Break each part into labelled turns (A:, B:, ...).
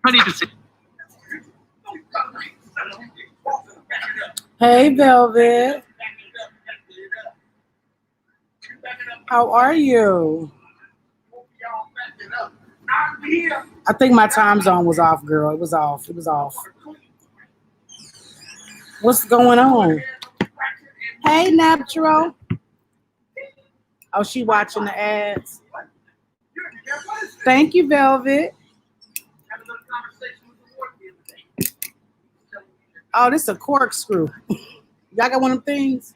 A: I need to see.
B: Hey, Velvet. How are you? I think my time zone was off, girl. It was off. It was off. What's going on? Hey, Natural. Oh, she watching the ads. Thank you, Velvet. Oh, this is a corkscrew. Y'all got one of them things?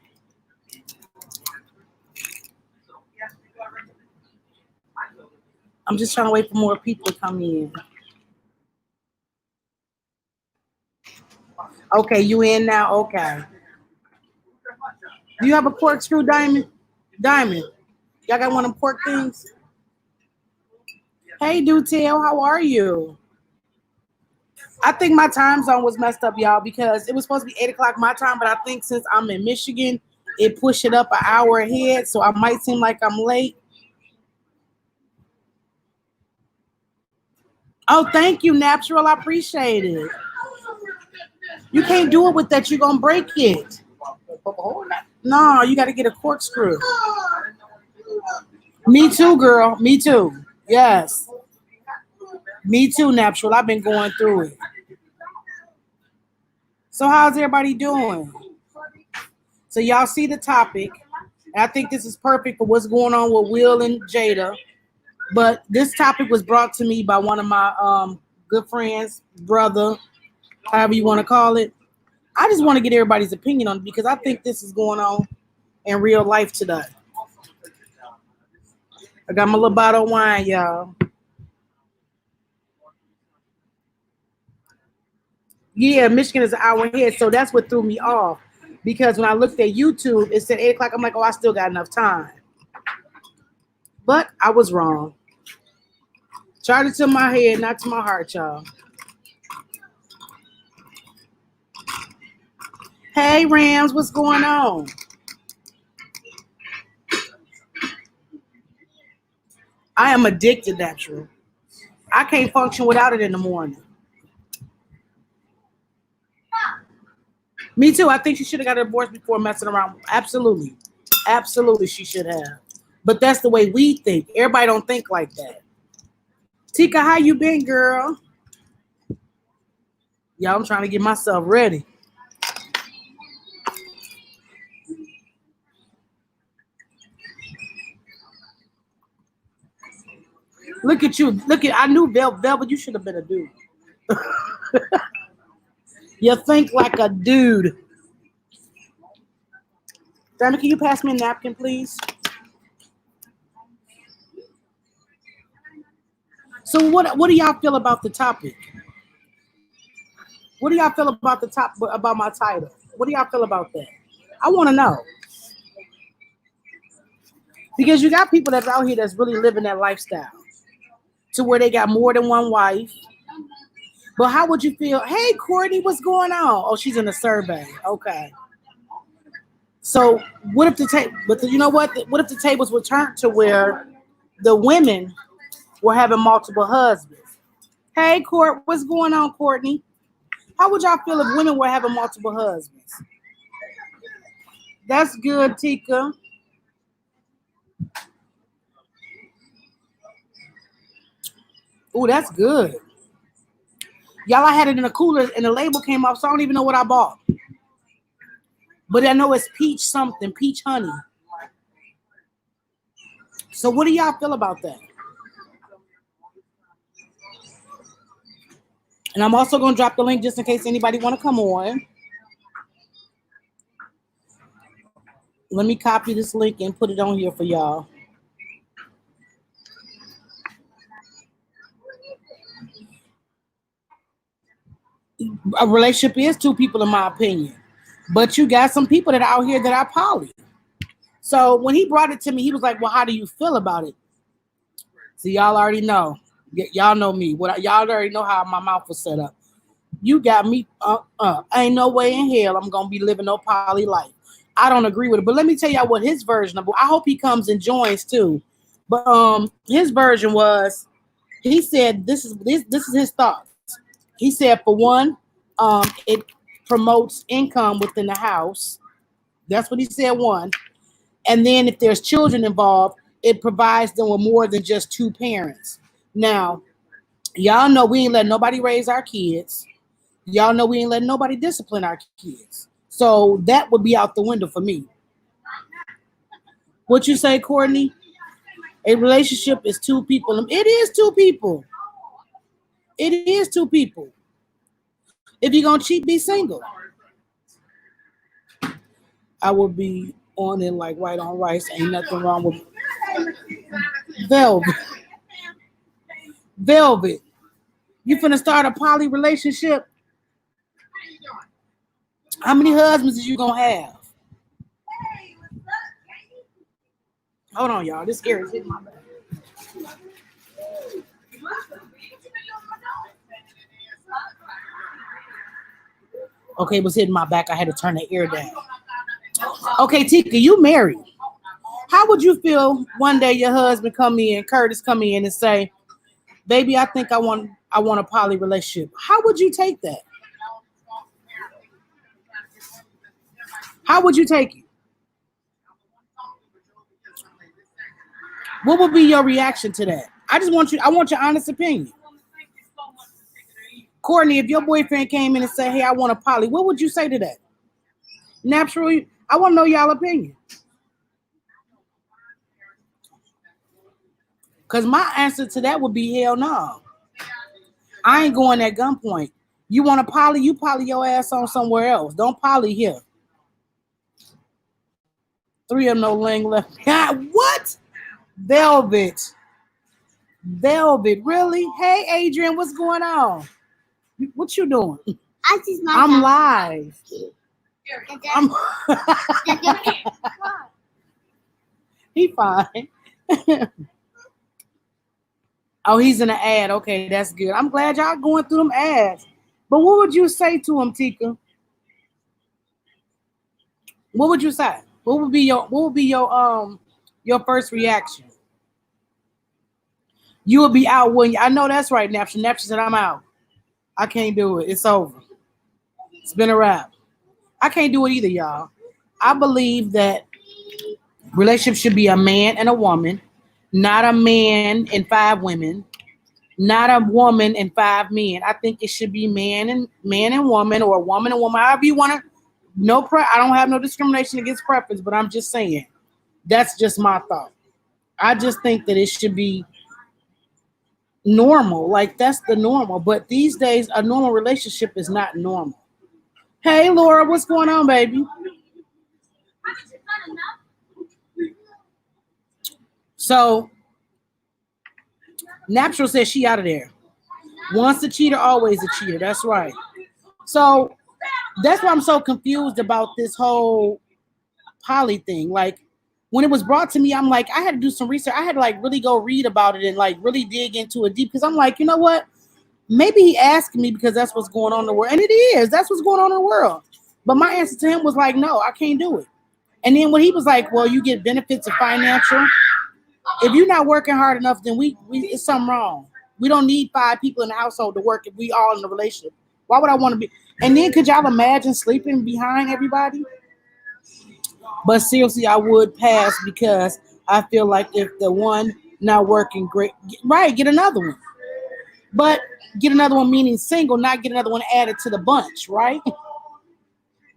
B: I'm just trying to wait for more people to come in. Okay, you in now? Okay. Do you have a corkscrew, Diamond? Diamond. Y'all got one of them pork things? Hey, Dutel, how are you? I think my time zone was messed up, y'all, because it was supposed to be 8 o'clock my time, but I think since I'm in Michigan, it pushed it up an hour ahead, so I might seem like I'm late. Oh, thank you, Natural. I appreciate it. You can't do it with that. You're going to break it. No, you got to get a corkscrew. Me too, girl. Me too. Yes. Me too, Natural. I've been going through it. So how's everybody doing? So y'all see the topic. And I think this is perfect for what's going on with Will and Jada. But this topic was brought to me by one of my good friends, brother, however you want to call it. I just want to get everybody's opinion on it because I think this is going on in real life today. I got my little bottle of wine, y'all. Yeah, Michigan is an hour ahead, so that's what threw me off. Because when I looked at YouTube, it said 8 o'clock. I'm like, oh, I still got enough time. But I was wrong. Charge it to my head, not to my heart, y'all. Hey, Rams, what's going on? I am addicted, Natural. I can't function without it in the morning. Me too. I think she should have got a divorce before messing around. Absolutely. Absolutely, she should have. But that's the way we think. Everybody don't think like that. Tika, how you been, girl? Y'all, I'm trying to get myself ready. Look at you. I knew Velvet, you should have been a dude. You think like a dude. Diamond, can you pass me a napkin, please? So what do y'all feel about the topic? What do y'all feel about about my title? What do y'all feel about that? I want to know. Because you got people that's out here that's really living that lifestyle to where they got more than one wife. But how would you feel? Hey, Courtney, what's going on? Oh, she's in the survey. Okay. So what if you know what? What if the tables were turned to where the women were having multiple husbands? Hey, Court, what's going on, Courtney? How would y'all feel if women were having multiple husbands? That's good, Tika. Oh, that's good. Y'all, I had it in a cooler and the label came off, so I don't even know what I bought. But I know it's peach something, peach honey. So what do y'all feel about that? And I'm also going to drop the link just in case anybody want to come on. Let me copy this link and put it on here for y'all. A relationship is two people, in my opinion. But you got some people that are out here that are poly. So when he brought it to me, he was like, well, how do you feel about it? So y'all already know. Y'all know me. Y'all already know how my mouth was set up. You got me. Ain't no way in hell I'm going to be living no poly life. I don't agree with it. But let me tell y'all what his version of it. I hope he comes and joins too. But his version was, he said this is his thoughts. He said for one, it promotes income within the house. That's what he said. One, and then if there's children involved, it provides them with more than just two parents. Now, y'all know we ain't letting nobody raise our kids. Y'all know we ain't letting nobody discipline our kids. So that would be out the window for me. What you say, Courtney? A relationship is two people. It is two people. It is two people. If you're gonna cheat, be single. I will be on it like white on rice. Ain't nothing wrong with velvet. Velvet. You finna start a poly relationship? How many husbands is you gonna have? Hold on, y'all. This air is hitting my back. Okay, it was hitting my back. I had to turn the air down. Okay, Tika, you married. How would you feel one day your husband come in, Curtis come in and say, "Baby, I think I want a poly relationship." How would you take that? How would you take it? What would be your reaction to that? I want your honest opinion. Courtney, if your boyfriend came in and said, "Hey, I want a poly," what would you say to that? Naturally, I want to know y'all opinion. Because my answer to that would be hell no. I ain't going at gunpoint. You want to poly, you poly your ass on somewhere else. Don't poly here. Three of no ling left. God, what? Velvet. Velvet, really? Hey, Adrian, what's going on? What you doing? I'm live. I'm he fine. Oh, he's in an ad. Okay, that's good. I'm glad y'all going through them ads. But what would you say to him, Tika? What would you say? What would be your first reaction? You would be out when I know that's right, Napster. Napster said, "I'm out. I can't do it. It's over. It's been a wrap." I can't do it either, y'all. I believe that relationship should be a man and a woman, not a man and five women, not a woman and five men. I think it should be man and woman, or woman and woman, however you want to. I don't have no discrimination against preference, but I'm just saying that's just my thought. I just think that it should be normal, like that's the normal. But these days, a normal relationship is not normal. Hey, Laura, what's going on, baby? So, Natural says she out of there. Once a cheater, always a cheater. That's right. So that's why I'm so confused about this whole poly thing. Like when it was brought to me, I'm like, I had to do some research. I had to like really go read about it and like really dig into it deep because I'm like, you know what? Maybe he asking me because that's what's going on in the world. And it is. That's what's going on in the world. But my answer to him was like, no, I can't do it. And then when he was like, well, you get benefits of financial. If you're not working hard enough, then we it's something wrong. We don't need five people in the household to work if we all in a relationship. Why would I want to be? And then could y'all imagine sleeping behind everybody? But seriously, I would pass because I feel like if the one not working great, right, get another one. But get another one meaning single, not get another one added to the bunch, right?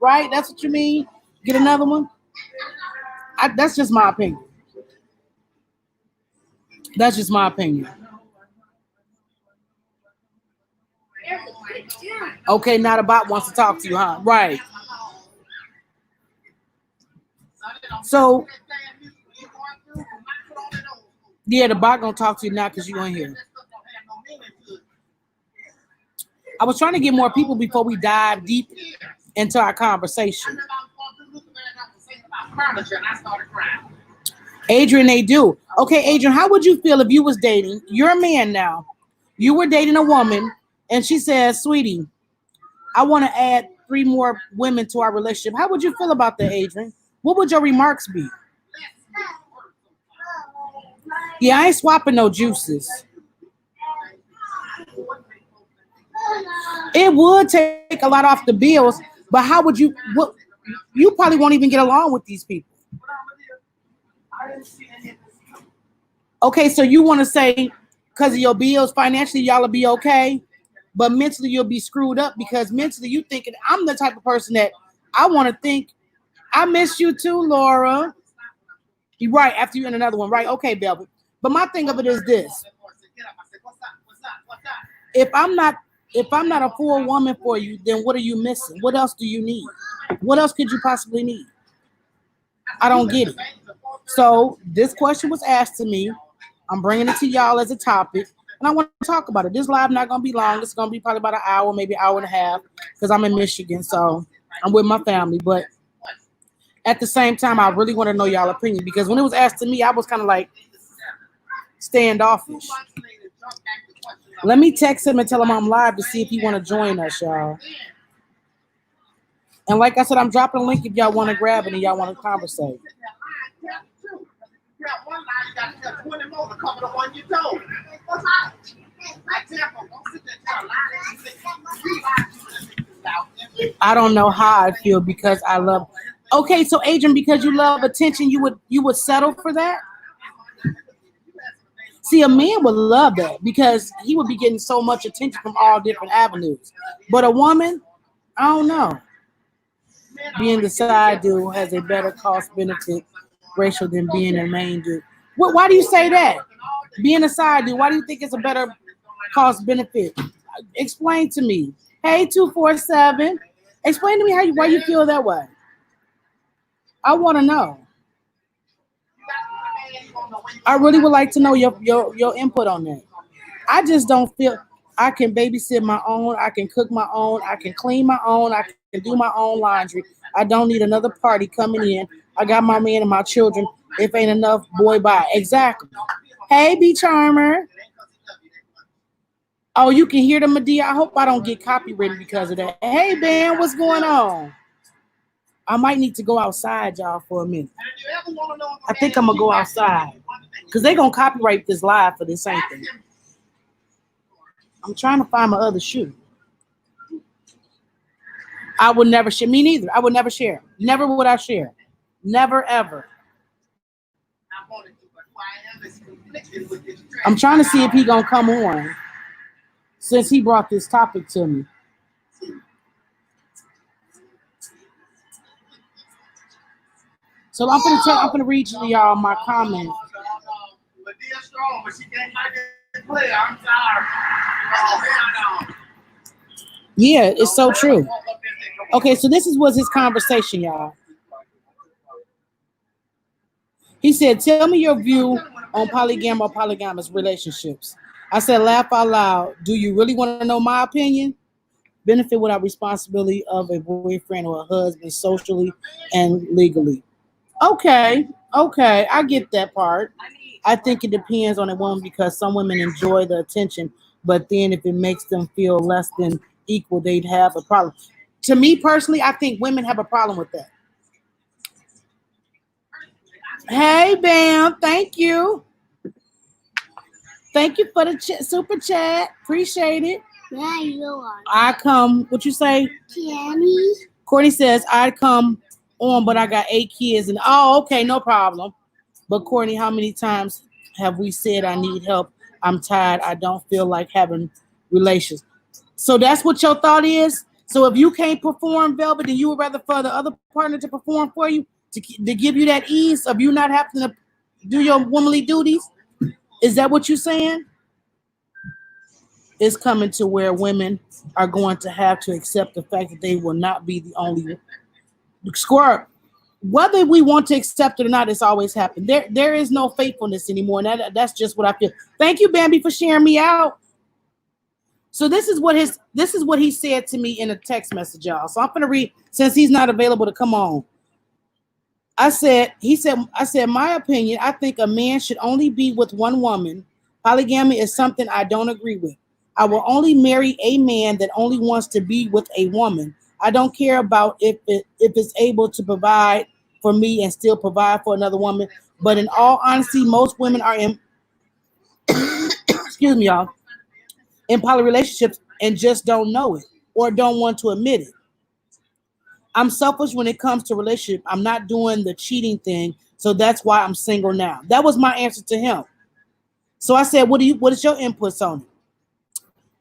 B: Right? That's what you mean? Get another one? That's just my opinion. That's just my opinion. Okay, not about wants to talk to you, huh? Right. So yeah, the bot gonna talk to you now because you're gonna hear. I was trying to get more people before we dive deep into our conversation. Adrian, they do. Okay, Adrian, how would you feel if you was dating? You're a man now. You were dating a woman, and she says, "Sweetie, I want to add three more women to our relationship." How would you feel about that, Adrian? What would your remarks be? Yeah, I ain't swapping no juices. It would take a lot off the bills, but how would you? What you probably won't even get along with these people. Okay, so you want to say because of your bills financially, y'all will be okay, but mentally you'll be screwed up because mentally you thinking I'm the type of person that I want to think I miss you too, Laura. You're right. After you in another one, right? Okay, Belvin. But my thing of it is this: if I'm not if I'm not a full woman for you, then what are you missing? What else do you need? What else could you possibly need? I don't get it. So this question was asked to me. I'm bringing it to y'all as a topic, and I want to talk about it. This live not gonna be long. It's gonna be probably about an hour, maybe an hour and a half, because I'm in Michigan, so I'm with my family. But at the same time, I really want to know y'all opinion because when it was asked to me, I was kind of like standoffish. Let me text him and tell him I'm live to see if he want to join us, y'all. And like I said, I'm dropping a link if y'all want to grab it and y'all want to conversate. I don't know how I feel because I love. Okay, so Adrian, because you love attention, you would settle for that. See, a man would love that because he would be getting so much attention from all different avenues. But a woman, I don't know. Being the side dude has a better cost benefit ratio than being a main dude. Why do you say that? Being a side dude, why do you think it's a better cost benefit? Explain to me. Hey, 247. Explain to me why you feel that way. I want to know. I really would like to know your input on that. I just don't feel I can babysit my own, I can cook my own, I can clean my own, I can do my own laundry. I don't need another party coming in. I got my man and my children. If ain't enough, boy, bye. Exactly. Hey, B Charmer. Oh, you can hear the Medea. I hope I don't get copywritten because of that. Hey, Ben, what's going on? I might need to go outside, y'all, for a minute. I think I'm gonna go outside because they're gonna copyright this live for this same thing. I'm trying to find my other shoe. I would never share. Me neither. I would never share. Never would I share. Never ever. I'm trying to see if he gonna come on since he brought this topic to me. So I'm gonna read to y'all my comments. Yeah, it's so true. Okay, so this was his conversation, y'all. He said, "Tell me your view on polygamy or polygamous relationships." I said, "Laugh out loud. Do you really want to know my opinion? Benefit without responsibility of a boyfriend or a husband socially and legally." Okay, okay, I get that part. I think it depends on a woman because some women enjoy the attention, but then if it makes them feel less than equal, they'd have a problem. To me personally, I think women have a problem with that. Hey, Bam, thank you. Thank you for the super chat. Appreciate it.
A: Yeah, you are.
B: I come, what you say?
A: Kenny.
B: Courtney says, I'd come on, but I got 8 kids. And oh, okay, no problem. But Courtney, how many times have we said I need help? I'm tired. I don't feel like having relations. So that's what your thought is? So if you can't perform, Velvet, then you would rather for the other partner to perform for you, to give you that ease of you not having to do your womanly duties? Is that what you're saying? It's coming to where women are going to have to accept the fact that they will not be the only squirt. Whether we want to accept it or not, it's always happened. There is no faithfulness anymore, and that's just what I feel. Thank you, Bambi, for sharing me out. So this is what he said to me in a text message, y'all. So I'm gonna read since he's not available to come on. I said, my opinion, I think a man should only be with one woman. Polygamy is something I don't agree with. I will only marry a man that only wants to be with a woman. I don't care about if it's able to provide for me and still provide for another woman. But in all honesty, most women are excuse me, y'all, in poly relationships and just don't know it or don't want to admit it. I'm selfish when it comes to relationship. I'm not doing the cheating thing, so that's why I'm single now. That was my answer to him. So I said, what is your inputs on it?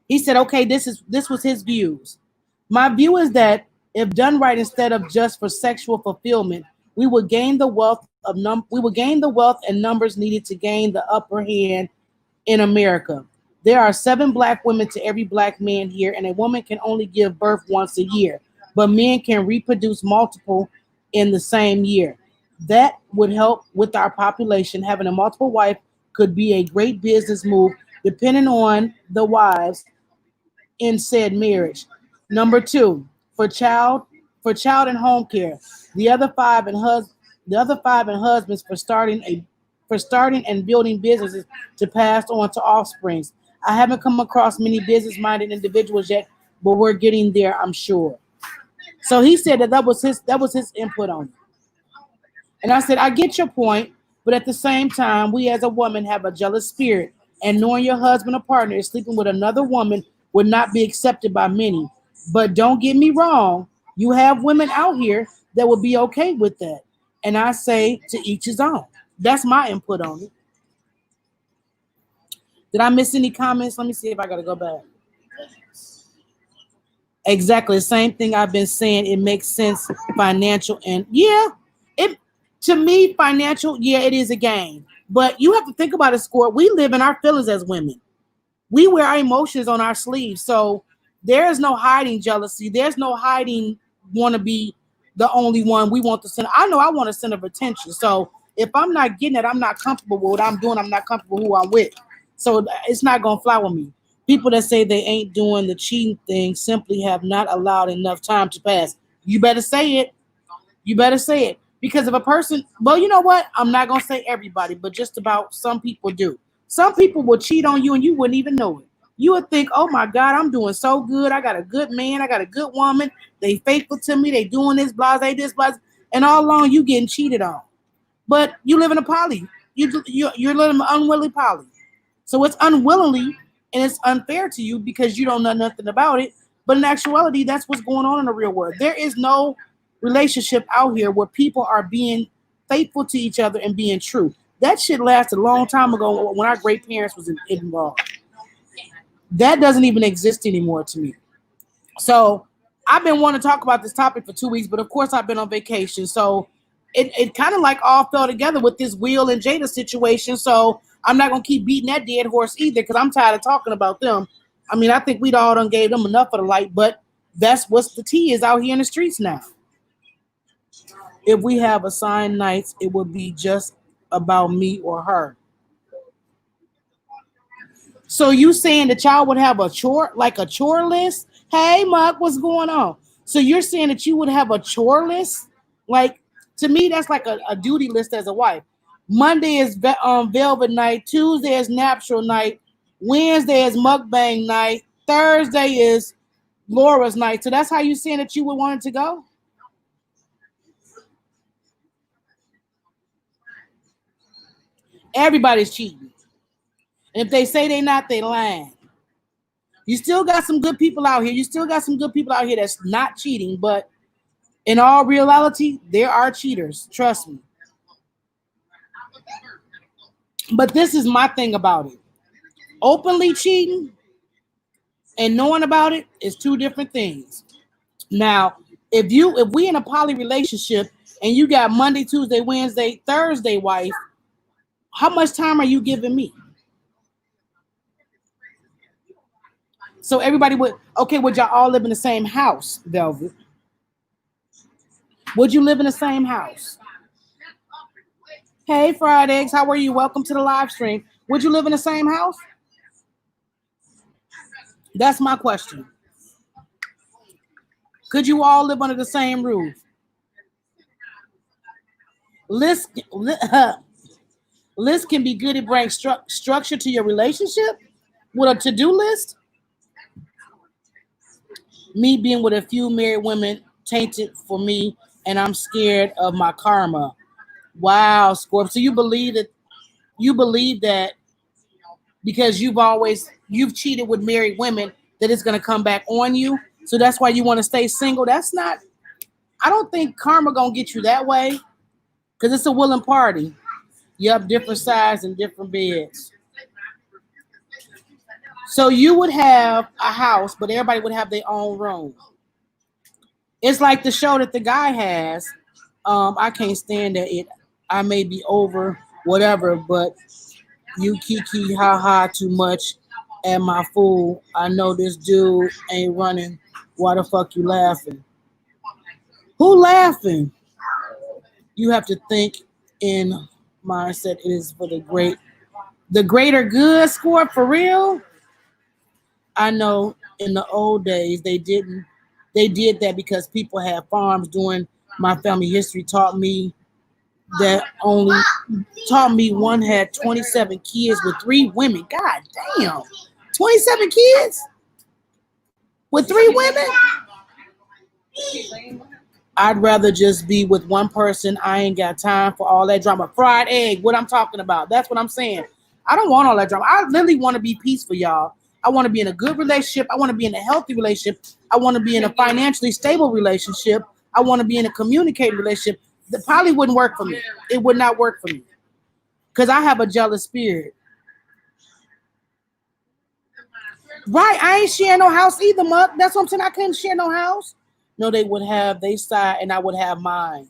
B: He said, okay, this was his views. My view is that if done right instead of just for sexual fulfillment, we will gain the wealth and numbers needed to gain the upper hand in America. There are 7 black women to every black man here, and a woman can only give birth once a year, but men can reproduce multiple in the same year. That would help with our population. Having a multiple wife could be a great business move, depending on the wives in said marriage. Number 2, for child and home care. The other 5 and husbands for starting and building businesses to pass on to offsprings. I haven't come across many business-minded individuals yet, but we're getting there, I'm sure. So he said that was his input on it. And I said, I get your point, but at the same time, we as a woman have a jealous spirit, and knowing your husband or partner is sleeping with another woman would not be accepted by many. But don't get me wrong, you have women out here that would be okay with that. And I say to each his own. That's my input on it. Did I miss any comments? Let me see if I got to go back. Exactly the same thing I've been saying. It makes sense, financial and yeah, it to me financial. Yeah, it is a game, but you have to think about it. Score. We live in our feelings as women. We wear our emotions on our sleeves, so there is no hiding jealousy. There's no hiding want to be the only one. We want the center. I know I want a center of attention. So if I'm not getting it, I'm not comfortable with what I'm doing. I'm not comfortable who I'm with. So it's not gonna fly with me. People that say they ain't doing the cheating thing simply have not allowed enough time to pass. You better say it. You better say it. Because if a person, well, you know what? I'm not going to say everybody, but just about some people do. Some people will cheat on you and you wouldn't even know it. You would think, oh my God, I'm doing so good. I got a good man. I got a good woman. They faithful to me. They doing this, blase. And all along you getting cheated on. But you live in a poly. You're living unwillingly poly. So it's unwillingly and it's unfair to you because you don't know nothing about it. But in actuality, that's what's going on in the real world. There is no relationship out here where people are being faithful to each other and being true. That shit lasted a long time ago when our great parents was involved. That doesn't even exist anymore to me. So I've been wanting to talk about this topic for 2 weeks, but of course I've been on vacation. So it kind of like all fell together with this Will and Jada situation. So I'm not gonna keep beating that dead horse either because I'm tired of talking about them. I mean, I think we'd all done gave them enough of the light, but that's what the tea is out here in the streets now. If we have assigned nights, it would be just about me or her. So you saying that y'all would have a chore, like a chore list? Hey, Mark, what's going on? So you're saying that you would have a chore list? Like, to me, that's like a duty list as a wife. Monday is velvet night. Tuesday is natural night. Wednesday is mukbang night. Thursday is Laura's night. So that's how you saying that you would want it to go? Everybody's cheating. And if they say they not, they lying. You still got some good people out here. You still got some good people out here that's not cheating, but in all reality, there are cheaters. Trust me. But this is my thing about it. Openly cheating and knowing about it is two different things. Now, if we in a poly relationship and you got Monday, Tuesday, Wednesday, Thursday wife, how much time are you giving me? So everybody would y'all all live in the same house, Velvet? Would you live in the same house? Hey, Fried Eggs, how are you? Welcome to the live stream. Would you live in the same house? That's my question. Could you all live under the same roof? List, list can be good at bringing structure to your relationship with a to-do list. Me being with a few married women tainted for me, and I'm scared of my karma. Wow, Scorp. So you believe that because you've cheated with married women, that it's gonna come back on you. So that's why you want to stay single. That's not. I don't think karma gonna get you that way, because it's a willing party. You have different sides and different beds. So you would have a house, but everybody would have their own room. It's like the show that the guy has. I can't stand that. I may be over whatever, but you kiki ha ha too much at my fool. I know this dude ain't running. Why the fuck you laughing? Who laughing? You have to think in mindset. It is for the greater good. Score for real. I know in the old days they did that because people had farms. Doing my family history that only taught me one had 27 kids with 3 women. God damn. 27 kids with 3 women? I'd rather just be with one person. I ain't got time for all that drama. Fried egg, what I'm talking about. That's what I'm saying. I don't want all that drama. I literally want to be peaceful, y'all. I want to be in a good relationship. I want to be in a healthy relationship. I want to be in a financially stable relationship. I want to be in a communicating relationship. That probably wouldn't work for me. It would not work for me. Because I have a jealous spirit. Right, I ain't sharing no house either, Muck. That's what I'm saying. I couldn't share no house. No, they would have their side and I would have mine.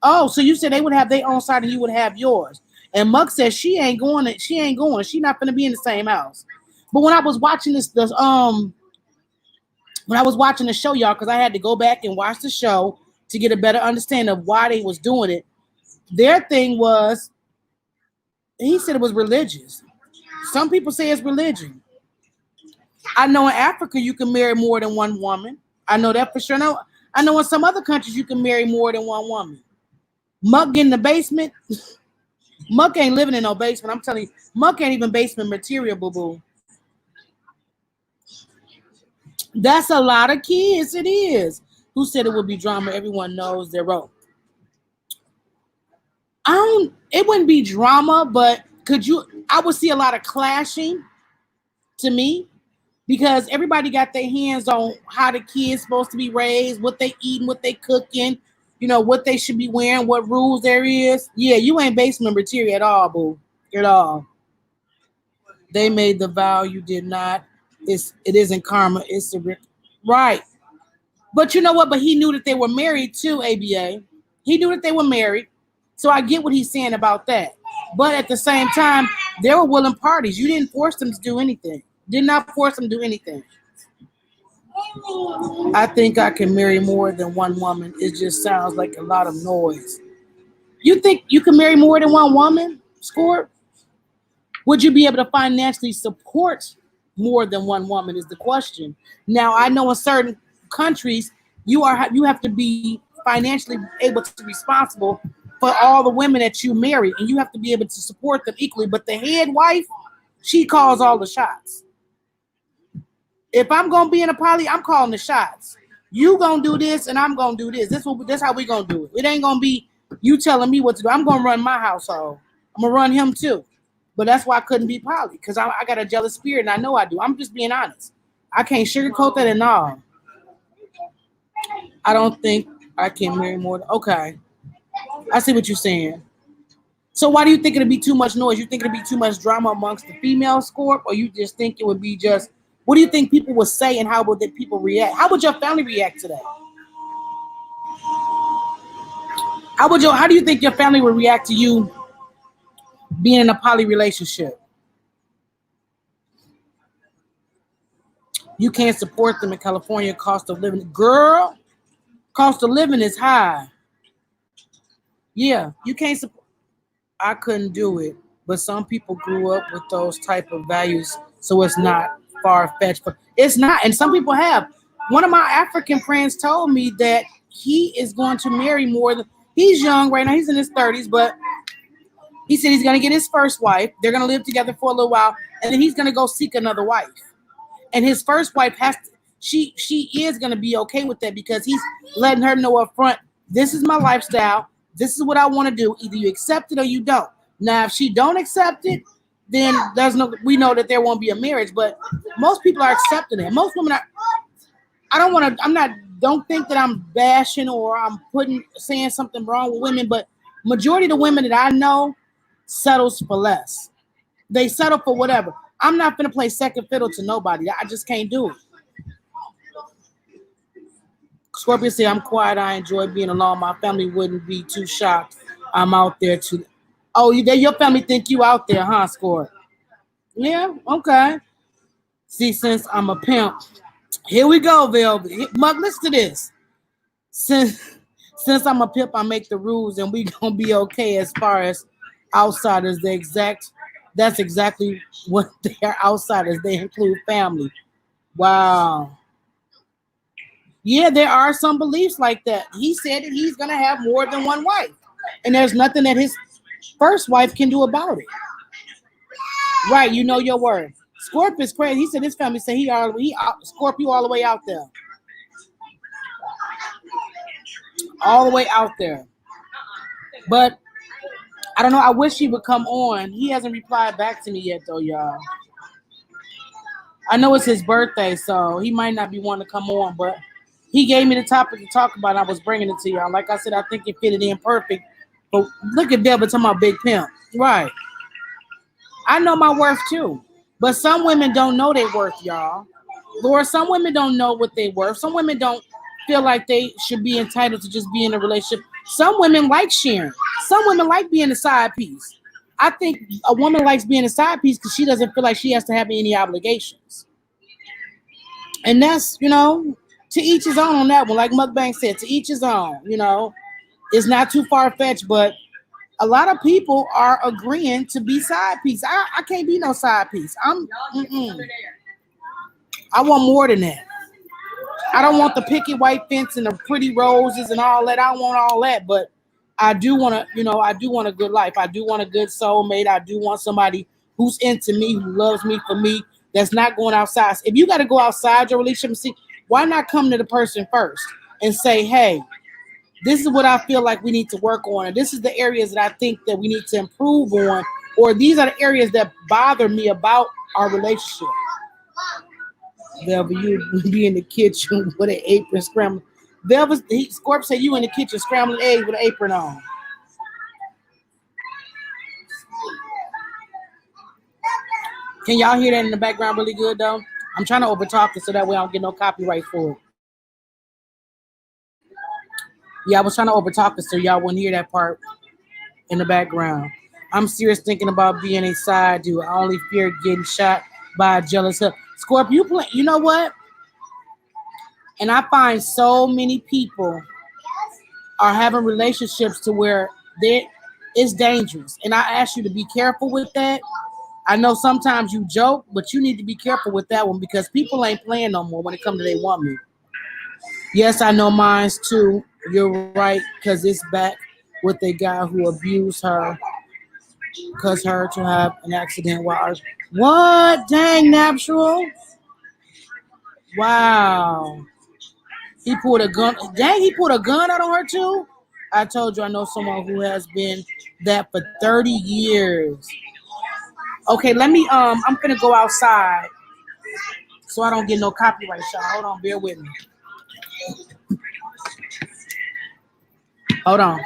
B: Oh, so you said they would have their own side and you would have yours. And Muck says she ain't going. She ain't going. She not gonna be in the same house. But when I was watching when I was watching the show, y'all, because I had to go back and watch the show to get a better understanding of why they was doing it. Their thing was, he said it was religious. Some people say it's religion. I know in Africa you can marry more than one woman. I know that for sure. I know in some other countries you can marry more than one woman. Muck in the basement. Muck ain't living in no basement. I'm telling you, Muck ain't even basement material, boo boo. That's a lot of kids. It is. Who said it would be drama? Everyone knows their role. I don't. It wouldn't be drama, but could you? I would see a lot of clashing. To me, because everybody got their hands on how the kids supposed to be raised, what they eating, what they cooking, what they should be wearing, what rules there is. Yeah, you ain't basement material at all, boo. At all. They made the vow, you did not. It isn't karma. It's right. But you know what? But he knew that they were married too, ABA. He knew that they were married. So I get what he's saying about that. But at the same time, they were willing parties. You didn't force them to do anything. Did not force them to do anything. I think I can marry more than one woman. It just sounds like a lot of noise. You think you can marry more than one woman? Score? Would you be able to financially support more than one woman is the question. Now I know in certain countries you have to be financially able to be responsible for all the women that you marry, and you have to be able to support them equally. But the head wife, she calls all the shots. If I'm gonna be in a poly, I'm calling the shots. You gonna do this, and I'm gonna do this. This how we gonna do it. It ain't gonna be you telling me what to do. I'm gonna run my household. I'm gonna run him too. But that's why I couldn't be poly, because I got a jealous spirit, and I know I do. I'm just being honest. I can't sugarcoat that at all. I don't think I can marry more. Okay, I see what you're saying. So why do you think it'd be too much noise? You think it'd be too much drama amongst the female scorp, or you just think it would be just? What do you think people would say, and how would the people react? How would your family react to that? How do you think your family would react to you being in a poly relationship? You can't support them in California. Cost of living, girl, cost of living is high. Yeah, you can't support. I couldn't do it, but some people grew up with those type of values, so it's not far fetched. But it's not, and some people have. One of my African friends told me that he is going to marry more than. He's young right now. He's in his 30s, but he said he's going to get his first wife. They're going to live together for a little while, and then he's going to go seek another wife. And his first wife has to. She is going to be okay with that, because he's letting her know up front, this is my lifestyle. This is what I want to do. Either you accept it or you don't. Now, if she don't accept it, then we know that there won't be a marriage. But most people are accepting it. Most women are. I don't want to. I'm not. Don't think that I'm bashing or I'm saying something wrong with women. But majority of the women that I know settles for less. They settle for whatever. I'm not gonna play second fiddle to nobody. I just can't do it. Scorpio said, I'm quiet. I enjoy being alone. My family wouldn't be too shocked. I'm out there too. Oh, your family think you out there, huh, Scorp? Yeah, okay. See, since I'm a pimp, here we go, Velvet. Mug, listen to this. Since I'm a pimp, I make the rules, and we gonna be okay as far as outsiders. That's exactly what they are outsiders. They include family. Wow. Yeah, there are some beliefs like that. He said that he's gonna have more than one wife, and there's nothing that his first wife can do about it. Right, you know your word. Scorp is crazy. He said his family said he Scorp you all the way out there, all the way out there. But I don't know. I wish he would come on. He hasn't replied back to me yet, though, y'all. I know it's his birthday, so he might not be wanting to come on, but he gave me the topic to talk about. I was bringing it to y'all. Like I said, I think it fitted in perfect. But look at Deborah talking about big pimp. Right. I know my worth too. But some women don't know their worth, y'all. Lord, some women don't know what they worth. Some women don't feel like they should be entitled to just be in a relationship. Some women like sharing. Some women like being a side piece. I think a woman likes being a side piece because she doesn't feel like she has to have any obligations. And that's, to each his own on that one. Like Mukbang said, to each his own, It's not too far-fetched, but a lot of people are agreeing to be side piece. I can't be no side piece. I want more than that. I don't want the picket white fence and the pretty roses and all that. I don't want all that, but I do want to, I do want a good life. I do want a good soulmate. I do want somebody who's into me, who loves me for me, that's not going outside. If you got to go outside your relationship, see, why not come to the person first and say, hey, this is what I feel like we need to work on, and this is the areas that I think that we need to improve on, or these are the areas that bother me about our relationship. Velvet, you be in the kitchen with an apron scrambling. Scorp said you in the kitchen scrambling eggs with an apron on. Can y'all hear that in the background really good though? I'm trying to overtalk it so that way I don't get no copyright for it. Yeah, I was trying to overtalk it so y'all wouldn't hear that part in the background. I'm serious thinking about being a side dude. I only fear getting shot by a jealous husband. Scorp, you know what? And I find so many people are having relationships to where it's dangerous. And I ask you to be careful with that. I know sometimes you joke, but you need to be careful with that one because people ain't playing no more when it comes to they woman. Yes, I know mine's too. You're right, because it's back with a guy who abused her, caused her to have an accident. What? Dang, natural. Wow. He pulled a gun. Dang, he pulled a gun out on her too. I told you I know someone who has been that for 30 years. Okay, I'm gonna go outside so I don't get no copyright shot. Hold on, bear with me. Hold on.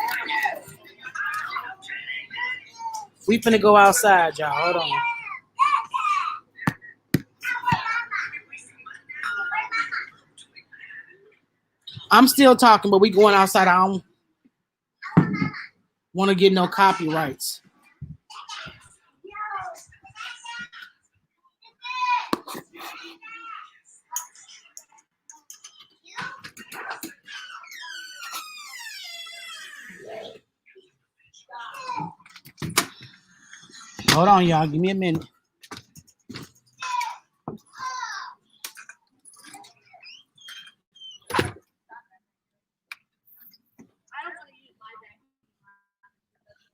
B: We finna go outside, y'all. Hold on. I'm still talking, but we going outside. I don't want to get no copyrights. Hold on, y'all. Give me a minute.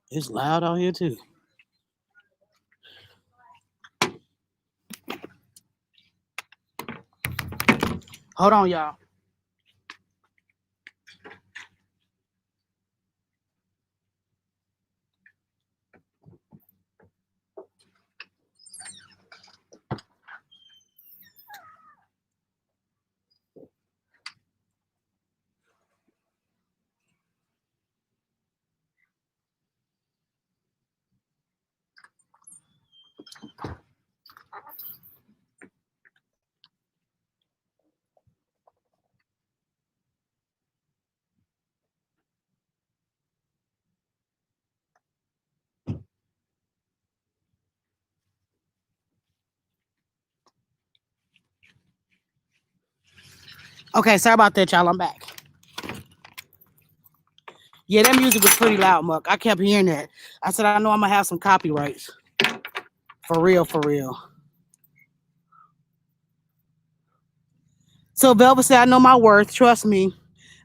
B: It's loud out here too. Hold on, y'all. Okay, sorry about that, y'all. I'm back. Yeah, that music was pretty loud, Muck. I kept hearing that. I said, I know I'm gonna have some copyrights. For real, for real. So Velvet said, I know my worth. Trust me.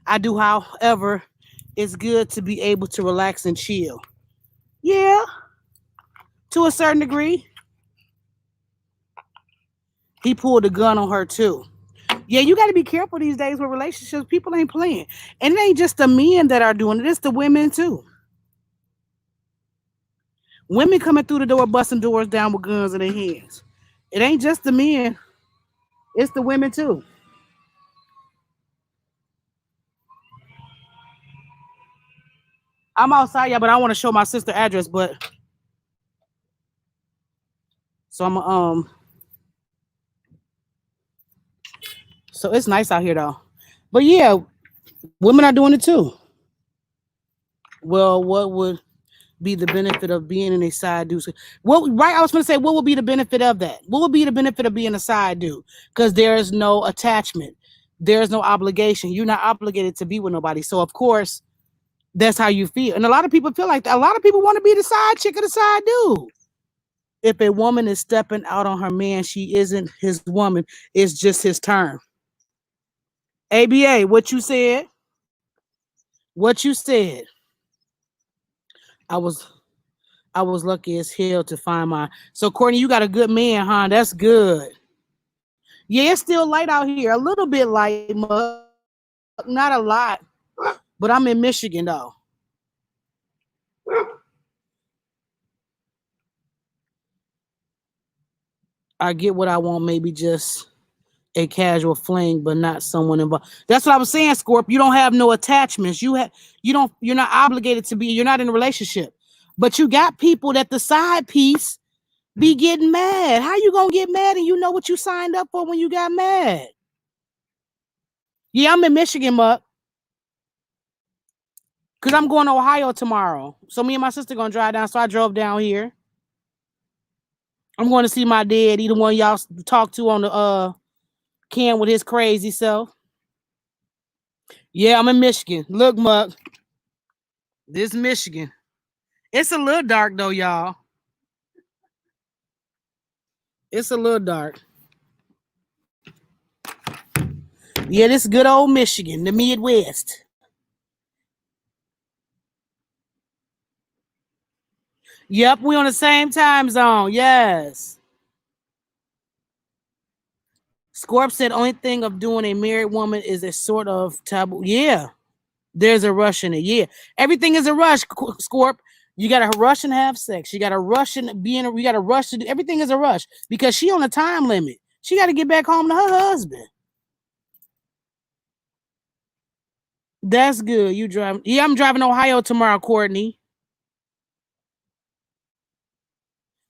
B: I do. However, it's good to be able to relax and chill. Yeah, to a certain degree. He pulled a gun on her too. Yeah, you got to be careful these days with relationships. People ain't playing. And it ain't just the men that are doing it. It's the women too. Women coming through the door, busting doors down with guns in their hands. It ain't just the men. It's the women too. I'm outside, yeah, but I want to show my sister address. But so so it's nice out here though. But yeah, women are doing it too. Well, what would be the benefit of being in a side dude? What right? I was going to say, what would be the benefit of that? What would be the benefit of being a side dude? Because there is no attachment, there is no obligation. You're not obligated to be with nobody. So of course, that's how you feel. And a lot of people feel like that. A lot of people want to be the side chick or the side dude. If a woman is stepping out on her man, she isn't his woman. It's just his turn. ABA, what you said? What you said? I was I was lucky as hell to find mine. So Courtney, you got a good man, huh? That's good. Yeah, it's still light out here. A little bit light, not a lot. But I'm in Michigan though. I get what I want, maybe just a casual fling, but not someone involved. That's what I was saying, Scorp. You don't have no attachments. You're not obligated to be, you're not in a relationship. But you got people that the side piece be getting mad. How you gonna get mad and you know what you signed up for when you got mad? Yeah, I'm in Michigan, Muck. Cause I'm going to Ohio tomorrow. So me and my sister gonna drive down. So I drove down here. I'm going to see my dad. Either one y'all talk to on the can with his crazy self. Yeah, I'm in Michigan. Look, Muck. This Michigan. It's a little dark though, y'all. It's a little dark. Yeah, this good old Michigan, the Midwest. Yep, we on the same time zone. Yes. Scorp said only thing of doing a married woman is a sort of taboo. Yeah. There's a rush in it. Yeah. Everything is a rush, Scorp. You gotta rush and have sex. You gotta rush and you gotta rush to do everything is a rush because she on a time limit. She gotta get back home to her husband. That's good. You driving? Yeah, I'm driving Ohio tomorrow, Courtney.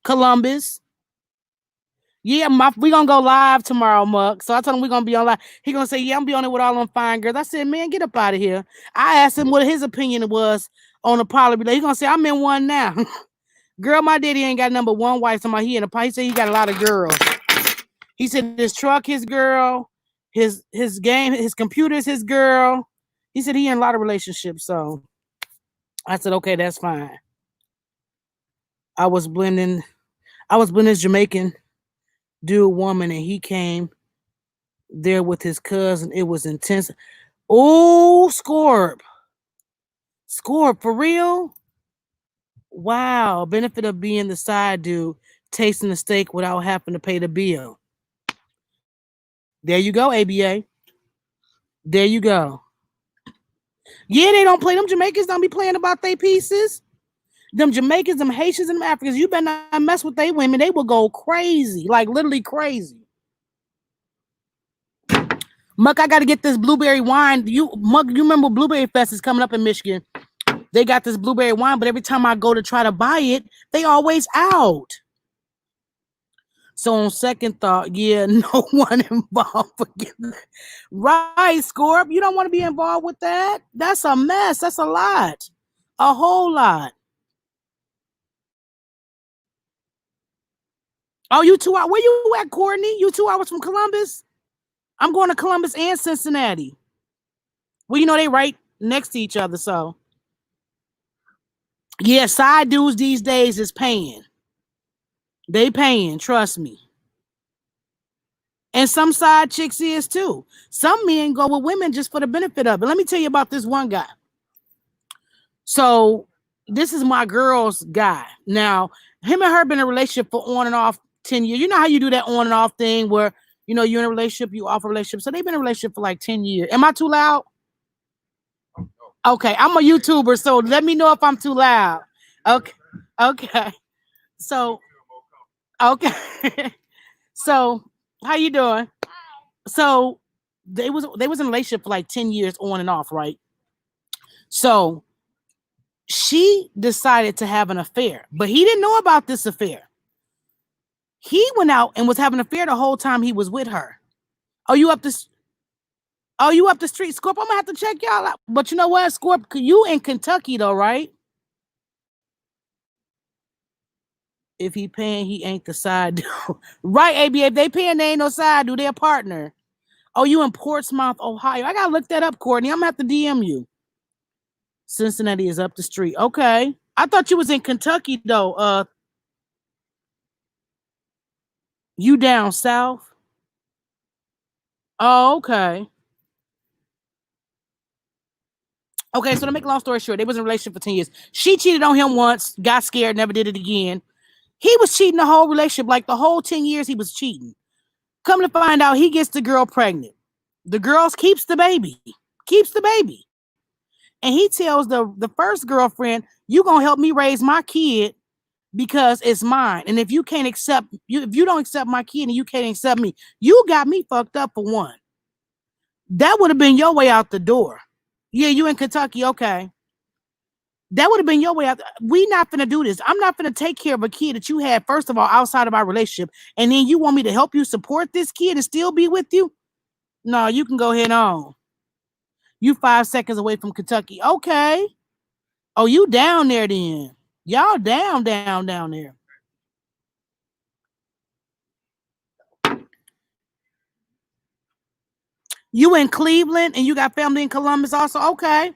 B: Columbus. Yeah, we gonna go live tomorrow, Muck. So I told him we gonna be on live. He gonna say, yeah, I'm be on it with all them fine girls. I said, man, get up out of here. I asked him what his opinion was on the poly. He gonna say, I'm in one now. Girl, my daddy ain't got number one wife. Somebody he in a he said he got a lot of girls. He said his truck, his girl, his game, his computer is his girl. He said he in a lot of relationships. So I said, okay, that's fine. I was blending Jamaican dude woman, and he came there with his cousin. It was intense. Oh, Scorp. Scorp, for real? Wow. Benefit of being the side dude, tasting the steak without having to pay the bill. There you go, ABA. There you go. Yeah, they don't play. Them Jamaicans don't be playing about their pieces. Them Jamaicans, them Haitians, and them Africans, you better not mess with they women. They will go crazy, like literally crazy. Muck, I got to get this blueberry wine. Muck, you remember Blueberry Fest is coming up in Michigan. They got this blueberry wine, but every time I go to try to buy it, they always out. So on second thought, yeah, no one involved. Forget that. Right, Scorp. You don't want to be involved with that. That's a mess. That's a lot. A whole lot. Oh, you 2 hours. Where you at, Courtney? You 2 hours from Columbus? I'm going to Columbus and Cincinnati. Well, you know, they right next to each other. So, yeah, side dudes these days is paying. They paying, trust me. And some side chicks is too. Some men go with women just for the benefit of it. Let me tell you about this one guy. So, this is my girl's guy. Now, him and her been in a relationship for on and off 10 years. You know how you do that on and off thing where, you know, you're in a relationship, you off a relationship. So they've been in a relationship for like 10 years. Am I too loud? Okay, I'm a YouTuber, so let me know if I'm too loud. Okay. Okay. So, okay. So, how you doing? So, they was in a relationship for like 10 years on and off, right? So, she decided to have an affair, but he didn't know about this affair. He went out and was having an affair the whole time he was with her. Oh, you up the street, Scorp? I'm gonna have to check y'all out. But you know what, Scorp? You in Kentucky though, right? If he paying, he ain't the side dude. Right, ABA. If they paying, they ain't no side dude. They're a partner. Oh, you in Portsmouth, Ohio. I gotta look that up, Courtney. I'm gonna have to DM you. Cincinnati is up the street. Okay. I thought you was in Kentucky though. You down south? Oh, okay. Okay, so to make a long story short, they was in a relationship for 10 years. She cheated on him once, got scared, never did it again. He was cheating the whole relationship, like the whole 10 years he was cheating. Come to find out, he gets the girl pregnant. The girl keeps the baby. And he tells the first girlfriend, you gonna help me raise my kid because it's mine. And if you can't accept, if you don't accept my kid and you can't accept me, you got me fucked up for one. That would have been your way out the door. Yeah, you in Kentucky, okay. That would have been your way out. We not finna do this. I'm not finna take care of a kid that you had, first of all, outside of our relationship. And then you want me to help you support this kid and still be with you? No, you can go ahead on. You 5 seconds away from Kentucky. Okay. Oh, you down there then. Y'all down there. You in Cleveland and you got family in Columbus also? Okay.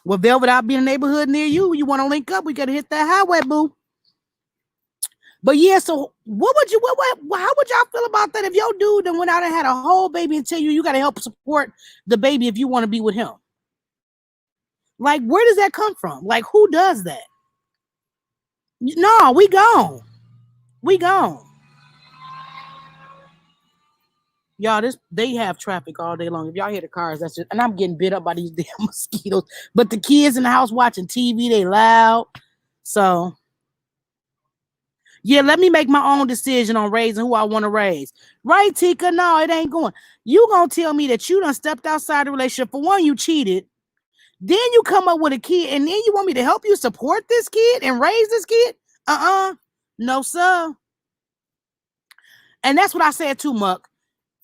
B: Well, Velvet, I'll be in a neighborhood near you. You want to link up? We got to hit that highway, boo. But yeah, so what would you, how would y'all feel about that if your dude then went out and had a whole baby and tell you got to help support the baby if you want to be with him? Like, where does that come from? Like, who does that? No, we gone. Y'all, they have traffic all day long. If y'all hear the cars, that's just, and I'm getting bit up by these damn mosquitoes. But the kids in the house watching TV, they loud. So, yeah, let me make my own decision on raising who I want to raise. Right, Tika? No, it ain't going. You gonna tell me that you done stepped outside the relationship. For one, you cheated. Then you come up with a kid, and then you want me to help you support this kid and raise this kid? No, sir. And that's what I said too, Muck.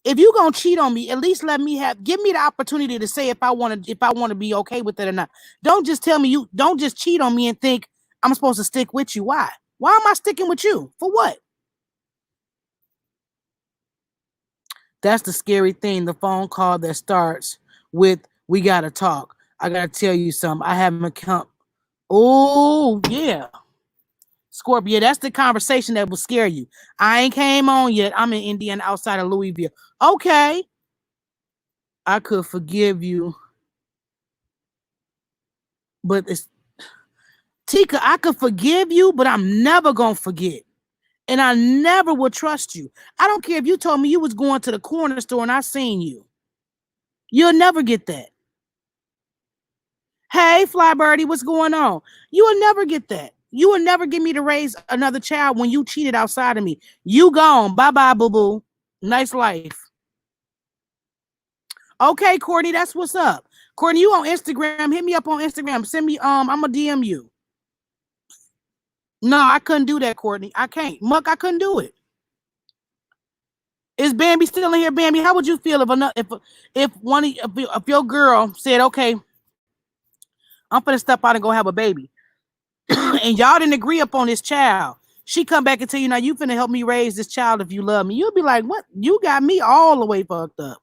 B: If you gonna cheat on me, at least give me the opportunity to say if I want to be okay with it or not. Don't just tell me don't just cheat on me and think I'm supposed to stick with you. Why? Why am I sticking with you? For what? That's the scary thing. The phone call that starts with, we gotta talk. I gotta tell you something. I haven't come. Oh, yeah. Scorpio, that's the conversation that will scare you. I ain't came on yet. I'm in Indiana outside of Louisville. Okay. I could forgive you. But it's Tika, I could forgive you, but I'm never gonna forget. And I never will trust you. I don't care if you told me you was going to the corner store and I seen you. You'll never get that. Hey, Fly Birdie, what's going on? You will never get that. You will never get me to raise another child when you cheated outside of me. You gone. Bye-bye, boo-boo. Nice life. Okay, Courtney, that's what's up. Courtney, you on Instagram. Hit me up on Instagram. Send me, I'm going to DM you. No, I couldn't do that, Courtney. I can't. Muck, I couldn't do it. Is Bambi still in here, Bambi? How would you feel if your girl said, okay, I'm finna step out and go have a baby, and y'all didn't agree upon this child? She come back and tell you, now you finna help me raise this child if you love me. You'll be like, what? You got me all the way fucked up.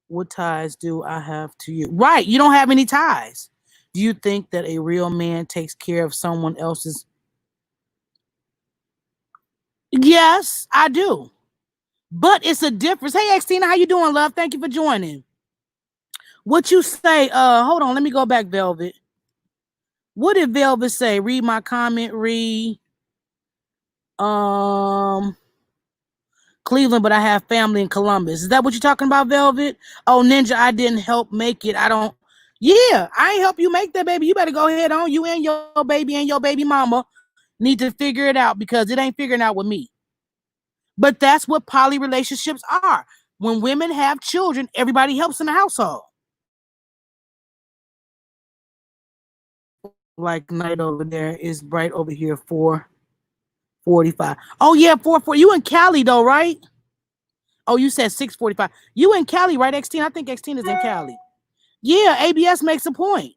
B: What ties do I have to you? Right. You don't have any ties. Do you think that a real man takes care of someone else's? Yes, I do. But it's a difference. Hey, Xtina, how you doing, love? Thank you for joining. What you say? Hold on. Let me go back, Velvet. What did Velvet say? Read my comment. Read. Um, Cleveland, but I have family in Columbus. Is that what you're talking about, Velvet? Oh, Ninja, I didn't help make it. I don't. Yeah, I ain't help you make that, baby. You better go ahead on. You and your baby and your baby mama need to figure it out because it ain't figuring out with me. But that's what poly relationships are. When women have children, everybody helps in the household. Like night over there is bright over here 4:45. Oh yeah, 4:40. You in Cali though, right? Oh, you said 6:45. You in Cali, right, Xteen? I think Xteen is in Cali. Yeah, ABS makes a point.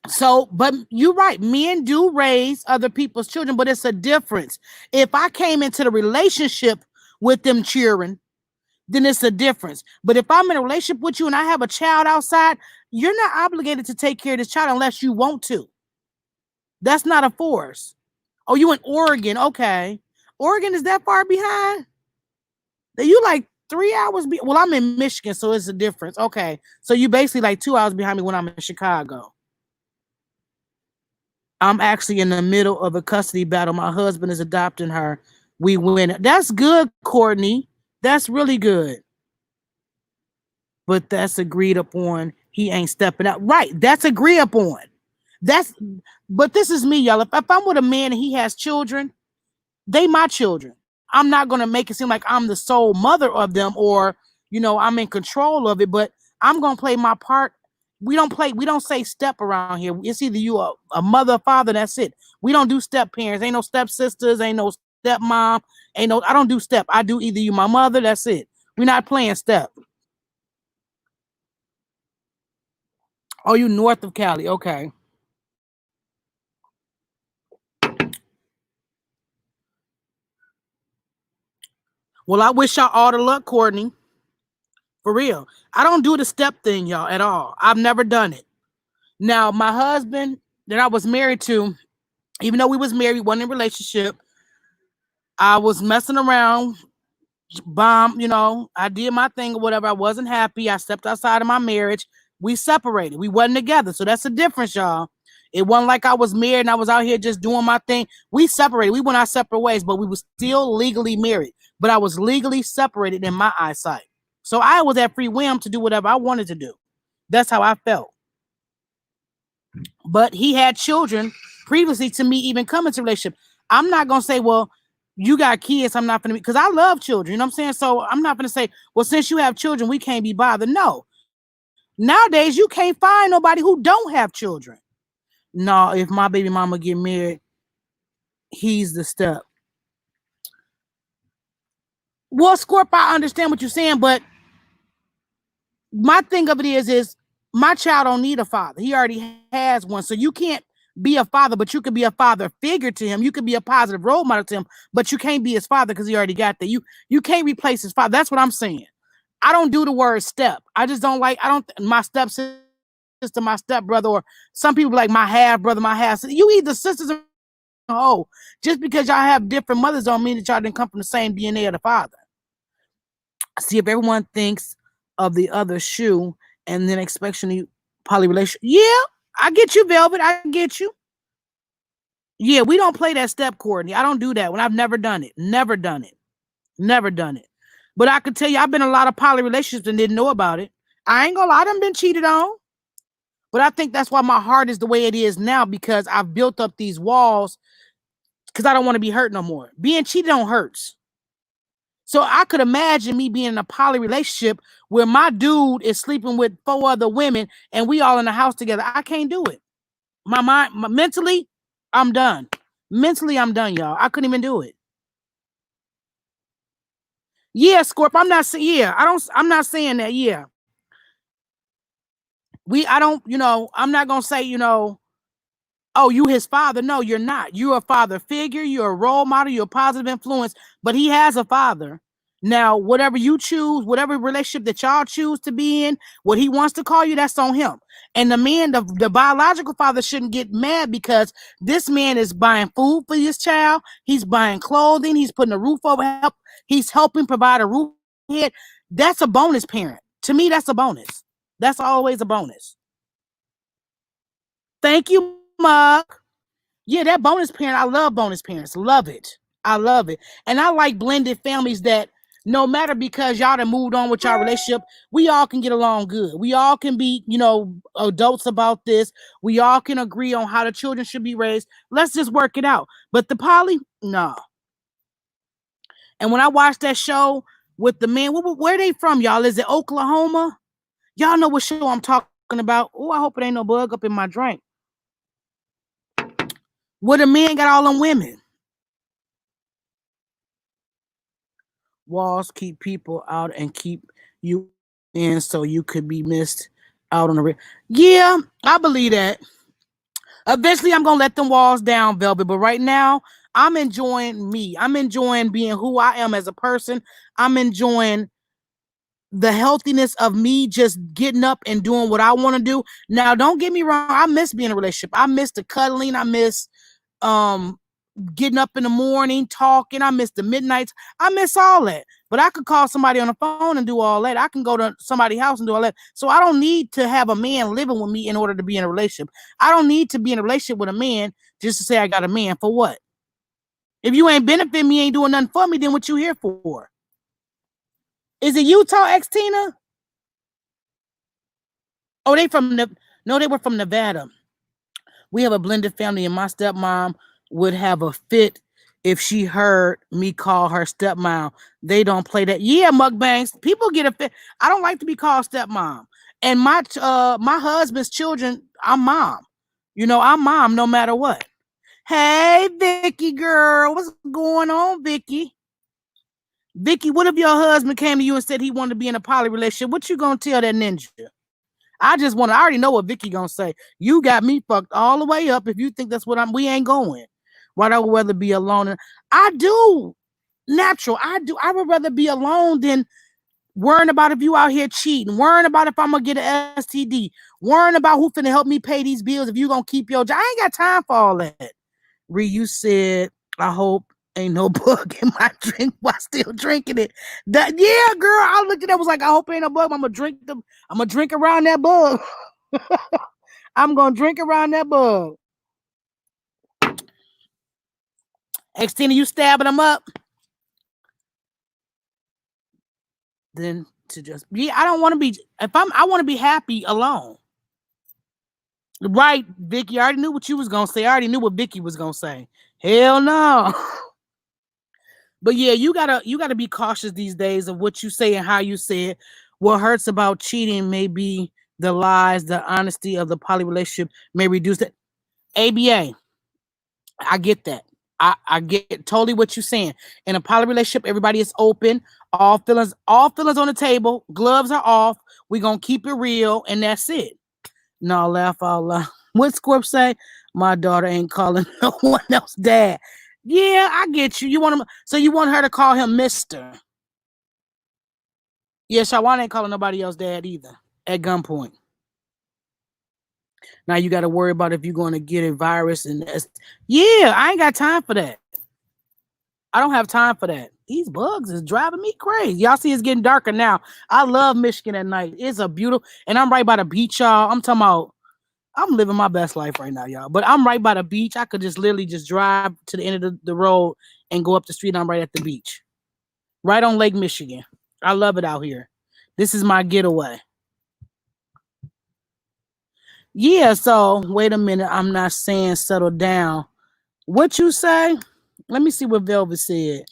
B: So, but you're right. Men do raise other people's children, but it's a difference. If I came into the relationship with them cheering, then it's a difference. But if I'm in a relationship with you and I have a child outside, you're not obligated to take care of this child unless you want to. That's not a force. Oh, you in Oregon? Okay. Oregon is that far behind? You like 3 hours? Well, I'm in Michigan, so it's a difference. Okay. So you basically like 2 hours behind me when I'm in Chicago. I'm actually in the middle of a custody battle. My husband is adopting her. We win. That's good, Courtney. That's really good. But that's agreed upon. He ain't stepping out. Right. That's agreed upon. But this is me, y'all. If I'm with a man and he has children, they my children. I'm not gonna make it seem like I'm the sole mother of them or I'm in control of it, but I'm gonna play my part. We don't say step around here. It's either you a mother or father, that's it. We don't do step parents, ain't no step sisters, ain't no step mom, I don't do step. I do either you my mother, that's it. We're not playing step. Oh, you north of Cali, okay. Well, I wish y'all all the luck, Courtney. For real. I don't do the step thing, y'all, at all. I've never done it. Now, my husband that I was married to, even though we was married, wasn't in a relationship, I was messing around, I did my thing or whatever. I wasn't happy. I stepped outside of my marriage. We separated. We wasn't together. So that's the difference, y'all. It wasn't like I was married and I was out here just doing my thing. We separated. We went our separate ways, but we were still legally married. But I was legally separated in my eyesight. So I was at free whim to do whatever I wanted to do. That's how I felt. But he had children previously to me even coming to relationship. I'm not gonna say, well, you got kids. I'm not gonna because I love children. You know what I'm saying? So I'm not gonna say, well, since you have children, we can't be bothered. No. Nowadays, you can't find nobody who don't have children. No, if my baby mama get married, he's the step. Well, Scorp, I understand what you're saying, but my thing of it is my child don't need a father. He already has one. So you can't be a father, but you could be a father figure to him. You could be a positive role model to him, but you can't be his father because he already got that. You can't replace his father. That's what I'm saying. I don't do the word step. I just don't like, my step sister, my step brother, or some people like my half brother, my half sister. You either sisters or oh, just because y'all have different mothers don't mean that y'all didn't come from the same DNA of the father. See if everyone thinks of the other shoe and then expects you poly relation. Yeah, I get you, Velvet. I get you. Yeah, we don't play that step, Courtney. I don't do that when I've never done it. Never done it. Never done it. But I can tell you, I've been in a lot of poly relationships and didn't know about it. I ain't gonna lie, I done been cheated on. But I think that's why my heart is the way it is now because I've built up these walls because I don't want to be hurt no more. Being cheated on hurts. So I could imagine me being in a poly relationship where my dude is sleeping with 4 other women and we all in the house together. I can't do it. Mentally, I'm done. Mentally, I'm done, y'all. I couldn't even do it. Yeah, Scorp. I'm not saying that. Yeah. I'm not gonna say, oh, you his father. No, you're not. You're a father figure, you're a role model, you're a positive influence, but he has a father. Now, whatever you choose, whatever relationship that y'all choose to be in, what he wants to call you, that's on him. And the man, the biological father shouldn't get mad because this man is buying food for his child. He's buying clothing. He's putting a roof over help. He's helping provide a roof over head. That's a bonus parent. To me, that's a bonus. That's always a bonus. Thank you, Mark. Yeah, that bonus parent, I love bonus parents. Love it. I love it. And I like blended families that no matter because y'all done moved on with y'all relationship, we all can get along good. We all can be, adults about this. We all can agree on how the children should be raised. Let's just work it out. But the poly, no. And when I watched that show with the man, where they from, y'all? Is it Oklahoma? Y'all know what show I'm talking about. Oh, I hope it ain't no bug up in my drink. Where the man got all them women. Walls keep people out and keep you in so you could be missed out on the yeah, I believe that. Eventually I'm gonna let them walls down, Velvet, but right now I'm enjoying me. I'm enjoying being who I am as a person. I'm enjoying the healthiness of me just getting up and doing what I want to do. Now don't get me wrong, I miss being in a relationship. I miss the cuddling. I miss getting up in the morning, talking. I miss the midnights. I miss all that. But I could call somebody on the phone and do all that. I can go to somebody's house and do all that. So I don't need to have a man living with me in order to be in a relationship. I don't need to be in a relationship with a man just to say I got a man. For what? If you ain't benefiting me, ain't doing nothing for me, then what you here for? Is it Utah, ex Tina? Oh, they were from Nevada. We have a blended family, and my stepmom would have a fit if she heard me call her stepmom. They don't play that. Yeah, mukbangs. People get a fit. I don't like to be called stepmom. And my husband's children, I'm mom. I'm mom no matter what. Hey, Vicky girl, what's going on, Vicky? Vicky, what if your husband came to you and said he wanted to be in a poly relationship? What you gonna tell that ninja? I already know what Vicky gonna say. You got me fucked all the way up if you think that's what we ain't going. Why I would rather be alone. I do. Natural. I do. I would rather be alone than worrying about if you out here cheating, worrying about if I'm gonna get an STD, worrying about who finna help me pay these bills if you gonna keep your job. I ain't got time for all that. Ree, you said, I hope ain't no bug in my drink while still drinking it. Yeah, girl, I looked at that, was like, I hope ain't no bug. I'm gonna drink around that bug. I'm gonna drink around that bug. Xtina, you stabbing them up. Then to just I don't want to be I want to be happy alone. Right, Vicky. I already knew what you was gonna say. I already knew what Vicky was gonna say. Hell no. But yeah, you gotta be cautious these days of what you say and how you say it. What hurts about cheating may be the lies, the honesty of the poly relationship may reduce that. ABA, I get that. I get totally what you're saying. In a poly relationship, everybody is open, all feelings on the table, gloves are off. We're gonna keep it real, and that's it. No, laugh out loud. What Scorp say? My daughter ain't calling no one else dad. Yeah, I get you. So you want her to call him Mister. Yeah, Shawan ain't calling nobody else dad either. At gunpoint. Now you got to worry about if you're going to get a virus and yeah, I ain't got time for that. I don't have time for that. These bugs is driving me crazy. Y'all see it's getting darker now. I love Michigan at night. It's a beautiful, and I'm right by the beach, y'all. I'm talking about, I'm living my best life right now, y'all. But I'm right by the beach. I could just literally just drive to the end of the road and go up the street. I'm right at the beach. Right on Lake Michigan. I love it out here. This is my getaway. Yeah, so wait a minute. I'm not saying settle down. What you say? Let me see what Velvet said.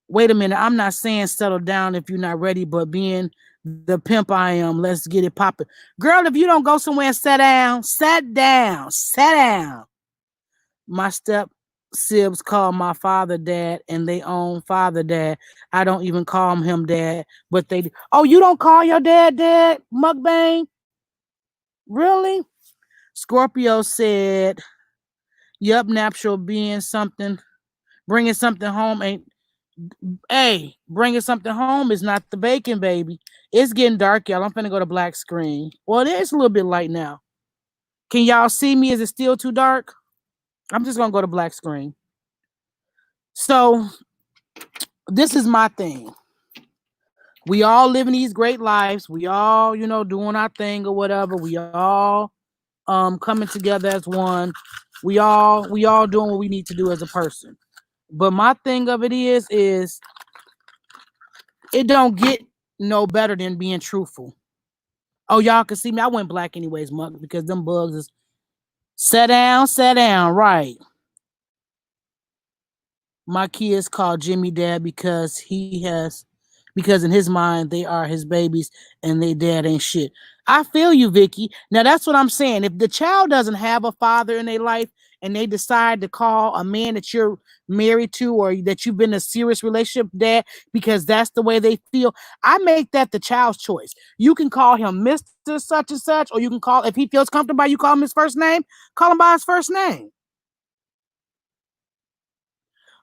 B: Wait a minute. I'm not saying settle down if you're not ready, but being the pimp I am, let's get it popping. Girl, if you don't go somewhere and sit down. My step sibs call my father dad and they own father dad. I don't even call him dad, but they, oh, you don't call your dad, mukbang? Really? Scorpio said, yep, natural bringing something home ain't Hey, bringing something home is not the bacon, baby. It's getting dark, y'all. I'm finna go to black screen. Well, it is a little bit light now. Can y'all see me? Is it still too dark? I'm just gonna go to black screen. So this is my thing. We all living these great lives. We all, doing our thing or whatever. We all coming together as one. We all doing what we need to do as a person. But my thing of it is it don't get no better than being truthful. Oh, y'all can see me. I went black anyways, Muck, because them bugs is sit down, right. My kids call Jimmy dad because in his mind they are his babies and they dad ain't shit. I feel you, Vicky. Now that's what I'm saying. If the child doesn't have a father in their life and they decide to call a man that you're married to or that you've been in a serious relationship dad because that's the way they feel, I make that the child's choice. You can call him Mr. Such and such, or you can call, if he feels comfortable, you call him his first name, call him by his first name.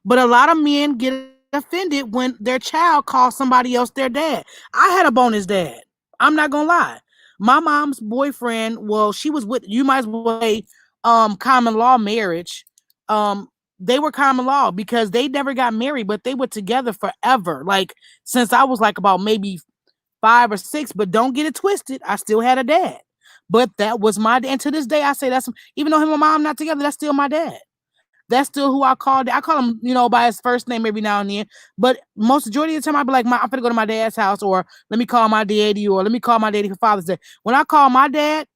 B: But a lot of men get offended when their child calls somebody else their dad. I had a bonus dad. I'm not gonna lie. My mom's boyfriend, well, she was with, you might as well say common law marriage. They were common law because they never got married, but they were together forever. Like since I was like about maybe 5 or 6, but don't get it twisted. I still had a dad. But that was my dad. And to this day, I say that's, even though him and my mom not together, that's still my dad. That's still who I call. I call him, by his first name every now and then. But most majority of the time, I'd be like, I'm gonna go to my dad's house, or let me call my daddy, or let me call my daddy for Father's Day. When I call my dad,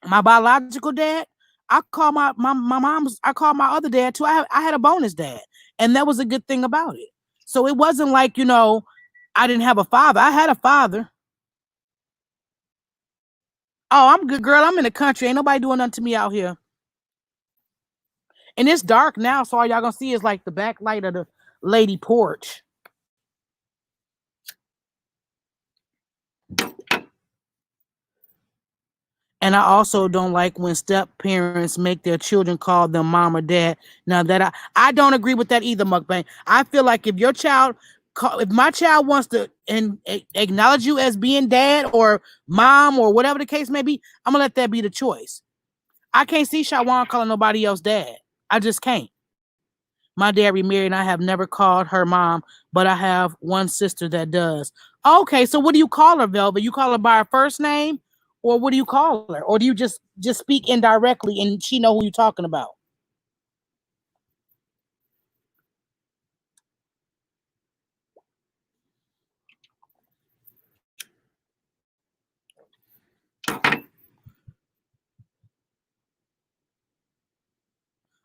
B: my biological dad, I call my mom's. I call my other dad too. I had a bonus dad, and that was a good thing about it. So it wasn't like I didn't have a father. I had a father. Oh, I'm good, girl. I'm in the country. Ain't nobody doing nothing to me out here. And it's dark now, so all y'all gonna see is like the backlight of the lady porch. And I also don't like when step parents make their children call them mom or dad. Now that I don't agree with that either, Mukbang. I feel like if your child, if my child wants to acknowledge you as being dad or mom or whatever the case may be, I'm gonna let that be the choice. I can't see Shawan calling nobody else dad. I just can't. My dad remarried and I have never called her mom, but I have one sister that does. Okay, so what do you call her, Velvet? You call her by her first name, or what do you call her? Or do you just speak indirectly and she know who you're talking about?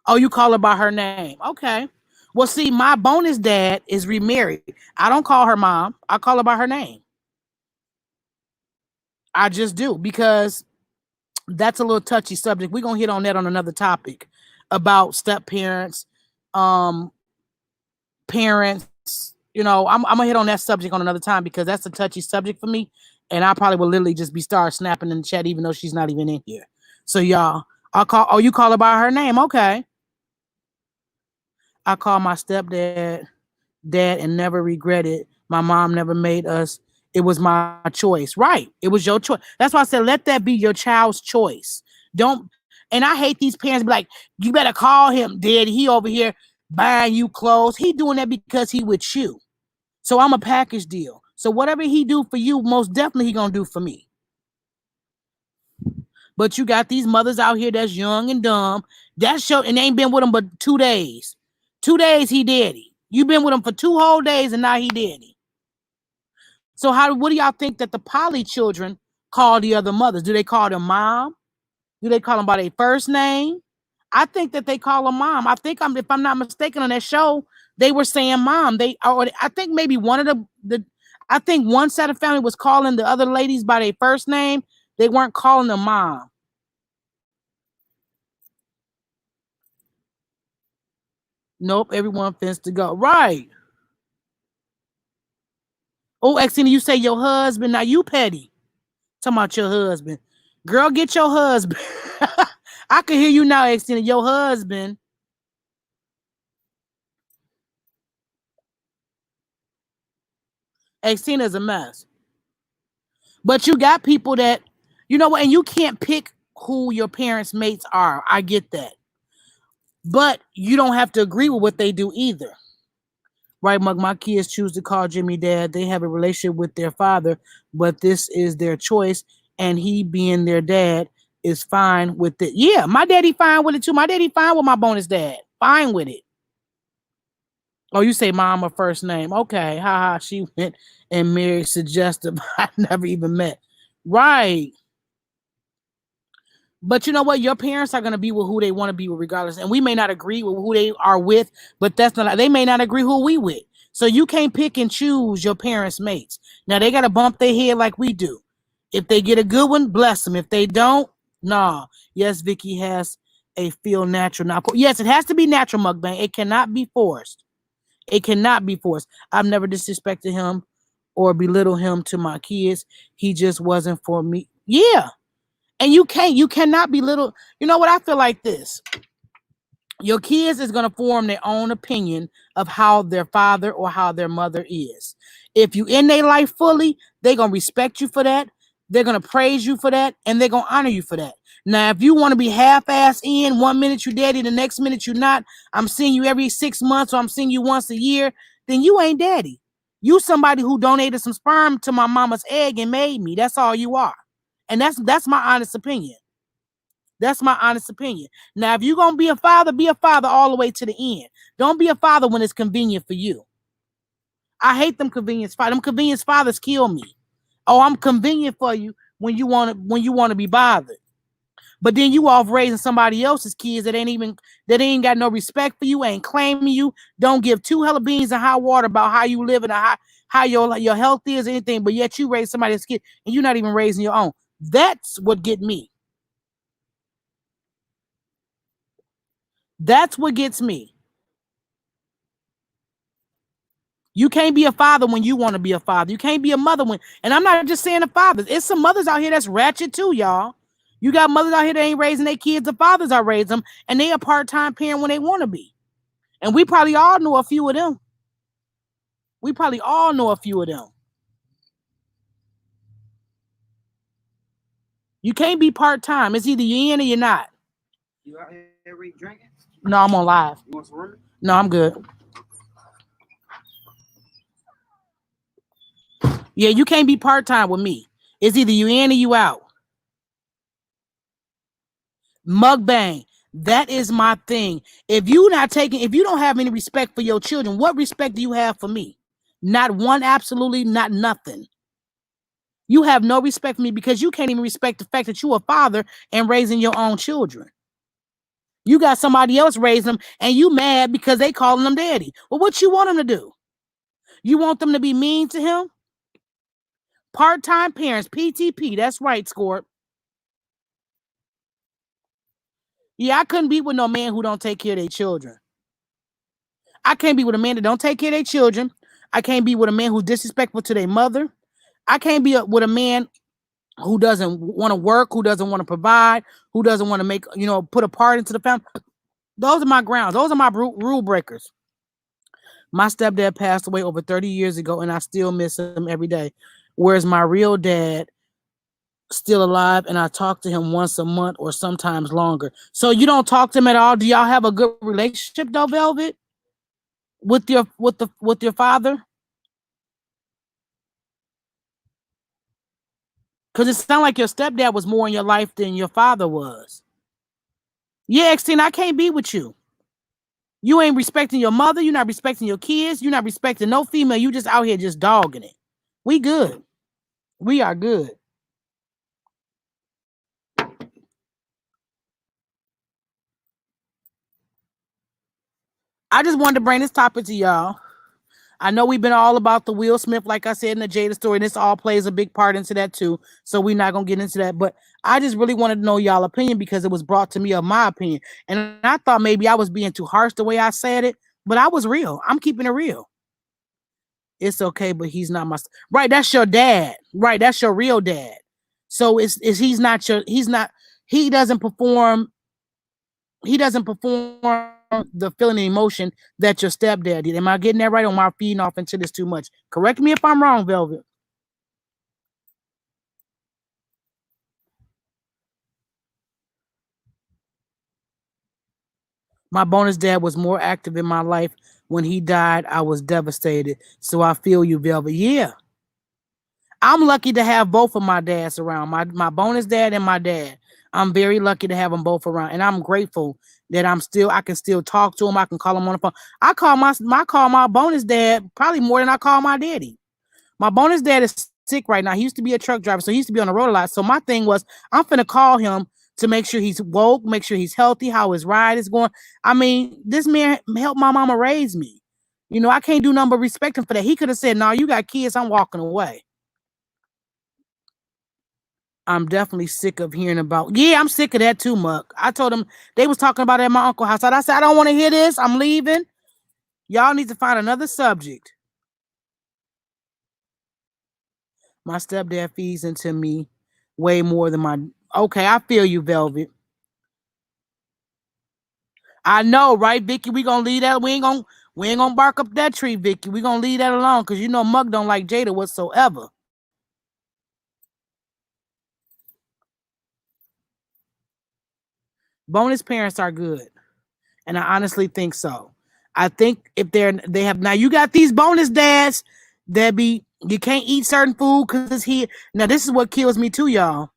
B: Oh, you call her by her name. Okay. Well, see, my bonus dad is remarried. I don't call her mom. I call her by her name. I just do because that's a little touchy subject. We're gonna hit on that on another topic about step parents, um, parents. I'm gonna hit on that subject on another time because that's a touchy subject for me, and I probably will literally just be start snapping in the chat even though she's not even in here. So y'all, I'll call. Oh, you call her by her name? Okay. I call my stepdad dad and never regretted. My mom never made us. It was my choice. Right. It was your choice. That's why I said let that be your child's choice. Don't. And I hate these parents be like, you better call him daddy. He over here buying you clothes. He doing that because he with you. So I'm a package deal. So whatever he do for you, most definitely he gonna do for me. But you got these mothers out here that's young and dumb. That show and they ain't been with him but 2 days. 2 days he daddy. You been with him for 2 whole days and now he daddy. So what do y'all think that the poly children call the other mothers? Do they call them mom? Do they call them by their first name? I think that they call them mom. I think if I'm not mistaken on that show, they were saying mom. I think maybe one of I think one set of family was calling the other ladies by their first name. They weren't calling them mom. Nope, everyone fins to go. Right. Oh, Xenia, you say your husband. Now you petty. Talking about your husband. Girl, get your husband. I can hear you now, Xenia. Your husband. 18 is a mess. But you got people that, you know what, and you can't pick who your parents' mates are. I get that. But you don't have to agree with what they do either. Right, Mug? My kids choose to call Jimmy dad. They have a relationship with their father, but this is their choice. And he being their dad is fine with it. Yeah, my daddy fine with it too. My daddy fine with my bonus dad. Fine with it. Oh, you say mama first name. Okay, haha. She went and married suggestive. I never even met. Right. But you know what? Your parents are going to be with who they want to be with regardless. And we may not agree with who they are with, but that's not, they may not agree who we with. So you can't pick and choose your parents' mates. Now they got to bump their head like we do. If they get a good one, bless them. If they don't, nah. Yes, Vicky has a feel natural. Now, yes, it has to be natural, Mukbang. It cannot be forced. It cannot be forced. I've never disrespected him or belittled him to my kids. He just wasn't for me. Yeah. And you cannot belittle. You know what? I feel like this. Your kids is going to form their own opinion of how their father or how their mother is. If you in their life fully, they're going to respect you for that. They're going to praise you for that. And they're going to honor you for that. Now, if you want to be half-ass in, 1 minute you daddy, the next minute you're not, I'm seeing you every 6 months or I'm seeing you once a year, then you ain't daddy. You somebody who donated some sperm to my mama's egg and made me. That's all you are. And that's my honest opinion. That's my honest opinion. Now, if you're going to be a father all the way to the end. Don't be a father when it's convenient for you. I hate them convenience fathers. Them convenience fathers kill me. Oh, I'm convenient for you when you want to be bothered. But then you off raising somebody else's kids that ain't got no respect for you, ain't claiming you, don't give two hella beans and hot water about how you live and how your health is, anything, but yet you raise somebody's kid and you're not even raising your own. That's what get me. That's what gets me. You can't be a father when you want to be a father. You can't be a mother when, and I'm not just saying the fathers. It's some mothers out here that's ratchet too, y'all. You got mothers out here that ain't raising their kids. The fathers are raising them, and they a part-time parent when they want to be. And we probably all know a few of them. You can't be part-time. It's either you're in or you're not.
C: You out here drinking?
B: No, I'm on live.
C: You want some room?
B: No, I'm good. Yeah, you can't be part-time with me. It's either you in or you out. Mukbang. That is my thing. If you don't have any respect for your children, what respect do you have for me? Not one, absolutely not nothing. You have no respect for me because you can't even respect the fact that you're a father and raising your own children. You got somebody else raising them and you mad because they calling them daddy. Well, what you want them to do? You want them to be mean to him? Part-time parents, PTP. That's right, Scorp. Yeah, I couldn't be with no man who don't take care of their children. I can't be with a man that don't take care of their children. I can't be with a man who's disrespectful to their mother. I can't be with a man who doesn't want to work, who doesn't want to provide, who doesn't want to make, put a part into the family. Those are my grounds. Those are my rule breakers. My stepdad passed away over 30 years ago, and I still miss him every day. Whereas my real dad still alive, and I talk to him once a month or sometimes longer. So you don't talk to him at all? Do y'all have a good relationship though, Velvet? With your father? Because it sounds like your stepdad was more in your life than your father was. Yeah, Xtina, I can't be with you. You ain't respecting your mother. You're not respecting your kids. You're not respecting no female. You just out here just dogging it. We good. We are good. I just wanted to bring this topic to y'all. I know we've been all about the Will Smith, like I said in the Jada story, and this all plays a big part into that too. So we're not going to get into that. But I just really wanted to know y'all opinion because it was brought to me of my opinion. And I thought maybe I was being too harsh the way I said it, but I was real. I'm keeping it real. It's okay, but he's not my... Right, that's your dad. Right, that's your real dad. So he doesn't perform the feeling and emotion that your stepdad did. Am I getting that right, or am I feeding off into this too much? Correct me if I'm wrong, Velvet. My bonus dad was more active in my life. When he died, I was devastated. So I feel you, Velvet. Yeah. I'm lucky to have both of my dads around, my bonus dad and my dad. I'm very lucky to have them both around, and I'm grateful that I can still talk to him. I can call him on the phone. I call my bonus dad probably more than I call my daddy. My bonus dad is sick right now. He used to be a truck driver, so he used to be on the road a lot. So my thing was, I'm finna call him to make sure he's woke, make sure he's healthy, how his ride is going. I mean, this man helped my mama raise me. You know, I can't do nothing but respect him for that. He could have said, "No, you got kids. I'm walking away." I'm definitely sick of hearing about. Yeah, I'm sick of that too, Muck. I told him they was talking about it at my uncle's house. I said, I don't want to hear this. I'm leaving. Y'all need to find another subject. My stepdad feeds into me way more than my. Okay, I feel you, Velvet. I know, right, Vicky? We gonna leave that. We ain't gonna bark up that tree, Vicky. We gonna leave that alone because you know Muck don't like Jada whatsoever. Bonus parents are good, and I honestly think so. I think if they have now, you got these bonus dads that be you can't eat certain food because he now this is what kills me too, y'all.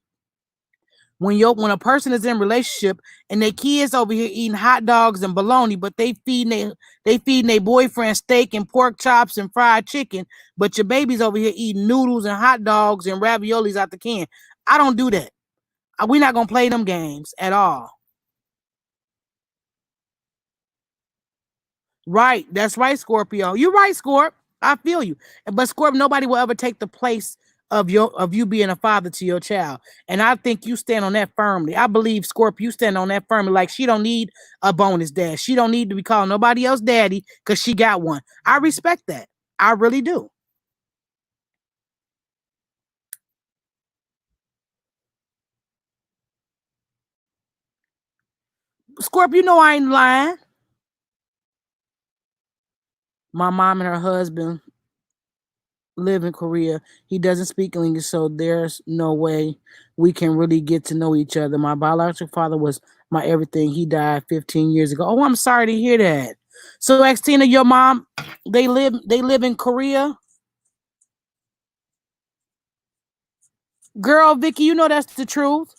B: When a person is in a relationship and their kids over here eating hot dogs and bologna, but they feeding their boyfriend steak and pork chops and fried chicken, but your baby's over here eating noodles and hot dogs and raviolis out the can. I don't do that. We're not gonna play them games at all. Right. That's right, Scorpio. You're right, Scorp. I feel you. But Scorp, nobody will ever take the place of you being a father to your child. And I think you stand on that firmly. I believe Scorp, you stand on that firmly. Like she don't need a bonus dad. She don't need to be calling nobody else daddy because she got one. I respect that. I really do. Scorp, you know I ain't lying. My mom and her husband live in Korea. He doesn't speak English, so there's no way we can really get to know each other. My biological father was my everything. He died 15 years ago. Oh, I'm sorry to hear that. So, Xtina, your mom, they live in Korea. Girl, Vicky, you know that's the truth.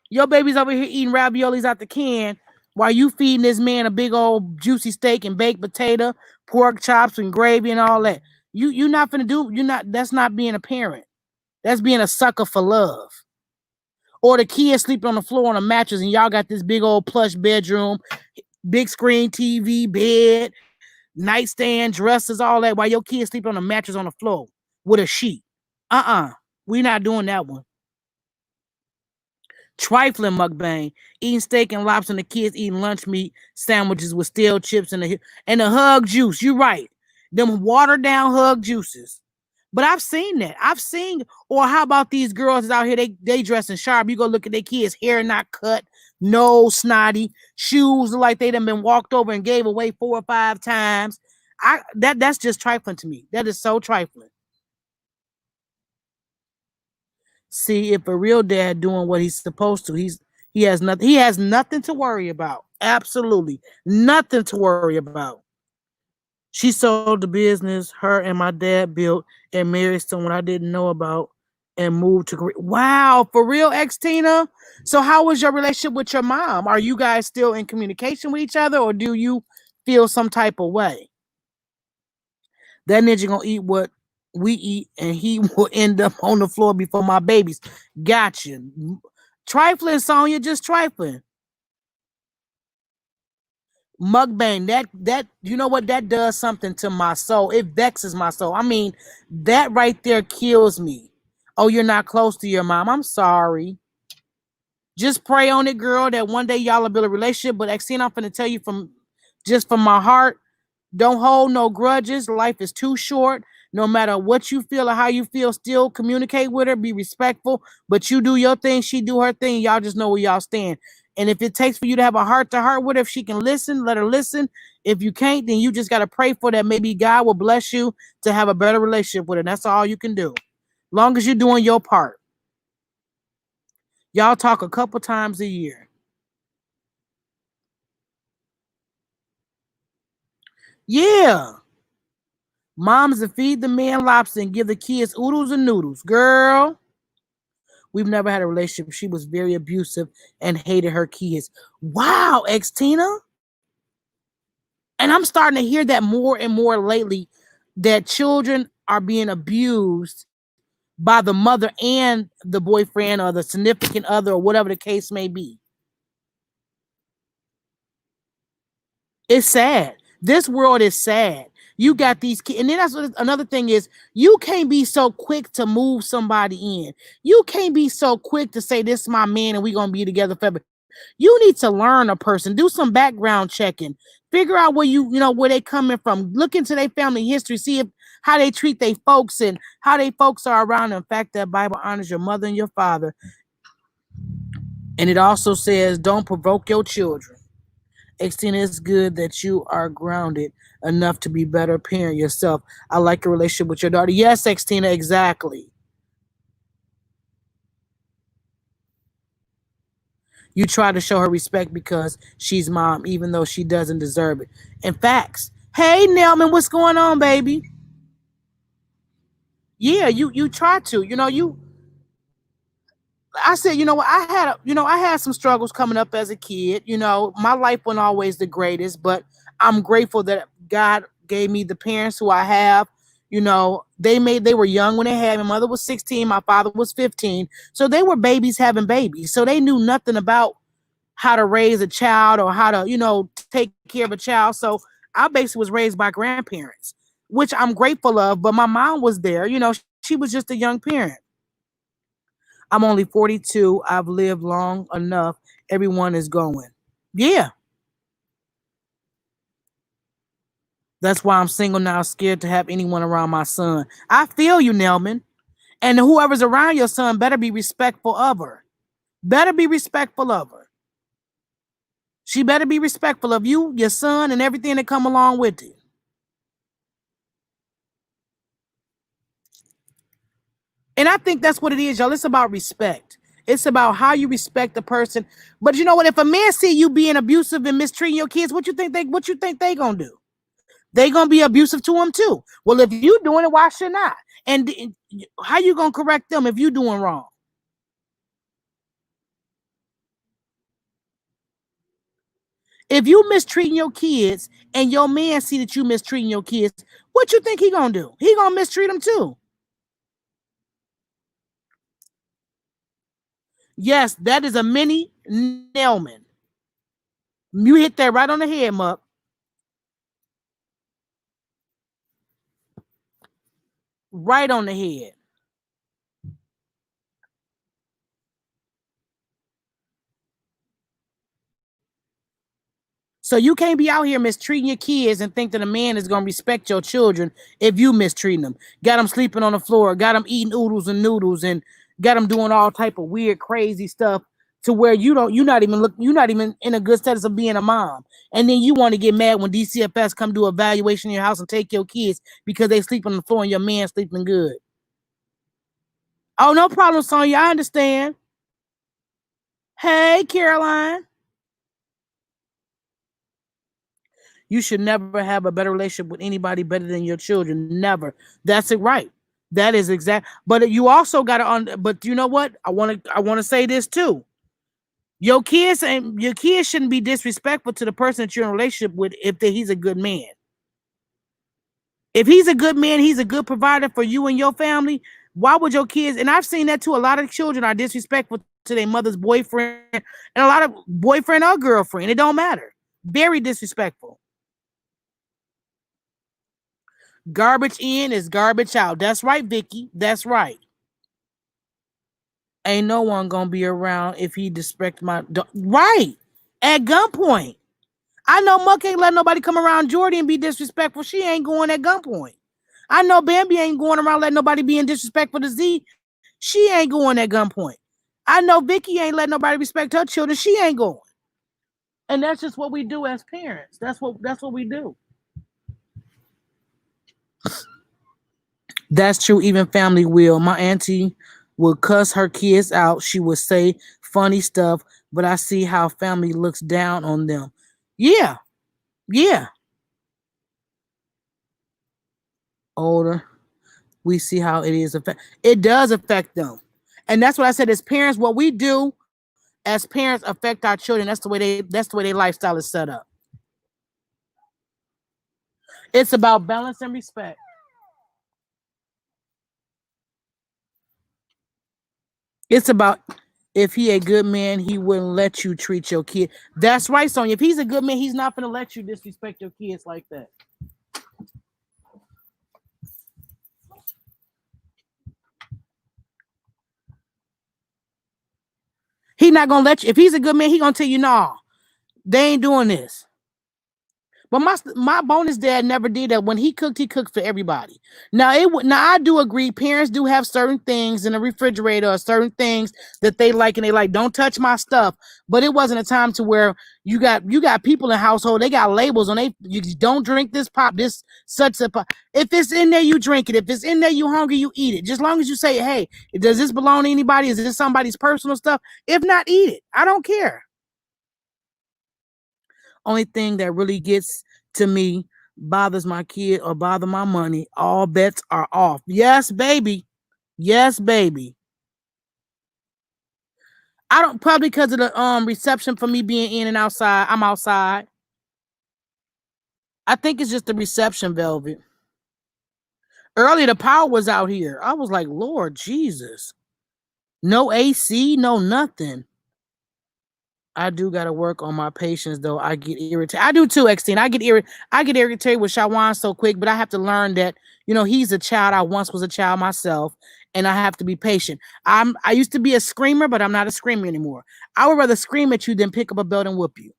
B: Your baby's over here eating raviolis out the can while you feeding this man a big old juicy steak and baked potato, pork chops and gravy and all that. You not finna do. You not. That's not being a parent. That's being a sucker for love. Or the kids sleeping on the floor on a mattress and y'all got this big old plush bedroom, big screen TV, bed, nightstand, dresses, all that, while your kids sleep on a mattress on the floor with a sheet. Uh-uh. We not doing that one. Trifling mukbang, eating steak and lobster, and the kids eating lunch meat sandwiches with stale chips and the hug juice. You right. Them watered down hug juices. But I've seen that. Or how about these girls out here? They dressing sharp. You go look at their kids' hair not cut, nose snotty, shoes look like they done been walked over and gave away 4 or 5 times. That's just trifling to me. That is so trifling. See, if a real dad doing what he's supposed to, he has nothing to worry about. Absolutely nothing to worry about. She sold the business her and my dad built and married someone I didn't know about and moved to Korea. Wow, for real, ex Tina. So, how was your relationship with your mom? Are you guys still in communication with each other, or do you feel some type of way? That ninja gonna eat what we eat, and he will end up on the floor before my babies. Gotcha. Trifling, Sonya, just trifling. Mukbang, that you know what that does something to my soul. It vexes my soul. I mean, that right there kills me. Oh, you're not close to your mom. I'm sorry. Just pray on it, girl, that one day y'all will build a relationship. But Xena, I'm gonna tell you from my heart, don't hold no grudges. Life is too short. No matter what you feel or how you feel, still communicate with her, be respectful. But you do your thing, she do her thing. Y'all just know where y'all stand. And if it takes for you to have a heart to heart with her, if she can listen, let her listen. If you can't, then you just got to pray for that. Maybe God will bless you to have a better relationship with her. That's all you can do. Long as you're doing your part. Y'all talk a couple times a year. Yeah. Moms that feed the man lobster and give the kids oodles and noodles. Girl, we've never had a relationship. She was very abusive and hated her kids. Wow, ex-Tina. And I'm starting to hear that more and more lately, that children are being abused by the mother and the boyfriend or the significant other or whatever the case may be. It's sad. This world is sad. You got these kids, and then that's another thing is you can't be so quick to move somebody in. You can't be so quick to say this is my man and we're gonna be together forever. You need to learn a person, do some background checking, figure out where where they coming from, look into their family history, see if how they treat their folks and how they folks are around. In fact, that Bible honors your mother and your father, and it also says don't provoke your children. Extina, it's good that you are grounded enough to be better parent yourself. I like your relationship with your daughter. Yes, Extina, exactly. You try to show her respect because she's mom, even though she doesn't deserve it. In facts. Hey, Nelman, what's going on, baby? Yeah, you try to. I said, I had some struggles coming up as a kid. My life wasn't always the greatest, but I'm grateful that God gave me the parents who I have. They were young when they had me. My mother was 16, my father was 15. So they were babies having babies. So they knew nothing about how to raise a child or how to, take care of a child. So I basically was raised by grandparents, which I'm grateful of. But my mom was there. She was just a young parent. I'm only 42. I've lived long enough. Everyone is going. Yeah. That's why I'm single now, scared to have anyone around my son. I feel you, Nelman. And whoever's around your son better be respectful of her. Better be respectful of her. She better be respectful of you, your son, and everything that come along with it. And I think that's what it is, y'all. It's about respect. It's about how you respect the person. But you know what? If a man see you being abusive and mistreating your kids, what you think they gonna do? They gonna be abusive to them too. Well, if you doing it, why should not? And how you gonna correct them if you doing wrong? If you mistreating your kids and your man see that you mistreating your kids, what you think he gonna do? He gonna mistreat them too. Yes, that is a mini Nelman. You hit that right on the head, Muck. Right on the head. So you can't be out here mistreating your kids and think that a man is going to respect your children if you mistreating them. Got them sleeping on the floor, got them eating oodles and noodles, and got them doing all type of weird, crazy stuff to where you're not even in a good status of being a mom. And then you want to get mad when DCFS come do evaluation in your house and take your kids because they sleep on the floor and your man sleeping good. Oh, no problem, Sonya. I understand. Hey, Caroline. You should never have a better relationship with anybody better than your children. Never. That's it, right? That is exact. But you also got to. But you know what? I want to say this too. Your kids shouldn't be disrespectful to the person that you're in a relationship with if he's a good man. If he's a good man, he's a good provider for you and your family. Why would your kids? And I've seen that too. A lot of children are disrespectful to their mother's boyfriend, and a lot of boyfriend or girlfriend. It don't matter. Very disrespectful. Garbage in is garbage out. That's right, Vicky. That's right. Ain't no one gonna be around if he disrespect my right at gunpoint. I know Muck ain't let nobody come around Jordy and be disrespectful. She ain't going at gunpoint. I know Bambi ain't going around letting nobody be disrespectful to Z. She ain't going at gunpoint. I know Vicky ain't letting nobody respect her children. She ain't going. And that's just what we do as parents. That's what we do. That's true. Even family will. My auntie would cuss her kids out. She would say funny stuff, but I see how family looks down on them. Yeah, yeah. Older, we see how it is affect. It does affect them, and that's what I said. As parents, what we do as parents affect our children. That's the way they. That's the way their lifestyle is set up. It's about balance and respect. It's about if he a good man, he wouldn't let you treat your kid. That's right, Sonya. If he's a good man, he's not gonna let you disrespect your kids like that. He not gonna let you. If he's a good man, he gonna tell you, no, they ain't doing this. But my bonus dad never did that. When he cooked for everybody. Now I do agree. Parents do have certain things in the refrigerator or certain things that they like, and they like, don't touch my stuff. But it wasn't a time to where you got people in the household. They got labels on they. You don't drink this pop. This such a pop. If it's in there, you drink it. If it's in there, you hungry, you eat it. Just long as you say, hey, does this belong to anybody? Is this somebody's personal stuff? If not, eat it. I don't care. Only thing that really gets to me, bothers my kid or bother my money, all bets are off. Yes, baby. Yes, baby. I don't, probably because of the reception for me being in and outside. I'm outside. I think it's just the reception, Velvet. Earlier the power was out here. I was like, Lord Jesus. No AC, no nothing. I do gotta work on my patience though. I get irritated. I do too, Xteen. I get irritated with Shawan so quick, but I have to learn that, he's a child. I once was a child myself, and I have to be patient. I used to be a screamer, but I'm not a screamer anymore. I would rather scream at you than pick up a belt and whoop you.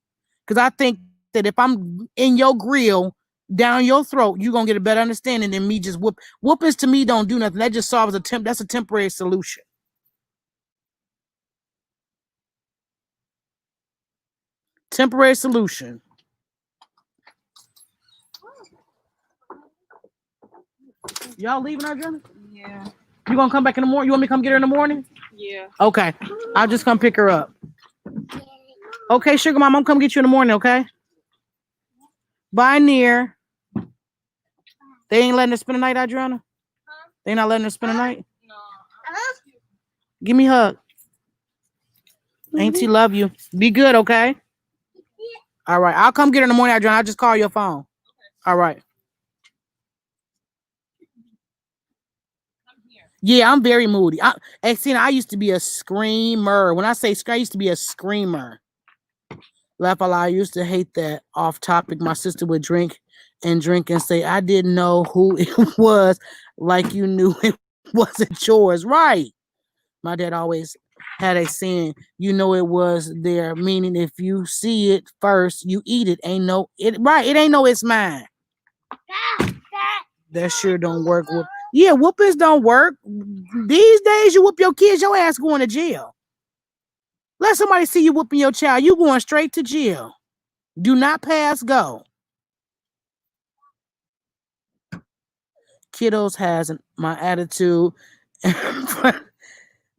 B: Because I think that if I'm in your grill down your throat, you're gonna get a better understanding than me just whoop. Whoopings to me don't do nothing. That just solves that's a temporary solution. Temporary solution. Y'all leaving our journey?
D: Yeah.
B: You gonna come back in the morning? You want me to come get her in the morning?
D: Yeah.
B: Okay. I'll just come pick her up. Okay, sugar mom, I'm come get you in the morning, okay? Bye, Near. They ain't letting her spend the night, Adriana? They not letting her spend the night?
D: No.
B: Give me a hug. Auntie love you. Be good, okay? All right. I'll come get her in the morning, Adriana. I'll just call your phone. All right. Yeah, I'm very moody. I used to be a screamer. When I say scream, I used to be a screamer. Laugh a lot. I used to hate that. Off topic. My sister would drink and say, I didn't know who it was, like you knew it wasn't yours. Right. My dad always had a saying, it was there, meaning if you see it first, you eat it. It ain't no it's mine. That sure don't work. Yeah, whoopings don't work. These days, you whoop your kids, your ass going to jail. Let somebody see you whooping your child, you going straight to jail. Do not pass go. Kiddos has my attitude.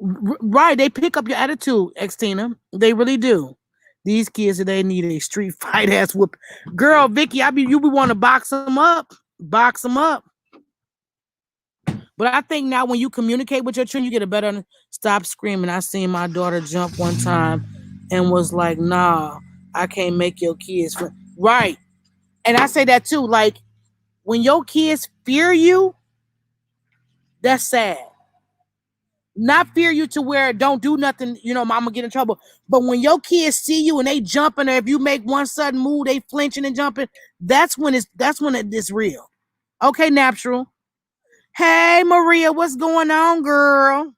B: Right, they pick up your attitude, Xtina. They really do. These kids today need a street fight ass whoop. Girl, Vicky, you be want to box them up. Box them up. But I think now when you communicate with your children, you get a better stop screaming. I seen my daughter jump one time and was like, nah, I can't make your kids. Right. And I say that too. Like, when your kids fear you, that's sad. Not fear you to where don't do nothing, mama get in trouble. But when your kids see you and they jumping, or if you make one sudden move, they flinching and jumping, that's when it's real. Okay, natural. Hey, Maria, what's going on, girl?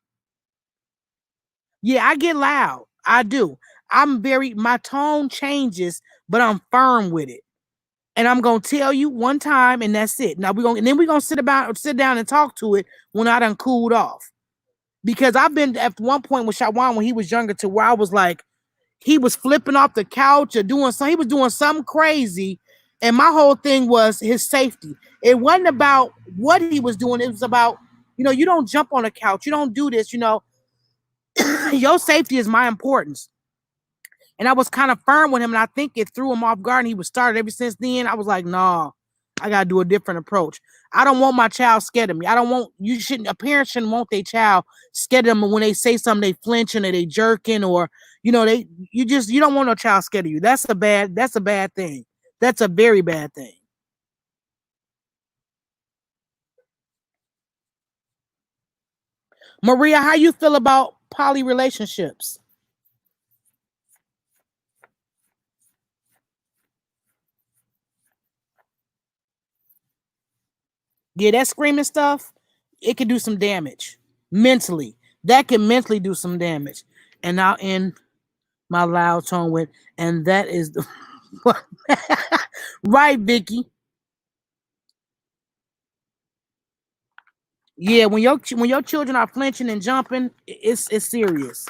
B: Yeah, I get loud. I do. My tone changes, but I'm firm with it. And I'm going to tell you one time, and that's it. Now we're going to sit down and talk to it when I done cooled off. Because I've been at one point with Shawan when he was younger to where I was like, he was flipping off the couch or doing something. He was doing something crazy. And my whole thing was his safety. It wasn't about what he was doing. It was about, you don't jump on a couch. You don't do this, your safety is my importance. And I was kind of firm with him, and I think it threw him off guard, and he was started ever since then. I was like, nah, I got to do a different approach. I don't want my child scared of me. A parent shouldn't want their child scared of them when they say something, they flinching or they jerking or, you don't want no child scared of you. That's a bad thing. That's a very bad thing. Maria, how you feel about poly relationships? Yeah, that screaming stuff, it can do some damage mentally. That can mentally do some damage. And I'll end my loud tone with, and that is the right, Vicky. Yeah, when your children are flinching and jumping, it's serious.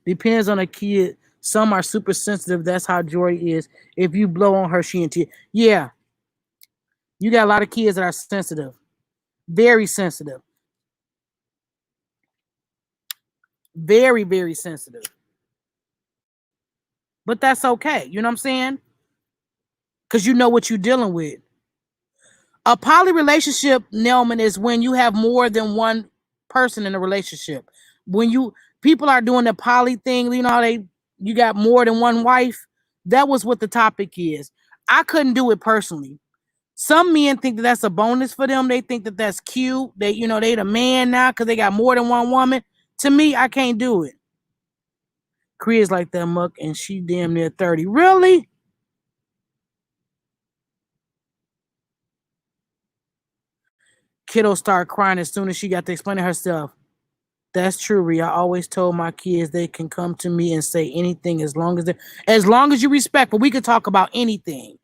B: Depends on a kid. Some are super sensitive. That's how Joy is. If you blow on her, she in tears. Yeah, you got a lot of kids that are sensitive, very sensitive, very very sensitive. But that's okay. You know what I'm saying? Because you know what you're dealing with. A poly relationship, Nelman, is when you have more than one person in a relationship. When people are doing the poly thing, you got more than one wife. That was what the topic is. I couldn't do it personally. Some men think that that's a bonus for them. They think that that's cute. They the man now because they got more than one woman. To me, I can't do it. Kria's like that muck, and she damn near 30. Really? Kiddo start crying as soon as she got to explaining herself. That's true, Rhea. I always told my kids they can come to me and say anything as long as you respect. But we could talk about anything.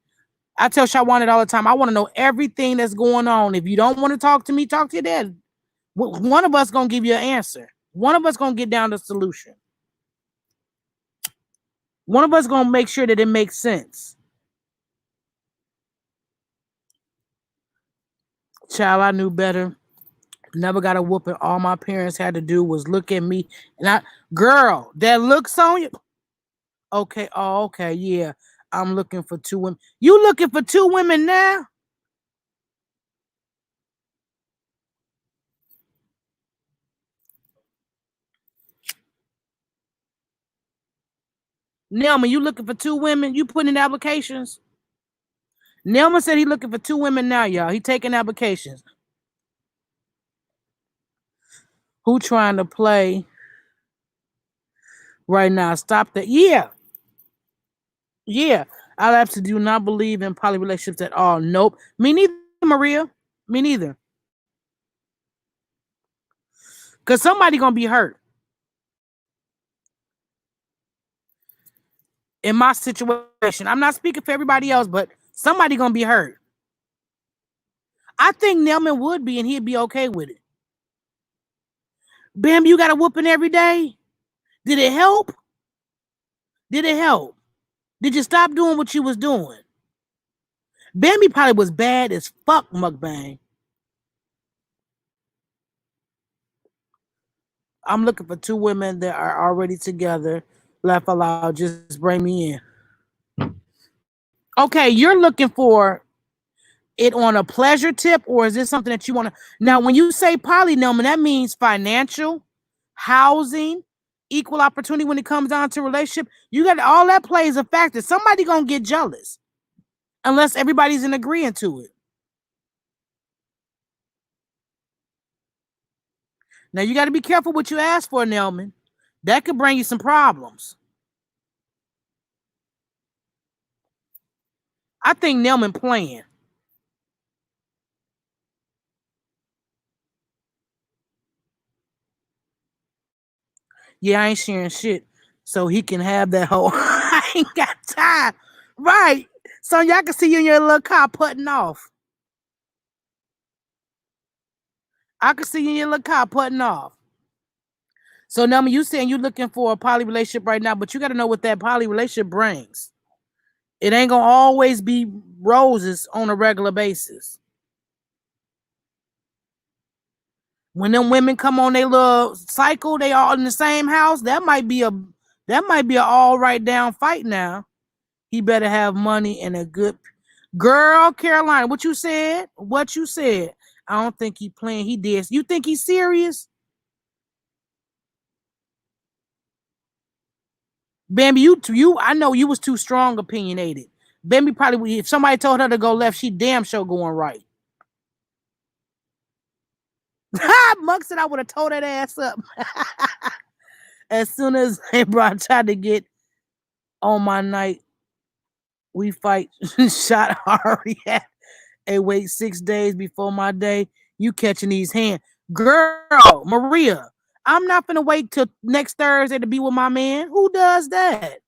B: I tell Shawan it all the time. I want to know everything that's going on. If you don't want to talk to me, talk to your dad. One of us gonna give you an answer. One of us gonna get down the solution. One of us gonna make sure that it makes sense. Child, I knew better. Never got a whooping. All my parents had to do was look at me. And girl, that looks on you. Okay. Oh, okay. Yeah. I'm looking for two women. You looking for two women now? Nelma, you looking for two women? You putting in applications? Nelma said he looking for two women now, y'all. He taking applications. Who trying to play right now? Stop that. Yeah. Yeah. I absolutely do not believe in poly relationships at all. Nope. Me neither, Maria. Me neither. Because somebody gonna be hurt. In my situation. I'm not speaking for everybody else, but somebody gonna be hurt. I think Nelman would be, and he'd be okay with it. Bam, you got a whooping every day? Did it help? Did it help? Did you stop doing what you was doing? Bambi probably was bad as fuck, mukbang. I'm looking for two women that are already together. Laugh aloud, just bring me in. Okay, you're looking for it on a pleasure tip, or is this something that you want to? Now, when you say polynomial, that means financial, housing, equal opportunity. When it comes down to relationship, you got all that plays a factor. Somebody gonna get jealous unless everybody's in agreement to it. Now you got to be careful what you ask for, Nelman. That could bring you some problems. I think Nelman playing. Yeah, I ain't sharing shit. So he can have that whole I ain't got time. Right. So y'all can see you in your little car putting off. I can see you in your little car putting off. So now you saying you looking for a poly relationship right now, but you got to know what that poly relationship brings. It ain't gonna always be roses on a regular basis. When them women come on their little cycle, they all in the same house. That might be a all right down fight now. He better have money and a good girl, Carolina. What you said? What you said? I don't think he playing. He did. You think he's serious? Bambi, you I know you was too strong opinionated. Bambi probably, if somebody told her to go left, she damn sure going right. Monk said I would have told that ass up. As soon as they tried to get on my night, we fight shot already at a wait 6 days before my day. You catching these hands. Girl, Maria, I'm not gonna wait till next Thursday to be with my man. Who does that?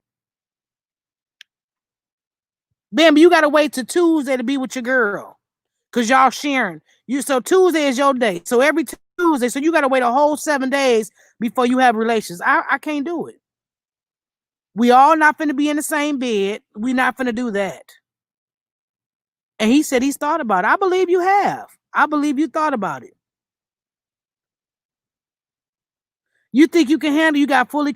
B: Bambi, you gotta wait till Tuesday to be with your girl. Cause y'all sharing. So Tuesday is your day. So every Tuesday, so you gotta wait a whole 7 days before you have relations. I can't do it. We all not finna be in the same bed. We not finna do that. And he said he's thought about it. I believe you have. I believe you thought about it. You think you can handle? You got fully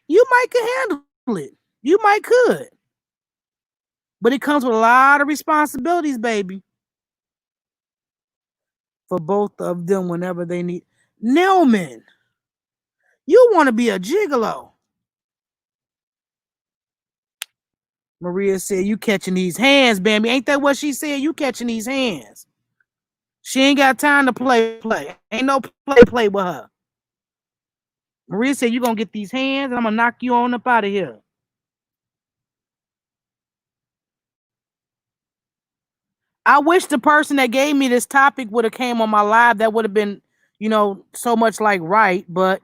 B: you might can handle it. You might could. But it comes with a lot of responsibilities, baby. For both of them whenever they need. Nelman, you want to be a gigolo. Maria said, you catching these hands, Bambi. Ain't that what she said? You catching these hands. She ain't got time to play. Ain't no play with her. Maria said, you going to get these hands and I'm going to knock you on up out of here. I wish the person that gave me this topic would have came on my live. That would have been, so much like right. But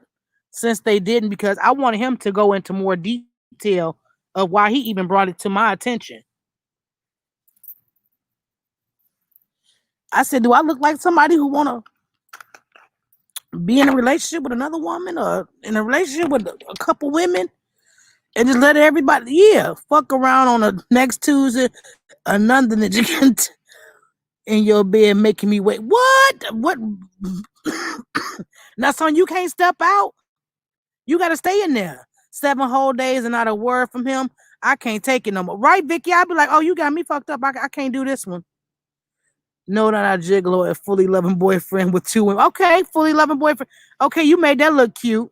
B: since they didn't, because I wanted him to go into more detail of why he even brought it to my attention. I said, do I look like somebody who want to be in a relationship with another woman or in a relationship with a couple women and just let everybody, fuck around on the next Tuesday or nothing that you can in your bed making me wait. What? Now, son, you can't step out. You got to stay in there 7 whole days and not a word from him. I can't take it no more. Right, Vicky? I'd be like, oh, you got me fucked up. I can't do this one. No, not a gigolo, a fully loving boyfriend with 2 women. Okay, fully loving boyfriend. Okay, you made that look cute.